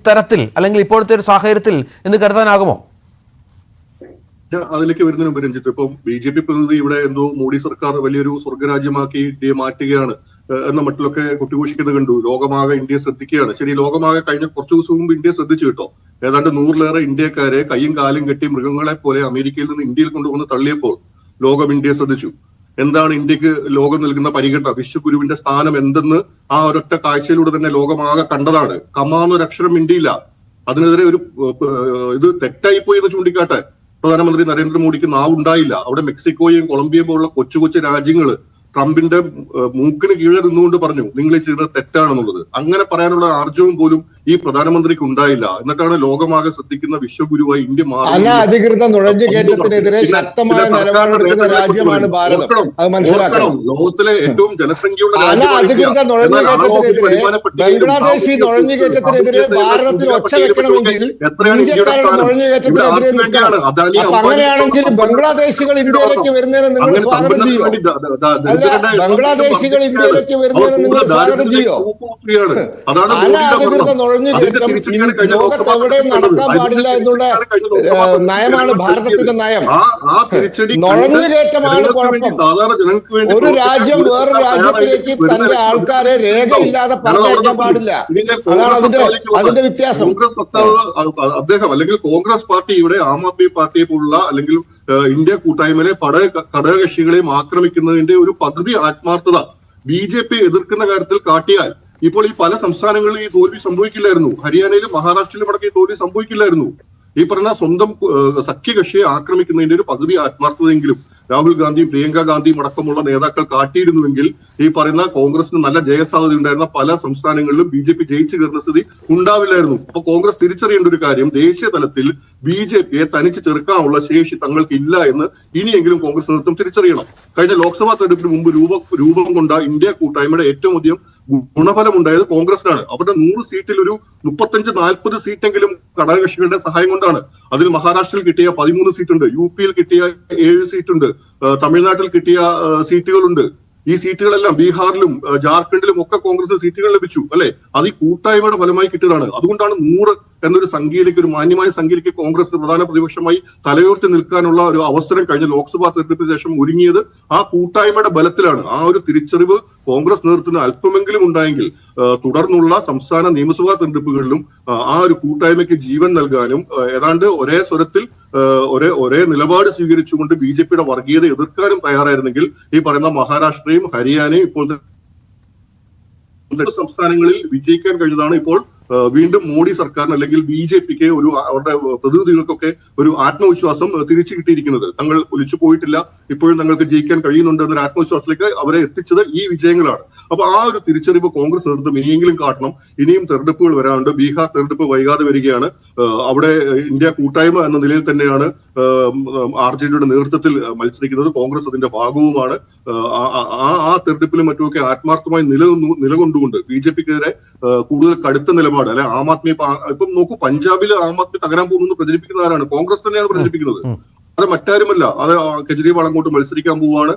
തരത്തിൽ, അല്ലെങ്കിൽ ഇപ്പോഴത്തെ ഒരു സാഹചര്യത്തിൽ എന്ന് കരുതാനാകുമോ? അതിലേക്ക് വരുന്നതിന് മുമ്പ് രഞ്ജിത്ത്, ഇപ്പം BJP പ്രതിനിധി ഇവിടെ എന്തോ മോഡി സർക്കാർ വലിയൊരു സ്വർഗരാജ്യമാക്കി ഇന്ത്യയെ മാറ്റുകയാണ് എന്ന മട്ടിലൊക്കെ കുട്ടിഘോഷിക്കുന്നത് കണ്ടു. ലോകമാകെ ഇന്ത്യയെ ശ്രദ്ധിക്കുകയാണ്. ശരി, ലോകമാകെ കഴിഞ്ഞ കുറച്ചു ദിവസം മുമ്പ് ഇന്ത്യയെ ശ്രദ്ധിച്ചു കേട്ടോ. ഏതാണ്ട് 100-ലേറെ ഇന്ത്യക്കാരെ കയ്യും കാലും കെട്ടി മൃഗങ്ങളെ പോലെ അമേരിക്കയിൽ നിന്ന് ഇന്ത്യയിൽ കൊണ്ടുവന്ന് തള്ളിയപ്പോൾ ലോകം ഇന്ത്യയെ ശ്രദ്ധിച്ചു. എന്താണ് ഇന്ത്യക്ക് ലോകം നൽകുന്ന പരിഗണന, വിശ്വഗുരുവിന്റെ സ്ഥാനം എന്തെന്ന് ആ ഒരൊറ്റ കാഴ്ചയിലൂടെ തന്നെ ലോകമാകെ കണ്ടതാണ്. കമാന്നൊരക്ഷരം മിണ്ടിയില്ല. അതിനെതിരെ ഒരു ഇത് തെറ്റായിപ്പോയി എന്ന് ചൂണ്ടിക്കാട്ടെ പ്രധാനമന്ത്രി നരേന്ദ്രമോദിക്ക് നാവുണ്ടായില്ല. അവിടെ മെക്സിക്കോയും കൊളംബിയയും പോലുള്ള കൊച്ചു കൊച്ചു രാജ്യങ്ങള് ട്രംപിന്റെ മൂക്കിന് കീഴെ നിന്നുകൊണ്ട് പറഞ്ഞു നിങ്ങൾ ചെയ്തത് തെറ്റാണെന്നുള്ളത്. അങ്ങനെ പറയാനുള്ള ആർജവും പോലും ഈ പ്രധാനമന്ത്രിക്ക് ഉണ്ടായില്ല. എന്നിട്ടാണ് ലോകമാകെ ശ്രദ്ധിക്കുന്ന വിശ്വഗുരുവായി ഇന്ത്യ മാറുന്നത്. അനധികൃത നുഴഞ്ഞുകയറ്റത്തിനെതിരെ ശക്തമായ നിലപാടെടുക്കുന്ന രാജ്യമാണ് ഭാരതം. അത് മനസ്സിലാക്കണം. ലോകത്തിലെ ഏറ്റവും ജനസംഖ്യയുള്ള ബംഗ്ലാദേശി നുഴഞ്ഞുകയറ്റത്തിനെതിരെ ഭാരതത്തിൽ ഒച്ച വെക്കണമെങ്കിൽ അങ്ങനെയാണെങ്കിൽ ബംഗ്ലാദേശികൾ ഇന്ത്യയിലേക്ക് വരുന്നതിന് നിങ്ങൾ സ്വാഗതം ചെയ്യോ? ബംഗ്ലാദേശികൾ ഇന്ത്യയിലേക്ക് വരുന്നതിന് നിങ്ങൾ സ്വാഗതം ചെയ്യോ? അനധികൃത നുഴഞ്ഞുകയറ്റം ലോകത്തെവിടെ നടക്കാൻ പാടില്ല എന്നുള്ള നയമാണ് ഭാരതത്തിന്റെ നയം. നുഴഞ്ഞുകയറ്റമാണ് കുഴപ്പം. ഒരു രാജ്യം വേറൊരു രാജ്യത്തിലേക്ക് തന്റെ ആൾക്കാരെ രേഖയില്ലാതെ പറഞ്ഞയക്കാൻ പാടില്ല. അതാണ് അതിന്റെ വ്യത്യാസം. കോൺഗ്രസ് വക്താവ് അദ്ദേഹം അല്ലെങ്കിൽ കോൺഗ്രസ് പാർട്ടി ഇവിടെ ആം ആദ്മി പാർട്ടിയെ പോലുള്ള അല്ലെങ്കിൽ ഇന്ത്യ കൂട്ടായ്മയിലെ ഘടകകക്ഷികളെയും ആക്രമിക്കുന്നതിന്റെ ഒരു പകുതി ആത്മാർത്ഥത BJP എതിർക്കുന്ന കാര്യത്തിൽ കാട്ടിയാൽ ഇപ്പോൾ ഈ പല സംസ്ഥാനങ്ങളിലും ഈ തോൽവി സംഭവിക്കില്ലായിരുന്നു. ഹരിയാനയിലും മഹാരാഷ്ട്രയിലും അടക്കം ഈ തോൽവി സംഭവിക്കില്ലായിരുന്നു. ഈ പറഞ്ഞ സ്വന്തം സഖ്യകക്ഷിയെ ആക്രമിക്കുന്നതിന്റെ ഒരു പകുതി ആത്മാർത്ഥതയെങ്കിലും രാഹുൽ ഗാന്ധിയും പ്രിയങ്ക ഗാന്ധിയും അടക്കമുള്ള നേതാക്കൾ കാട്ടിയിരുന്നുവെങ്കിൽ ഈ പറയുന്ന കോൺഗ്രസിന് നല്ല ജയസാധ്യത ഉണ്ടായിരുന്ന പല സംസ്ഥാനങ്ങളിലും BJP ജയിച്ചു കയറുന്ന സ്ഥിതി ഉണ്ടാവില്ലായിരുന്നു. അപ്പൊ കോൺഗ്രസ് തിരിച്ചറിയേണ്ട ഒരു കാര്യം, ദേശീയ തലത്തിൽ BJPയെ തനിച്ച് ചെറുക്കാനുള്ള ശേഷി തങ്ങൾക്ക് ഇല്ല എന്ന് ഇനിയെങ്കിലും കോൺഗ്രസ് നേതൃത്വം തിരിച്ചറിയണം. കഴിഞ്ഞ ലോക്സഭാ തെരഞ്ഞെടുപ്പിന് മുമ്പ് രൂപം കൊണ്ട ഇന്ത്യ കൂട്ടായ്മയുടെ ഏറ്റവും അധികം ഗുണഫലം ഉണ്ടായത് കോൺഗ്രസിനാണ്. അവരുടെ 100 സീറ്റിൽ ഒരു 35-40 സീറ്റെങ്കിലും ഘടകകക്ഷികളുടെ സഹായം കൊണ്ടാണ്. അതിൽ മഹാരാഷ്ട്രയിൽ കിട്ടിയ 13 സീറ്റുണ്ട്, UP-യിൽ കിട്ടിയ 7 സീറ്റുണ്ട്, തമിഴ്നാട്ടിൽ കിട്ടിയ സീറ്റുകളുണ്ട്. ഈ സീറ്റുകളെല്ലാം ബീഹാറിലും ജാർഖണ്ഡിലും ഒക്കെ കോൺഗ്രസ് സീറ്റുകൾ ലഭിച്ചു അല്ലെ. അത് ഈ കൂട്ടായ്മയുടെ ഫലമായി കിട്ടിയതാണ്. അതുകൊണ്ടാണ് 100 എന്നൊരു സംഖ്യയിലേക്ക്, ഒരു മാന്യമായ സംഖ്യയിലേക്ക് കോൺഗ്രസ് പ്രധാന പ്രതിപക്ഷമായി തലയുയർത്തി നിൽക്കാനുള്ള ഒരു അവസരം കഴിഞ്ഞ ലോക്സഭാ തെരഞ്ഞെടുപ്പിന് ശേഷം ഒരുങ്ങിയത് ആ കൂട്ടായ്മയുടെ ബലത്തിലാണ്. ആ ഒരു തിരിച്ചറിവ് കോൺഗ്രസ് നേതൃത്വത്തിന് അല്പമെങ്കിലും ഉണ്ടായെങ്കിൽ തുടർന്നുള്ള സംസ്ഥാന നിയമസഭാ തെരഞ്ഞെടുപ്പുകളിലും ആ ഒരു കൂട്ടായ്മയ്ക്ക് ജീവൻ നൽകാനും ഏതാണ്ട് ഒരേ സ്വരത്തിൽ ഒരേ നിലപാട് സ്വീകരിച്ചുകൊണ്ട് BJPയുടെ വർഗീയത എതിർക്കാനും തയ്യാറായിരുന്നെങ്കിൽ ഈ പറയുന്ന മഹാരാഷ്ട്രയും ഹരിയാനയും ഇപ്പോൾ സംസ്ഥാനങ്ങളിൽ വിജയിക്കാൻ കഴിഞ്ഞതാണ് ഇപ്പോൾ വീണ്ടും മോഡി സർക്കാരിന് അല്ലെങ്കിൽ BJPക്ക് അവരുടെ പ്രതിനിധികൾക്കൊക്കെ ഒരു ആത്മവിശ്വാസം തിരിച്ചു കിട്ടിയിരിക്കുന്നത്. തങ്ങൾ ഒലിച്ചു പോയിട്ടില്ല ഇപ്പോഴും തങ്ങൾക്ക് ജയിക്കാൻ കഴിയുന്നുണ്ട് എന്നൊരു ആത്മവിശ്വാസത്തിലേക്ക് അവരെ എത്തിച്ചത് ഈ വിജയങ്ങളാണ്. അപ്പൊ ആ ഒരു തിരിച്ചറിവ് കോൺഗ്രസ് നേതൃത്വം ഇനിയെങ്കിലും കാട്ടണം. ഇനിയും തെരഞ്ഞെടുപ്പുകൾ വരാനുണ്ട്. ബീഹാർ തെരഞ്ഞെടുപ്പ് വൈകാതെ വരികയാണ്. അവിടെ ഇന്ത്യ കൂട്ടായ്മ എന്ന നിലയിൽ തന്നെയാണ് RJDയുടെ നേതൃത്വത്തിൽ മത്സരിക്കുന്നത്. കോൺഗ്രസ് അതിന്റെ ഭാഗവുമാണ്. ആ തെരഞ്ഞെടുപ്പിലും മറ്റുമൊക്കെ ആത്മാർത്ഥമായി നിലകൊണ്ടുകൊണ്ട് BJPക്കെതിരെ കൂടുതൽ കടുത്ത നിലപാട് അല്ലെ ആം ആദ്മി ഇപ്പം നോക്കൂ, പഞ്ചാബിൽ ആം ആദ്മി തകരാൻ പോകുന്നു പ്രചരിപ്പിക്കുന്ന ആരാണ്? കോൺഗ്രസ് തന്നെയാണ് പ്രചരിപ്പിക്കുന്നത്. അത് മറ്റാരുമല്ല. അത് കെജ്രിവാൾ അങ്ങോട്ട് മത്സരിക്കാൻ പോവുകയാണ്.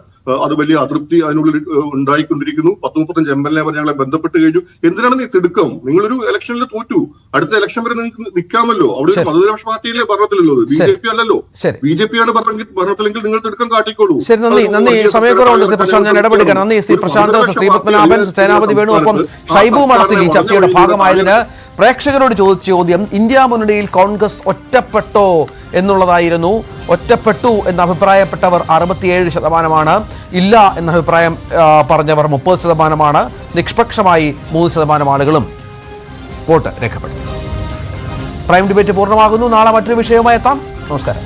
അത് വലിയ അതൃപ്തി അതിനുള്ളിൽ ഉണ്ടായിക്കൊണ്ടിരിക്കുന്നു. 30-35 MLA ഞങ്ങളെ ബന്ധപ്പെട്ട് കഴിഞ്ഞു. എന്തിനാണ് നീ തിടുക്കം? നിങ്ങളൊരു ഇലക്ഷനിൽ തോറ്റു, അടുത്ത ഇലക്ഷൻ വരെ നിങ്ങൾക്ക് നിൽക്കാമല്ലോ. അവിടെ ഒരു മതനിരപക്ഷ പാർട്ടിയിലെ ഭരണത്തിലല്ലോ, BJP അല്ലല്ലോ. BJP ആണ് ഭരണത്തിലെങ്കിൽ നിങ്ങൾ തിടുക്കം കാട്ടിക്കോളൂ. ശരി, നന്ദി. സമയക്കുറവുണ്ട് ശ്രീ പ്രശാന്ത്, ഞാൻ ഇടപെടുകയാണ്. നന്ദി ശ്രീ പ്രശാന്ത്, ശ്രീ പത്മനാഭൻ, സേനാപതി വേണു, ഒപ്പം ഷൈബു മഠത്തിൽ ഈ ചർച്ചയുടെ ഭാഗമായതിന് പ്രേക്ഷകരോട് ചോദിച്ച ചോദ്യം ഇന്ത്യ മുന്നണിയിൽ കോൺഗ്രസ് ഒറ്റപ്പെട്ടോ എന്നുള്ളതായിരുന്നു. ഒറ്റപ്പെട്ടു എന്ന് അഭിപ്രായപ്പെട്ടവർ 67%, ഇല്ല എന്ന അഭിപ്രായം പറഞ്ഞവർ 30%, നിഷ്പക്ഷമായി 3% ആളുകളും വോട്ട് രേഖപ്പെടുത്തി. പ്രൈം ഡിബേറ്റ് പൂർണ്ണമാകുന്നു. നാളെ മറ്റൊരു വിഷയവുമായി എത്താം. നമസ്കാരം.